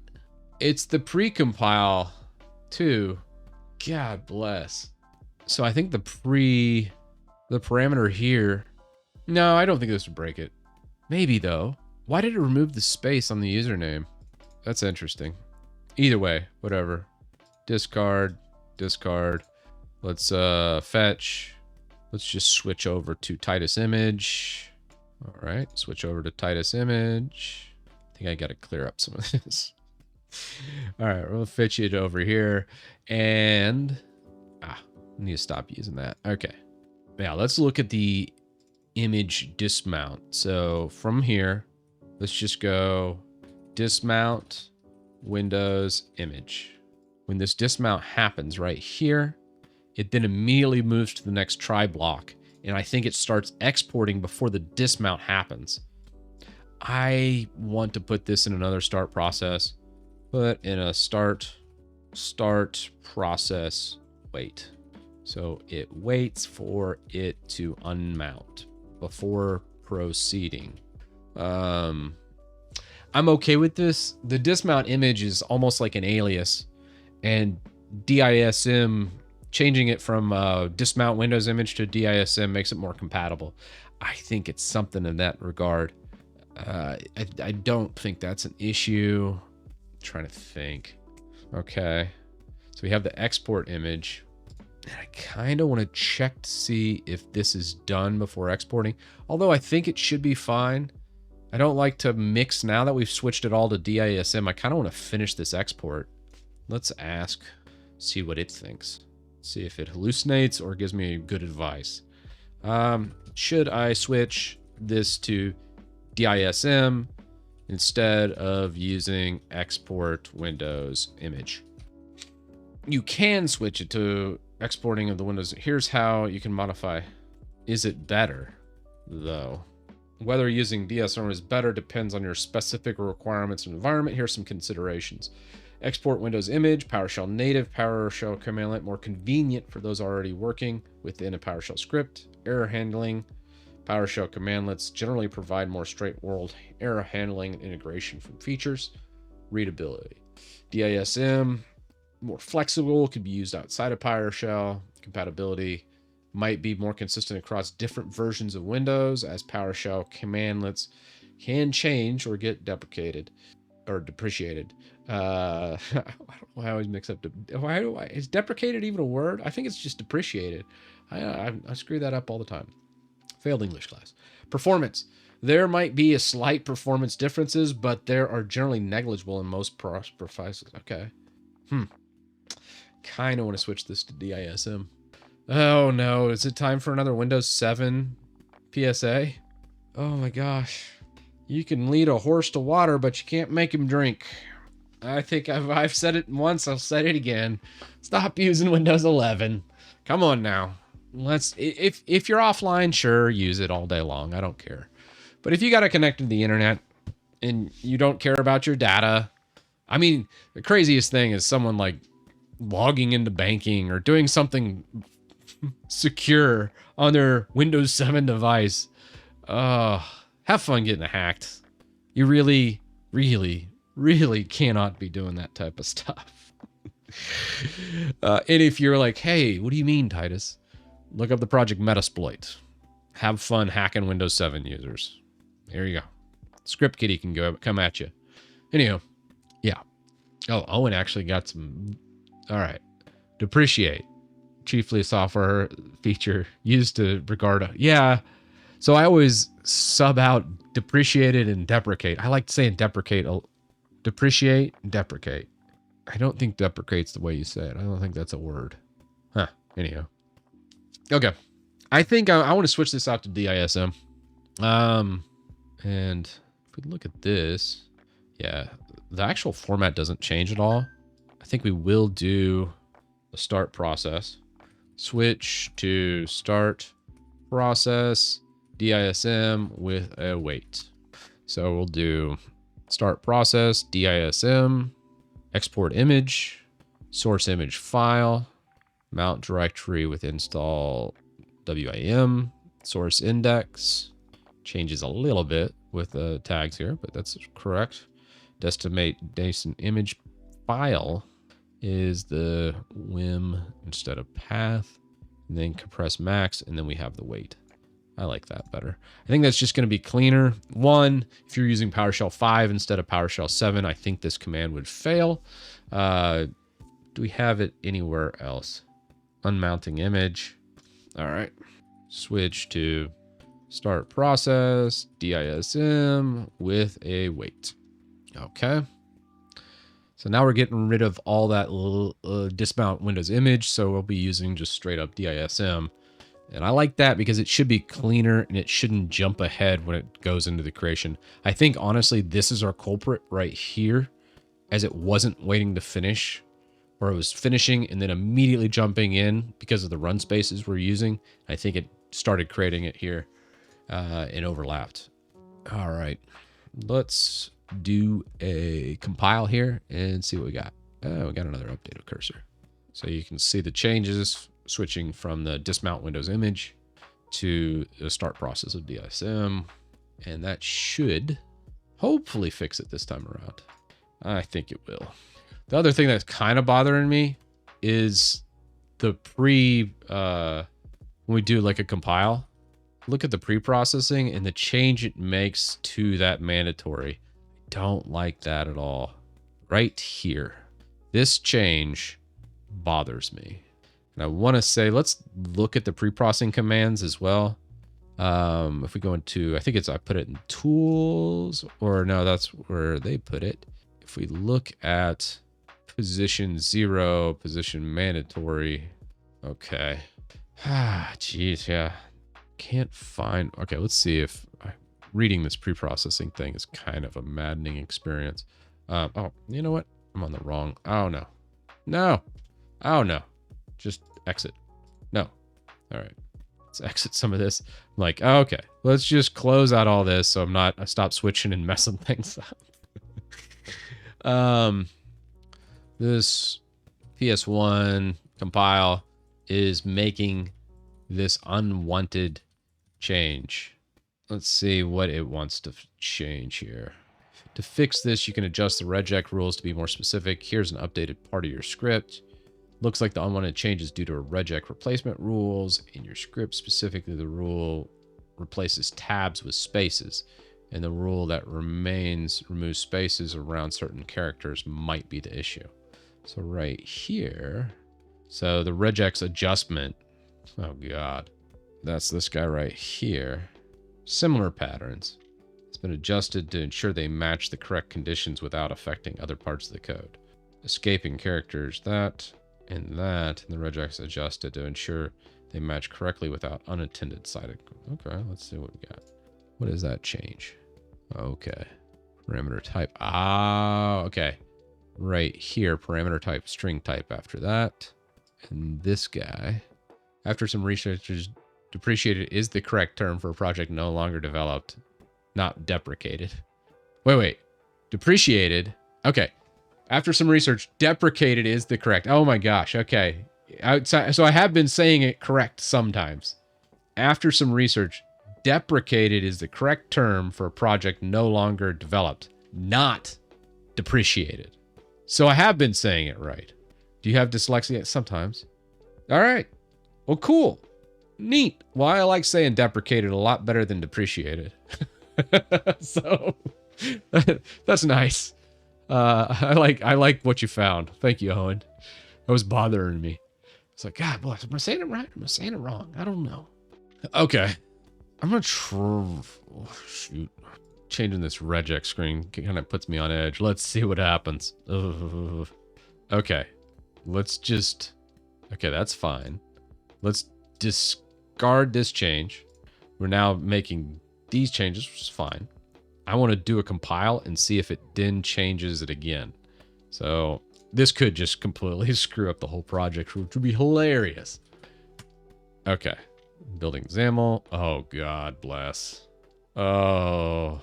It's the precompile too. God bless. So I think the parameter here. No, I don't think this would break it. Maybe though. Why did it remove the space on the username? That's interesting. Either way, whatever. Discard. Let's fetch. Let's just switch over to Titus image. All right, switch over to Titus image. I think I got to clear up some of this. All right, we'll fetch it over here. And I need to stop using that. Okay. Now let's look at the image dismount. So from here, let's just go dismount, Windows, image. When this dismount happens right here, it then immediately moves to the next try block. And I think it starts exporting before the dismount happens. I want to put this in another start process. Put in a start process, wait. So it waits for it to unmount before proceeding. I'm okay with this. The dismount image is almost like an alias, and DISM, changing it from dismount Windows image to DISM makes it more compatible. I think it's something in that regard. I don't think that's an issue. I'm trying to think. Okay. So we have the export image. And I kind of want to check to see if this is done before exporting. Although I think it should be fine. I don't like to mix now that we've switched it all to DISM. I kind of want to finish this export. Let's ask, see what it thinks. See if it hallucinates or gives me good advice. Should I switch this to DISM instead of using export Windows image? You can switch it to exporting of the Windows. Here's how you can modify. Is it better, though? Whether using DSM is better depends on your specific requirements and environment. Here's some considerations. Export Windows image, PowerShell native, PowerShell commandlet, more convenient for those already working within a PowerShell script. Error handling, PowerShell commandlets generally provide more straightforward error handling and integration from features. Readability. DISM, more flexible, could be used outside of PowerShell. Compatibility might be more consistent across different versions of Windows, as PowerShell commandlets can change or get deprecated or depreciated. I always mix up. Is deprecated even a word? I think it's just depreciated. I screw that up all the time. Failed English class. Performance. There might be a slight performance differences, but there are generally negligible in most profiles. Okay. Kind of want to switch this to DISM. Oh no, is it time for another Windows 7 PSA? Oh my gosh. You can lead a horse to water, but you can't make him drink. I think I've said it once, I'll say it again. Stop using Windows 11. Come on now. If you're offline, sure, use it all day long. I don't care. But if you got to connect to the internet and you don't care about your data, I mean, the craziest thing is someone like logging into banking or doing something secure on their Windows 7 device. Have fun getting hacked. You really cannot be doing that type of stuff. And if you're like, hey, what do you mean, Titus? Look up the project Metasploit. Have fun hacking Windows 7 users. There you go. Script Kitty can come at you. Anyhow, yeah. Oh, Owen actually got some. All right. Depreciate. Chiefly a software feature used to regard. Yeah. So I always sub out depreciated and deprecate. I like saying deprecate. Depreciate, deprecate. I don't think deprecate's the way you say it. I don't think that's a word. Anyhow. Okay. I think I want to switch this out to DISM. And if we look at this, yeah, the actual format doesn't change at all. I think we will do a start process. Switch to start process DISM with a wait. So we'll do start process DISM, export image, source image file, mount directory with install WIM, source index. Changes a little bit with the tags here, but that's correct. Destination image file is the WIM instead of path, and then compress max, and then we have the wait. I like that better. I think that's just going to be cleaner. One, if you're using PowerShell 5 instead of PowerShell 7, I think this command would fail. Do we have it anywhere else? Unmounting image. All right. Switch to start process, DISM with a wait. Okay. So now we're getting rid of all that dismount Windows image. So we'll be using just straight up DISM. And I like that because it should be cleaner and it shouldn't jump ahead when it goes into the creation. I think, honestly, this is our culprit right here, as it wasn't waiting to finish, or it was finishing and then immediately jumping in because of the run spaces we're using. I think it started creating it here and overlapped. All right, let's do a compile here and see what we got. We got another update of cursor. So you can see the changes switching from the dismount Windows image to the start process of DISM. And that should hopefully fix it this time around. I think it will. The other thing that's kind of bothering me is the when we do like a compile, look at the pre-processing and the change it makes to that mandatory. Don't like that at all. Right here. This change bothers me. And I want to say, let's look at the pre-processing commands as well. If we go into, I think I put it in tools, or no, that's where they put it. If we look at position 0, position mandatory. Okay. Geez, yeah. Can't find, okay, let's see if reading this pre-processing thing is kind of a maddening experience. Oh, you know what? I'm on the wrong, oh no. No. Oh no. Just exit. No. All right. Let's exit some of this. I'm like, oh, okay, let's just close out all this so I stop switching and messing things up. This PS1 compile is making this unwanted change. Let's see what it wants to change here. To fix this, you can adjust the regex rules to be more specific. Here's an updated part of your script. Looks like the unwanted change is due to regex replacement rules in your script. Specifically, the rule replaces tabs with spaces, and the rule that removes spaces around certain characters might be the issue. So right here, so the regex adjustment, oh God, that's this guy right here. Similar patterns. It's been adjusted to ensure they match the correct conditions without affecting other parts of the code. Escaping characters, that, and the regex adjusted to ensure they match correctly without unattended side. Okay, let's see what we got. What is that change? Okay. Parameter type. Ah, okay. Right here, parameter type, string type after that. And this guy, after some researchers, depreciated is the correct term for a project no longer developed, not deprecated. Wait. Depreciated. Okay. After some research, deprecated is the correct. Oh my gosh. Okay. So I have been saying it correct sometimes. After some research, deprecated is the correct term for a project no longer developed, not depreciated. So I have been saying it right. Do you have dyslexia? Sometimes. All right. Well, cool. Neat. Well, I like saying deprecated a lot better than depreciated. So that's nice. I like what you found. Thank you, Owen. That was bothering me. It's like, God, boy, am I saying it right? Am I saying it wrong? I don't know. Okay. I'm going to shoot. Changing this regex screen kind of puts me on edge. Let's see what happens. Ugh. Okay. Let's just... Okay, that's fine. Let's discard this change. We're now making these changes, which is fine. I want to do a compile and see if it then changes it again. So this could just completely screw up the whole project, which would be hilarious. Okay. Building XAML. Oh, God bless. Oh,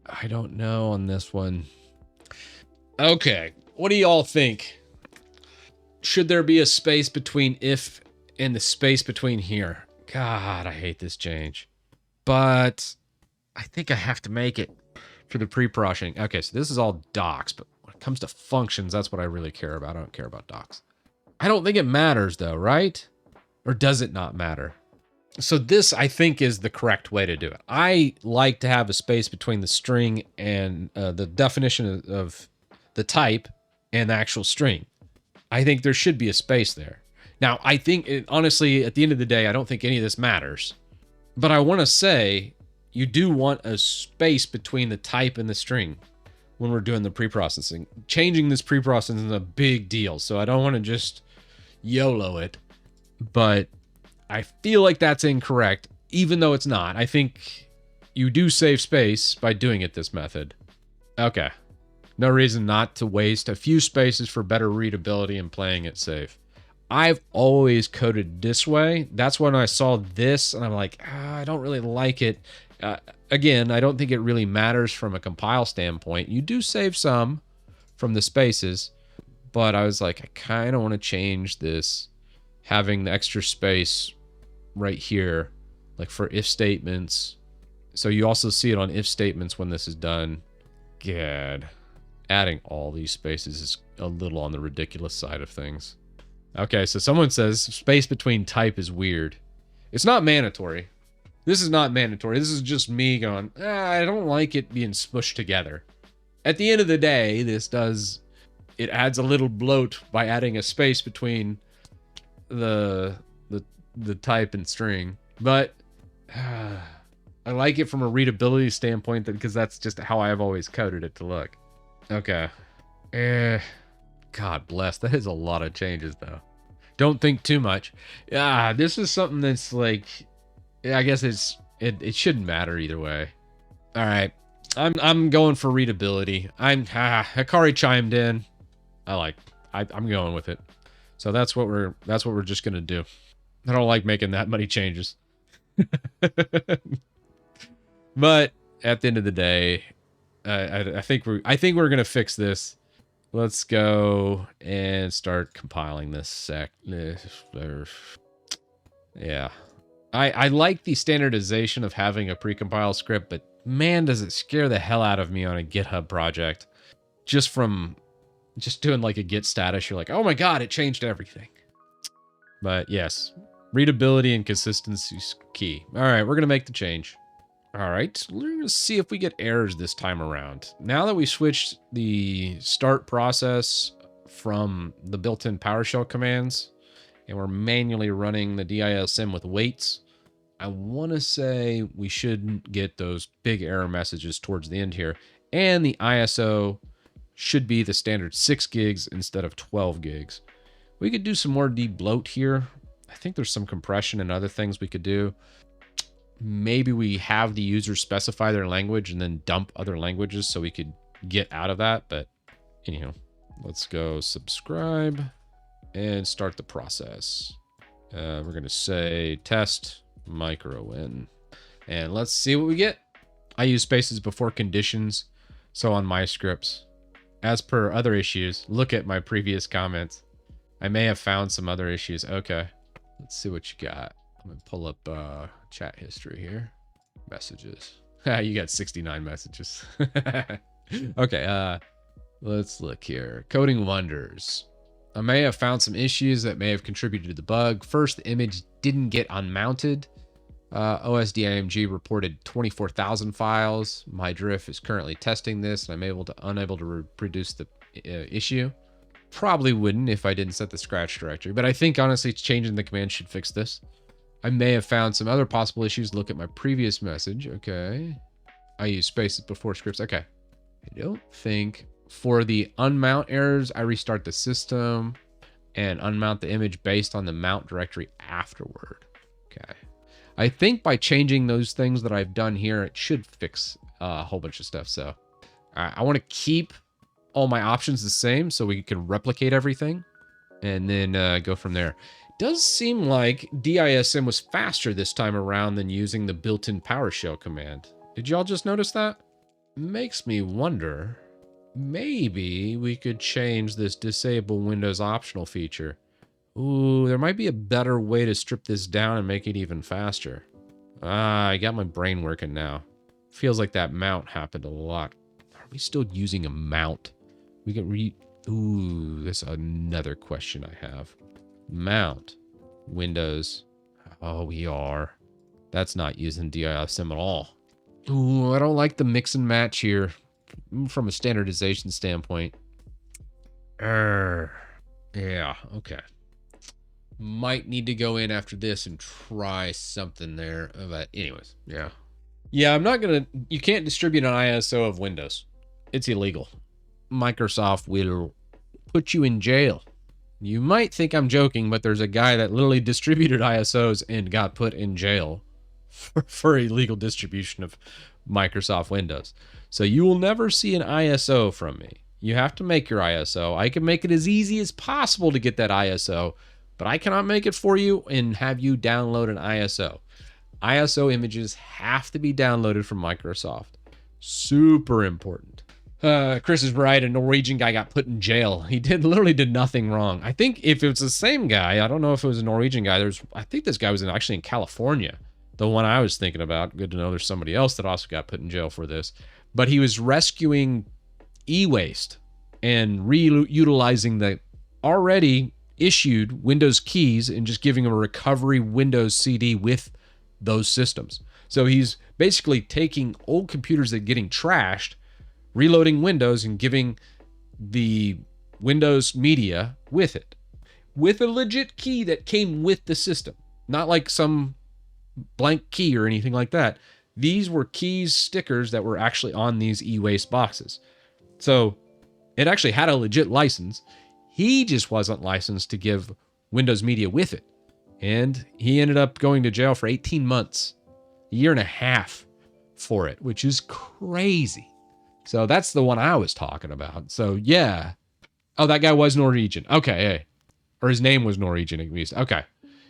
I don't know on this one. Okay. What do y'all think? Should there be a space between if and the space between here? God, I hate this change. But I think I have to make it for the pre-proshing. Okay, so this is all docs, but when it comes to functions, that's what I really care about. I don't care about docs. I don't think it matters though, right? Or does it not matter? So this, I think, is the correct way to do it. I like to have a space between the string and the definition of the type and the actual string. I think there should be a space there. Now, I think, honestly, at the end of the day, I don't think any of this matters. But I want to say, you do want a space between the type and the string when we're doing the pre-processing. Changing this pre-processing is a big deal, so I don't want to just YOLO it. But I feel like that's incorrect, even though it's not. I think you do save space by doing it this method. Okay. No reason not to waste a few spaces for better readability and playing it safe. I've always coded this way. That's when I saw this, and I'm like, I don't really like it. Again, I don't think it really matters from a compile standpoint. You do save some from the spaces, but I was like, I kind of want to change this, having the extra space right here, like for if statements. So you also see it on if statements when this is done. God, adding all these spaces is a little on the ridiculous side of things. Okay, so someone says space between type is weird. It's not mandatory. This is not mandatory. This is just me going, I don't like it being smushed together. At the end of the day, it adds a little bloat by adding a space between the type and string. But I like it from a readability standpoint because that's just how I've always coded it to look. Okay. God bless. That is a lot of changes, though. Don't think too much. This is something that's like, I guess it shouldn't matter either way. All right, I'm going for readability. Hikari chimed in. I'm going with it. So that's what we're just gonna do. I don't like making that many changes. But at the end of the day, I think we're gonna fix this. Let's go and start compiling this yeah. I like the standardization of having a precompile script, but man, does it scare the hell out of me on a GitHub project. Just doing like a git status, you're like, oh my God, it changed everything. But yes, readability and consistency is key. All right, we're going to make the change. All right, we're going to see if we get errors this time around. Now that we switched the start process from the built-in PowerShell commands, and we're manually running the DISM with waits, I want to say we shouldn't get those big error messages towards the end here. And the ISO should be the standard 6 gigs instead of 12 gigs. We could do some more debloat here. I think there's some compression and other things we could do. Maybe we have the user specify their language and then dump other languages so we could get out of that. But anyhow, let's go subscribe and start the process. We're going to say test MicroWin. And let's see what we get. I use spaces before conditions. So on my scripts, as per other issues, look at my previous comments. I may have found some other issues. Okay, let's see what you got. I'm going to pull up chat history here. Messages. You got 69 messages. Okay, let's look here. Coding wonders. I may have found some issues that may have contributed to the bug. First, the image didn't get unmounted. OSDIMG reported 24,000 files. My drift is currently testing this, and I'm unable to reproduce the issue. Probably wouldn't if I didn't set the scratch directory, but I think honestly changing the command should fix this. I may have found some other possible issues. Look at my previous message. Okay. I use spaces before scripts. Okay. I don't think for the unmount errors, I restart the system and unmount the image based on the mount directory afterward. Okay. I think by changing those things that I've done here, it should fix a whole bunch of stuff. So I want to keep all my options the same so we can replicate everything and then go from there. Does seem like DISM was faster this time around than using the built-in PowerShell command. Did y'all just notice that? Makes me wonder, maybe we could change this disable Windows optional feature. Ooh, there might be a better way to strip this down and make it even faster. I got my brain working now. Feels like that mount happened a lot. Are we still using a mount? We can ooh, that's another question I have. Mount. Windows. Oh, we are. That's not using DISM at all. Ooh, I don't like the mix and match here from a standardization standpoint. Yeah, okay. Might need to go in after this and try something there. But anyways, yeah. Yeah, I'm not going to... You can't distribute an ISO of Windows. It's illegal. Microsoft will put you in jail. You might think I'm joking, but there's a guy that literally distributed ISOs and got put in jail for illegal distribution of Microsoft Windows. So you will never see an ISO from me. You have to make your ISO. I can make it as easy as possible to get that ISO, but I cannot make it for you and have you download an ISO. ISO images have to be downloaded from Microsoft. Super important. Chris is right. A Norwegian guy got put in jail. He literally did nothing wrong. I think if it was the same guy, I don't know if it was a Norwegian guy. I think this guy was actually in California. The one I was thinking about. Good to know there's somebody else that also got put in jail for this. But he was rescuing e-waste and reutilizing the already issued Windows keys and just giving them a recovery Windows CD with those systems. So he's basically taking old computers that are getting trashed, reloading Windows and giving the Windows media with it. With a legit key that came with the system. Not like some blank key or anything like that. These were keys, stickers that were actually on these e-waste boxes. So it actually had a legit license. He just wasn't licensed to give Windows media with it. And he ended up going to jail for 18 months, a year and a half for it, which is crazy. So that's the one I was talking about. So yeah. Oh, that guy was Norwegian. Okay. Hey. Or his name was Norwegian at least. Okay.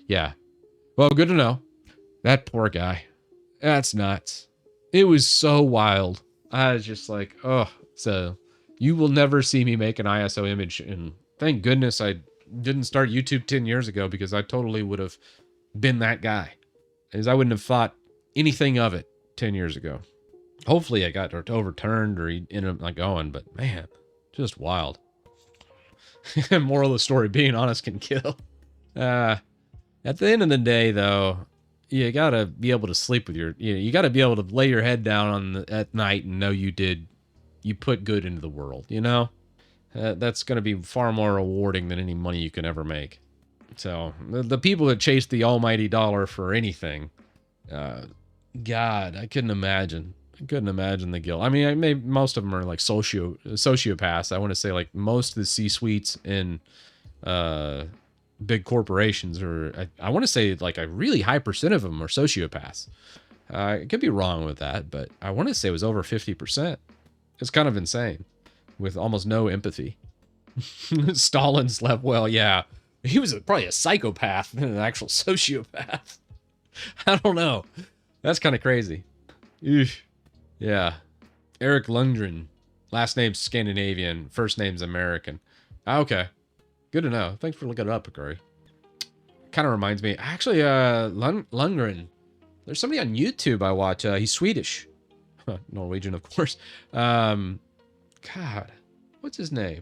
Yeah. Well, good to know. That poor guy. That's nuts. It was so wild. I was just like, oh, so you will never see me make an ISO image. And thank goodness I didn't start YouTube 10 years ago, because I totally would have been that guy. As I wouldn't have thought anything of it 10 years ago. Hopefully I got overturned or he ended up not going, but man, just wild. Moral of the story, being honest can kill. At the end of the day, though, you gotta be able to sleep with you gotta be able to lay your head down at night and know you put good into the world, you know? That's gonna be far more rewarding than any money you can ever make. So, the people that chase the almighty dollar for anything, God, I couldn't imagine. I couldn't imagine the guilt. I mean, most of them are like sociopaths. I want to say like most of the C-suites in big corporations I want to say like a really high percent of them are sociopaths. I could be wrong with that, but I want to say it was over 50%. It's kind of insane with almost no empathy. Stalin slept well. Yeah, he was probably a psychopath than an actual sociopath. I don't know. That's kind of crazy. Eesh. Yeah. Eric Lundgren. Last name's Scandinavian. First name's American. Okay. Good to know. Thanks for looking it up, Hikari. Kind of reminds me. Actually, Lundgren. There's somebody on YouTube I watch. He's Swedish. Norwegian, of course. God. What's his name?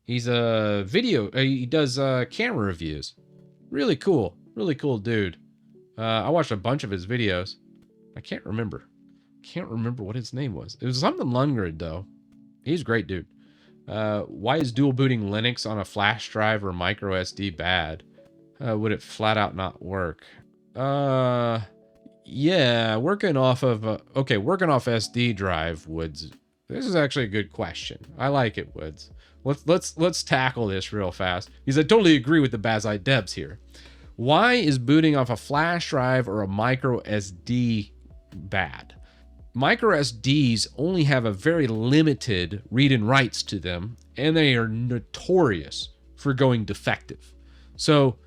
He's a video. He does camera reviews. Really cool. Really cool dude. I watched a bunch of his videos. I can't remember. Can't remember what his name was. It was something Lundgren, though. He's a great dude. Why is dual booting Linux on a flash drive or micro SD bad? Would it flat out not work? Yeah, working off SD drive, Woods. This is actually a good question. I like it, Woods. Let's tackle this real fast, because I totally agree with the Bazai Debs here. Why is booting off a flash drive or a micro SD bad? Micro SDs only have a very limited read and writes to them, and they are notorious for going defective. So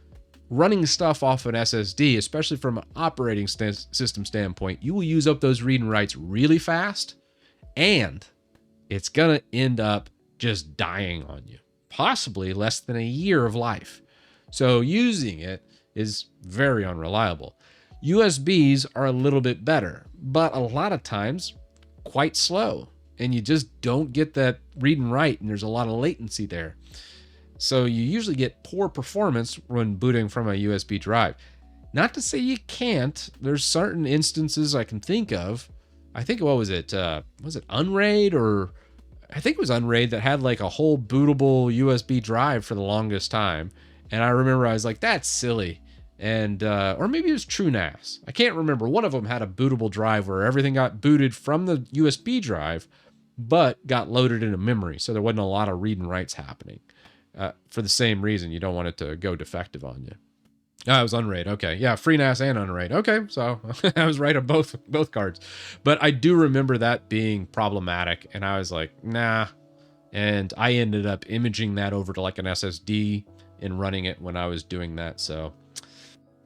running stuff off an SSD, especially from an operating system standpoint, you will use up those read and writes really fast, and it's going to end up just dying on you, possibly less than a year of life. So using it is very unreliable. USBs are a little bit better, but a lot of times quite slow, and you just don't get that read and write, and there's a lot of latency there. So you usually get poor performance when booting from a USB drive. Not to say you can't. There's certain instances I can think of. I think, what was it? Was it Unraid? Or I think it was Unraid that had like a whole bootable USB drive for the longest time. And I remember I was like, that's silly. And or maybe it was TrueNAS. I can't remember. One of them had a bootable drive where everything got booted from the USB drive, but got loaded into memory. So there wasn't a lot of read and writes happening. For the same reason, you don't want it to go defective on you. It was Unraid. Okay. Yeah, FreeNAS and Unraid. Okay, so I was right on both cards. But I do remember that being problematic, and I was like, nah. And I ended up imaging that over to like an SSD and running it when I was doing that. So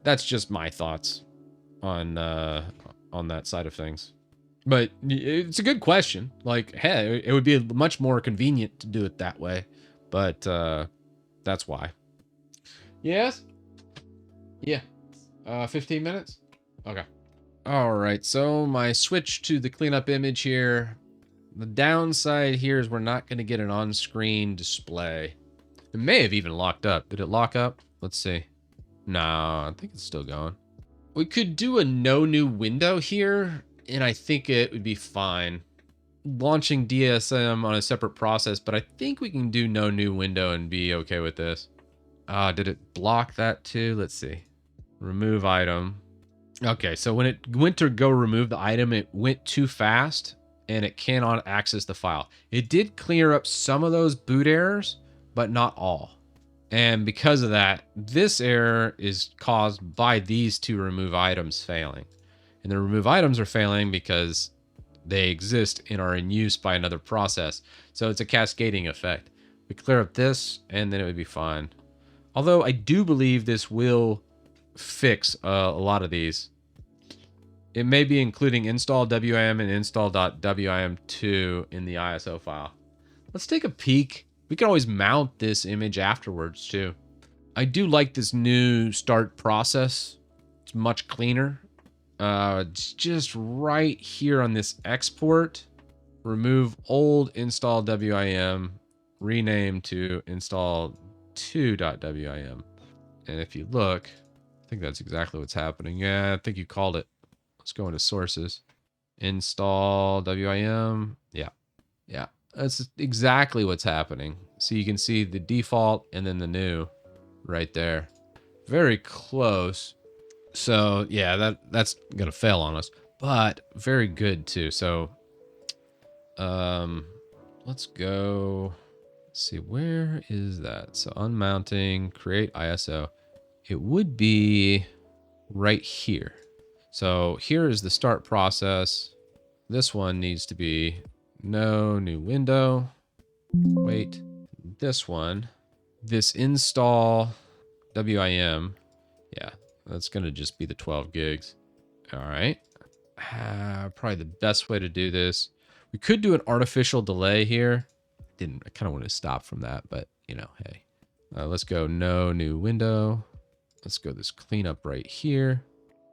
that's just my thoughts on that side of things. But it's a good question. Like, hey, it would be much more convenient to do it that way. But that's why. Yes? Yeah. 15 minutes? Okay. All right, so my switch to the cleanup image here. The downside here is we're not going to get an on-screen display. It may have even locked up. Did it lock up? Let's see. No, I think it's still going. We could do a no new window here, and I think it would be fine. Launching DSM on a separate process, but I think we can do no new window and be okay with this. Did it block that too? Let's see. Remove item. Okay, so when it went to go remove the item, it went too fast and it cannot access the file. It did clear up some of those boot errors, but not all. And because of that, this error is caused by these two remove items failing. And the remove items are failing because they exist and are in use by another process. So it's a cascading effect. We clear up this and then it would be fine. Although I do believe this will fix a lot of these. It may be including install WIM and install.wim2 in the ISO file. Let's take a peek. We can always mount this image afterwards too. I do like this new start process. It's much cleaner. It's just right here on this export. Remove old install WIM, rename to install2.wim. And if you look, I think that's exactly what's happening. Yeah, I think you called it. Let's go into sources. Install WIM. Yeah. That's exactly what's happening. So you can see the default and then the new right there. Very close. So yeah, that's gonna fail on us, but very good too. So let's go. Let's see, where is that? So unmounting, create ISO. It would be right here. So here is the start process. This one needs to be no new window. Wait, this one, this install WIM. Yeah, that's going to just be the 12 gigs. All right. Probably the best way to do this. We could do an artificial delay here. I kind of want to stop from that, but you know, hey, let's go no new window. Let's go this cleanup right here.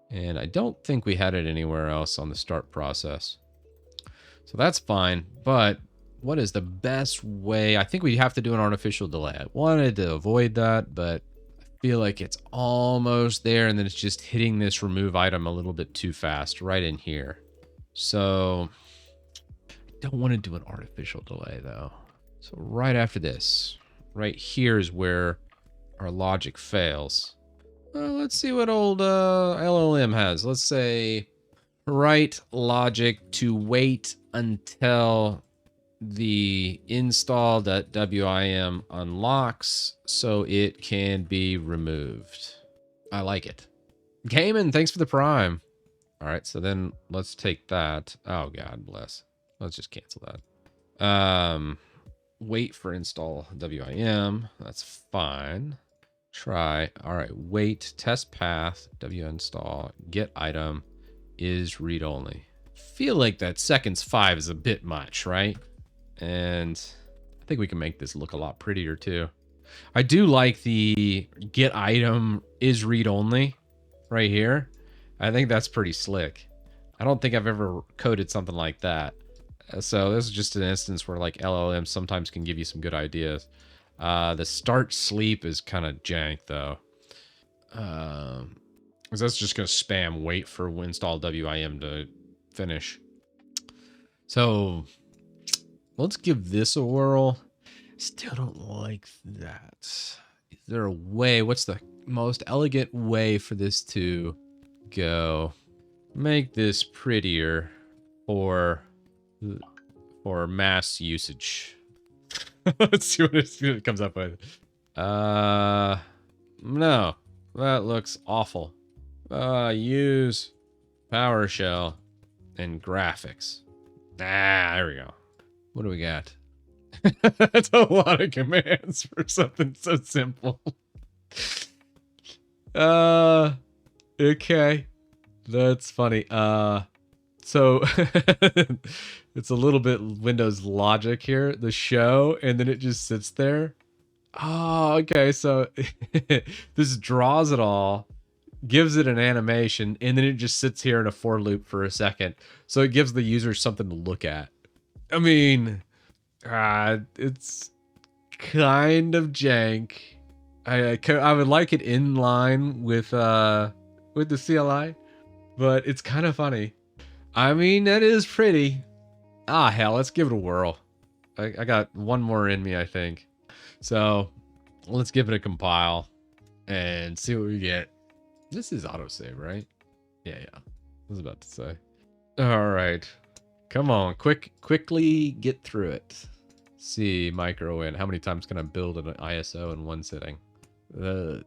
And I don't think we had it anywhere else on the start process. So that's fine, but what is the best way? I think we have to do an artificial delay. I wanted to avoid that, but I feel like it's almost there, and then it's just hitting this remove item a little bit too fast right in here. So I don't want to do an artificial delay though. So right after this, right here is where our logic fails. Let's see what old LLM has. Let's say write logic to wait until the install.wim unlocks so it can be removed. I like it. Cayman, thanks for the prime. All right, so then let's take that. Oh, God bless. Let's just cancel that. Wait for install WIM. That's fine. Try. All right, wait, test path, winstall, get item is read only. Feel like that seconds 5 is a bit much, right? And I think we can make this look a lot prettier too. I do like the get item is read only right here. I think that's pretty slick. I don't think I've ever coded something like that. So this is just an instance where like LLMs sometimes can give you some good ideas. The start sleep is kind of jank though. Because that's just going to spam wait for install WIM to finish. So let's give this a whirl. Still don't like that. Is there a way? What's the most elegant way for this to go? Make this prettier for mass usage. Let's see what it comes up with. No, that looks awful. Use PowerShell and graphics. There we go. What do we got? That's a lot of commands for something so simple. Okay. That's funny. So it's a little bit Windows logic here, the show, and then it just sits there. Oh, okay. So this draws it all, gives it an animation, and then it just sits here in a for loop for a second. So it gives the user something to look at. I mean, it's kind of jank. I would like it in line with the CLI, but it's kind of funny. I mean, that is pretty. Ah, hell, let's give it a whirl. I got one more in me, I think. So let's give it a compile and see what we get. This is autosave, right? Yeah. I was about to say. All right. Come on, quickly get through it. See, MicroWin. How many times can I build an ISO in one sitting? The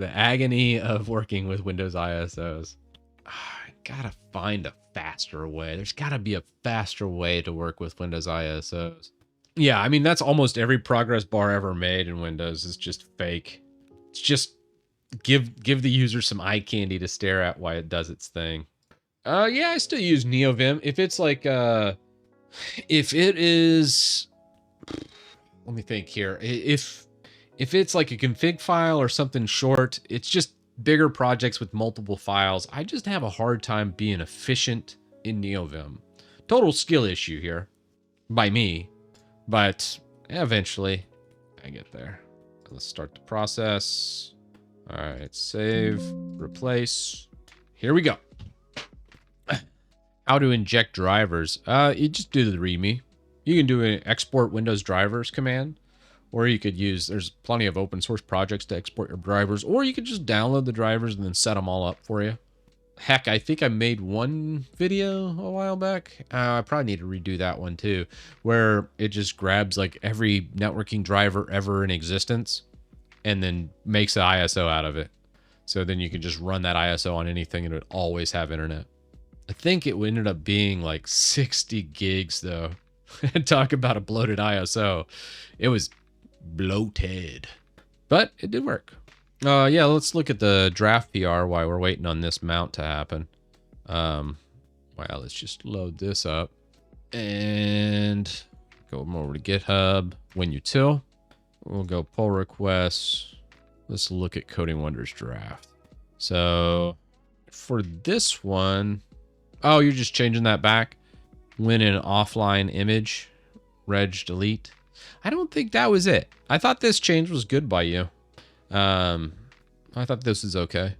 agony of working with Windows ISOs. I gotta find a faster way. There's gotta be a faster way to work with Windows ISOs. Yeah, I mean, that's almost every progress bar ever made in Windows is just fake. It's just give the user some eye candy to stare at while it does its thing. Yeah, I still use NeoVim. If it's like, if it is, let me think here. If it's like a config file or something short, it's just bigger projects with multiple files. I just have a hard time being efficient in NeoVim. Total skill issue here by me, but eventually I get there. Let's start the process. All right, save, replace. Here we go. How to inject drivers. You just do the README. You can do an export Windows drivers command, or you could use, there's plenty of open source projects to export your drivers, or you could just download the drivers and then set them all up for you. Heck, I think I made one video a while back. I probably need to redo that one too, where it just grabs like every networking driver ever in existence and then makes an ISO out of it. So then you can just run that ISO on anything and it would always have internet. I think it ended up being like 60 gigs though. Talk about a bloated ISO. It was bloated, but it did work. Yeah, let's look at the draft PR while we're waiting on this mount to happen. Well, let's just load this up and go over to GitHub, WinUtil. We'll go pull requests. Let's look at Coding Wonders draft. So for this one, oh, you're just changing that back. When an offline image, reg delete. I don't think that was it. I thought this change was good by you. I thought this is okay.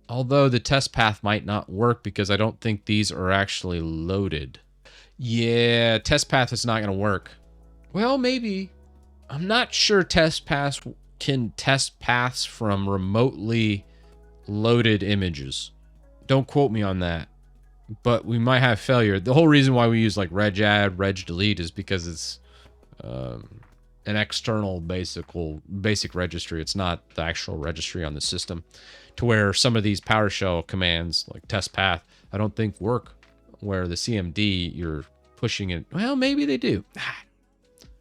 Although the test path might not work because I don't think these are actually loaded. Yeah, test path is not going to work. Well, maybe. I'm not sure test paths can test paths from remotely loaded images. Don't quote me on that. But we might have failure. The whole reason why we use like reg add, reg delete is because it's an external basic registry. It's not the actual registry on the system, to where some of these PowerShell commands like test path, I don't think work, where the CMD you're pushing it. Well, maybe they do.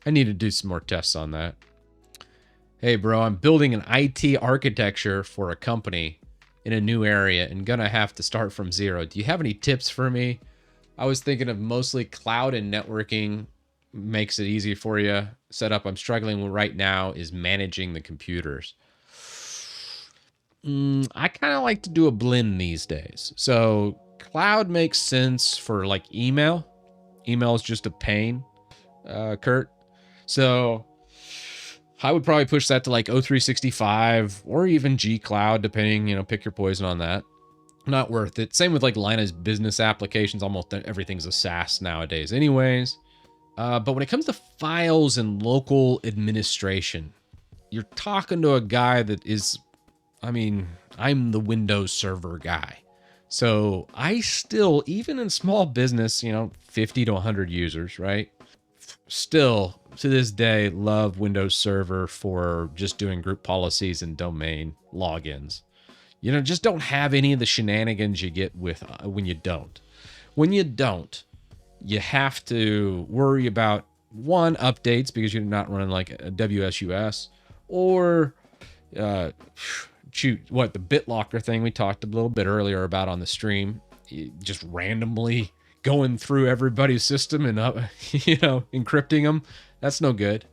I need to do some more tests on that. Hey bro, I'm building an IT architecture for a company in a new area and gonna have to start from zero. Do you have any tips for me? I was thinking of mostly cloud and networking makes it easy for you. Setup I'm struggling with right now is managing the computers. I kind of like to do a blend these days. So cloud makes sense for like email. Email is just a pain, Kurt. So I would probably push that to like O365 or even G Cloud, depending, you know, pick your poison on that. Not worth it. Same with like Linus business applications. Almost everything's a SaaS nowadays anyways. But when it comes to files and local administration, you're talking to a guy that is, I mean, I'm the Windows Server guy. So I still, even in small business, you know, 50 to 100 users, right? Still, to this day, love Windows Server for just doing group policies and domain logins. You know, just don't have any of the shenanigans you get with when you don't. When you don't, you have to worry about, one, updates because you're not running like a WSUS, or the BitLocker thing we talked a little bit earlier about on the stream, just randomly going through everybody's system and you know, encrypting them. That's no good.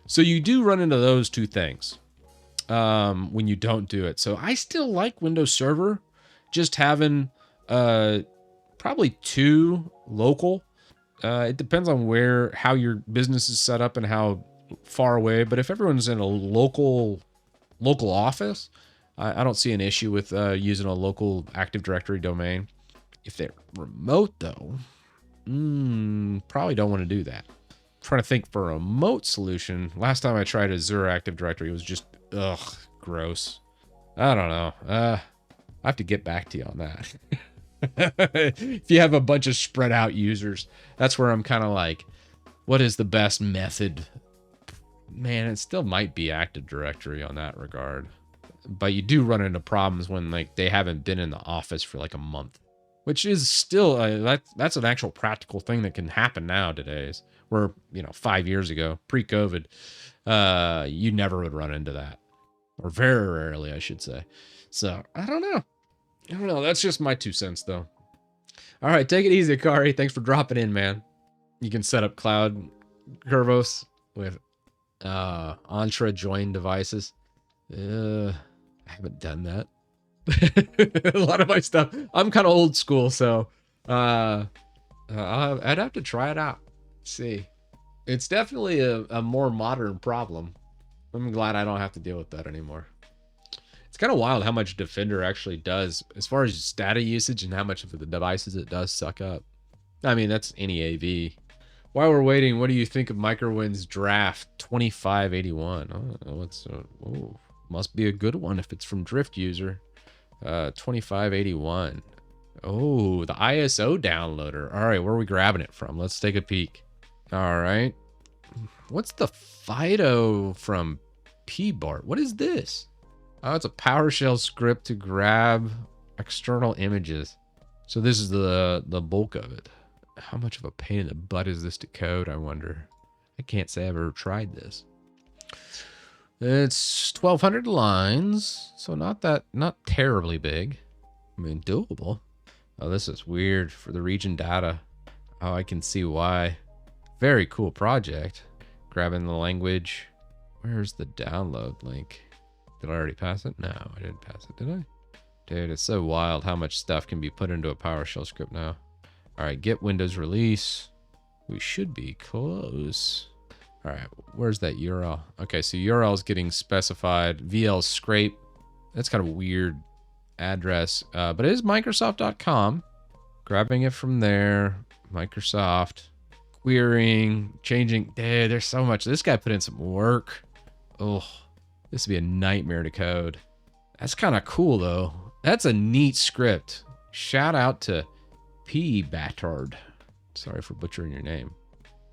So you do run into those two things when you don't do it. So I still like Windows Server, just having probably 2 local. It depends on how your business is set up and how far away. But if everyone's in a local office, I don't see an issue with using a local Active Directory domain. If they're remote, though, probably don't want to do that. I'm trying to think for a remote solution. Last time I tried Azure Active Directory, it was just, gross. I don't know. I have to get back to you on that. If you have a bunch of spread out users, that's where I'm kind of like, what is the best method? Man, it still might be Active Directory on that regard. But you do run into problems when like they haven't been in the office for like a month, which is still that's an actual practical thing that can happen nowadays. Where, you know, 5 years ago, pre-COVID, you never would run into that, or very rarely, I should say. So I don't know. That's just my 2 cents, though. All right, take it easy, Akari. Thanks for dropping in, man. You can set up Cloud Curvos with Entra join devices. I haven't done that. A lot of my stuff, I'm kind of old school, so I'd have to try it out. See, it's definitely a more modern problem. I'm glad I don't have to deal with that anymore. It's kind of wild how much Defender actually does as far as data usage and how much of the devices it does suck up. I mean, that's any AV. While we're waiting, what do you think of MicroWin's draft 2581? Must be a good one if it's from Drift User. 2581. Oh, the ISO downloader. All right, where are we grabbing it from? Let's take a peek. All right. What's the Fido from PBART? What is this? Oh, it's a PowerShell script to grab external images. So this is the bulk of it. How much of a pain in the butt is this to code, I wonder? I can't say I've ever tried this. It's 1,200 lines, so not terribly big. I mean, doable. Oh, this is weird for the region data. Oh, I can see why. Very cool project. Grabbing the language. Where's the download link? Did I already pass it? No, I didn't pass it, did I? Dude, it's so wild how much stuff can be put into a PowerShell script now. All right, get Windows release. We should be close. All right, where's that URL? Okay, so URL is getting specified. VL scrape. That's kind of a weird address, but it is Microsoft.com. Grabbing it from there. Microsoft. Querying, changing. Dude, there's so much. This guy put in some work. Oh, this would be a nightmare to code. That's kind of cool, though. That's a neat script. Shout out to P. Battard. Sorry for butchering your name.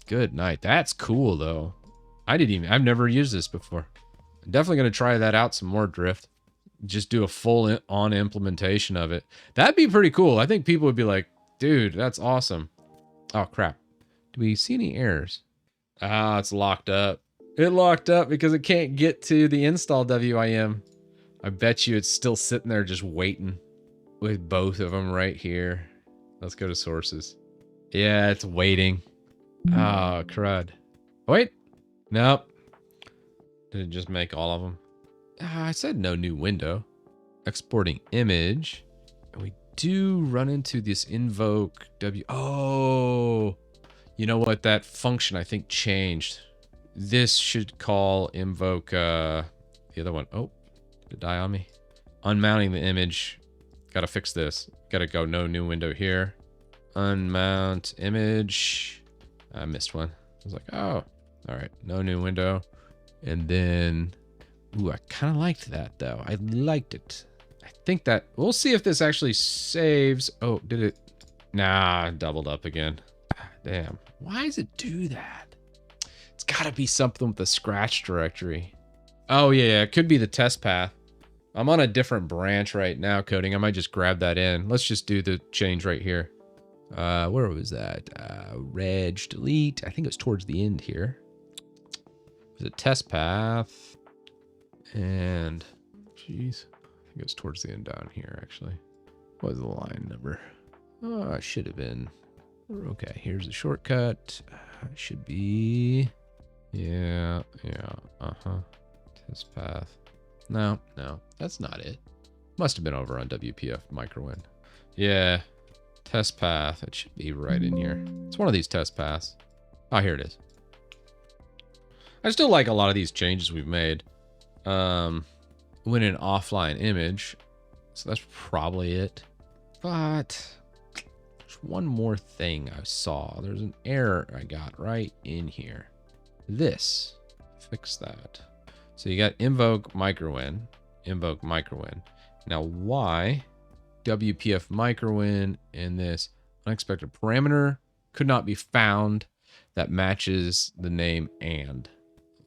Good night. That's cool, though. I've never used this before. I'm definitely going to try that out some more, Drift. Just do a full on implementation of it. That'd be pretty cool. I think people would be like, dude, that's awesome. Oh, crap. Do we see any errors? Ah, it's locked up. It locked up because it can't get to the install WIM. I bet you it's still sitting there just waiting with both of them right here. Let's go to sources. Yeah, it's waiting. Oh, crud. Wait. Nope. Did it just make all of them? I said no new window. Exporting image. And we do run into this invoke W. Oh, you know what? That function I think changed. This should call invoke the other one. Oh, did it die on me? Unmounting the image. Gotta fix this. Gotta go no new window here. Unmount image. I missed one. I was like, oh, all right. No new window. And then, ooh, I kind of liked that though. I liked it. I think that, we'll see if this actually saves. Oh, did it? Nah, doubled up again. Damn. Why does it do that? It's gotta be something with the scratch directory. Oh yeah, it could be the test path. I'm on a different branch right now, coding. I might just grab that in. Let's just do the change right here. Where was that? Reg delete. I think it was towards the end here. It was a test path. And, geez, I think it was towards the end down here, actually. What was the line number? Oh, it should have been. Okay, here's the shortcut. It should be. Yeah. Test path. No, that's not it. Must have been over on WPF MicroWin. Yeah, test path. It should be right in here. It's one of these test paths. Oh, here it is. I still like a lot of these changes we've made. When an offline image, so that's probably it. But there's one more thing I saw. There's an error I got right in here. This, fix that. So you got invoke MicroWin. Now why WPF MicroWin and this unexpected parameter could not be found that matches the name and.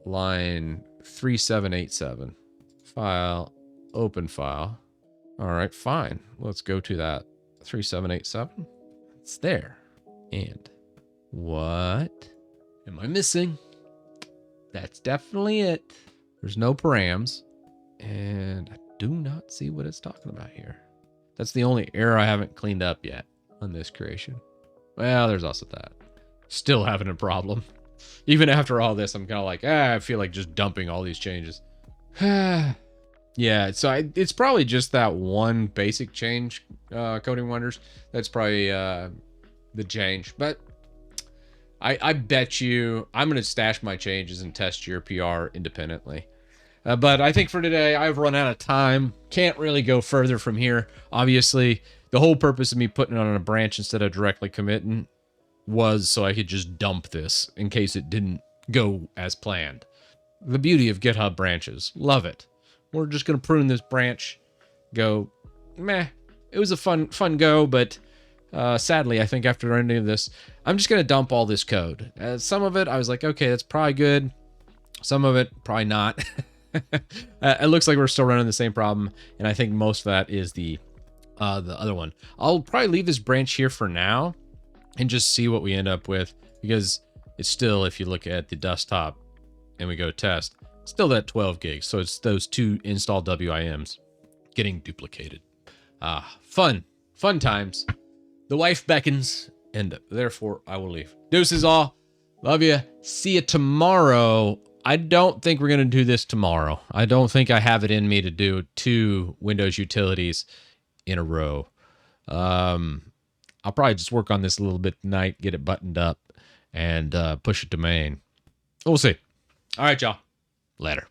Line 3787. File, open file. All right, fine. Let's go to that 3787. It's there. And what am I missing? That's definitely it. There's no params. And I do not see what it's talking about here. That's the only error I haven't cleaned up yet on this creation. Well, there's also that. Still having a problem. Even after all this, I'm kind of like, I feel like just dumping all these changes. Yeah, so it's probably just that one basic change, Coding Wonders. That's probably the change. But I bet you I'm going to stash my changes and test your PR independently. But I think for today, I've run out of time. Can't really go further from here. Obviously, the whole purpose of me putting it on a branch instead of directly committing was so I could just dump this in case it didn't go as planned. The beauty of GitHub branches. Love it. We're just going to prune this branch. Go, meh. It was a fun go, but sadly, I think after ending this, I'm just going to dump all this code. Some of it, I was like, okay, that's probably good. Some of it, probably not. It looks like we're still running the same problem, and I think most of that is the other one. I'll probably leave this branch here for now and just see what we end up with, because it's still, if you look at the desktop and we go test, it's still that 12 gigs. So it's those two install WIMs getting duplicated. Fun times. The wife beckons, and therefore I will leave. Deuces all. Love you. See you tomorrow. I don't think we're going to do this tomorrow. I don't think I have it in me to do 2 Windows utilities in a row. I'll probably just work on this a little bit tonight, get it buttoned up, and push it to main. We'll see. All right, y'all. Later.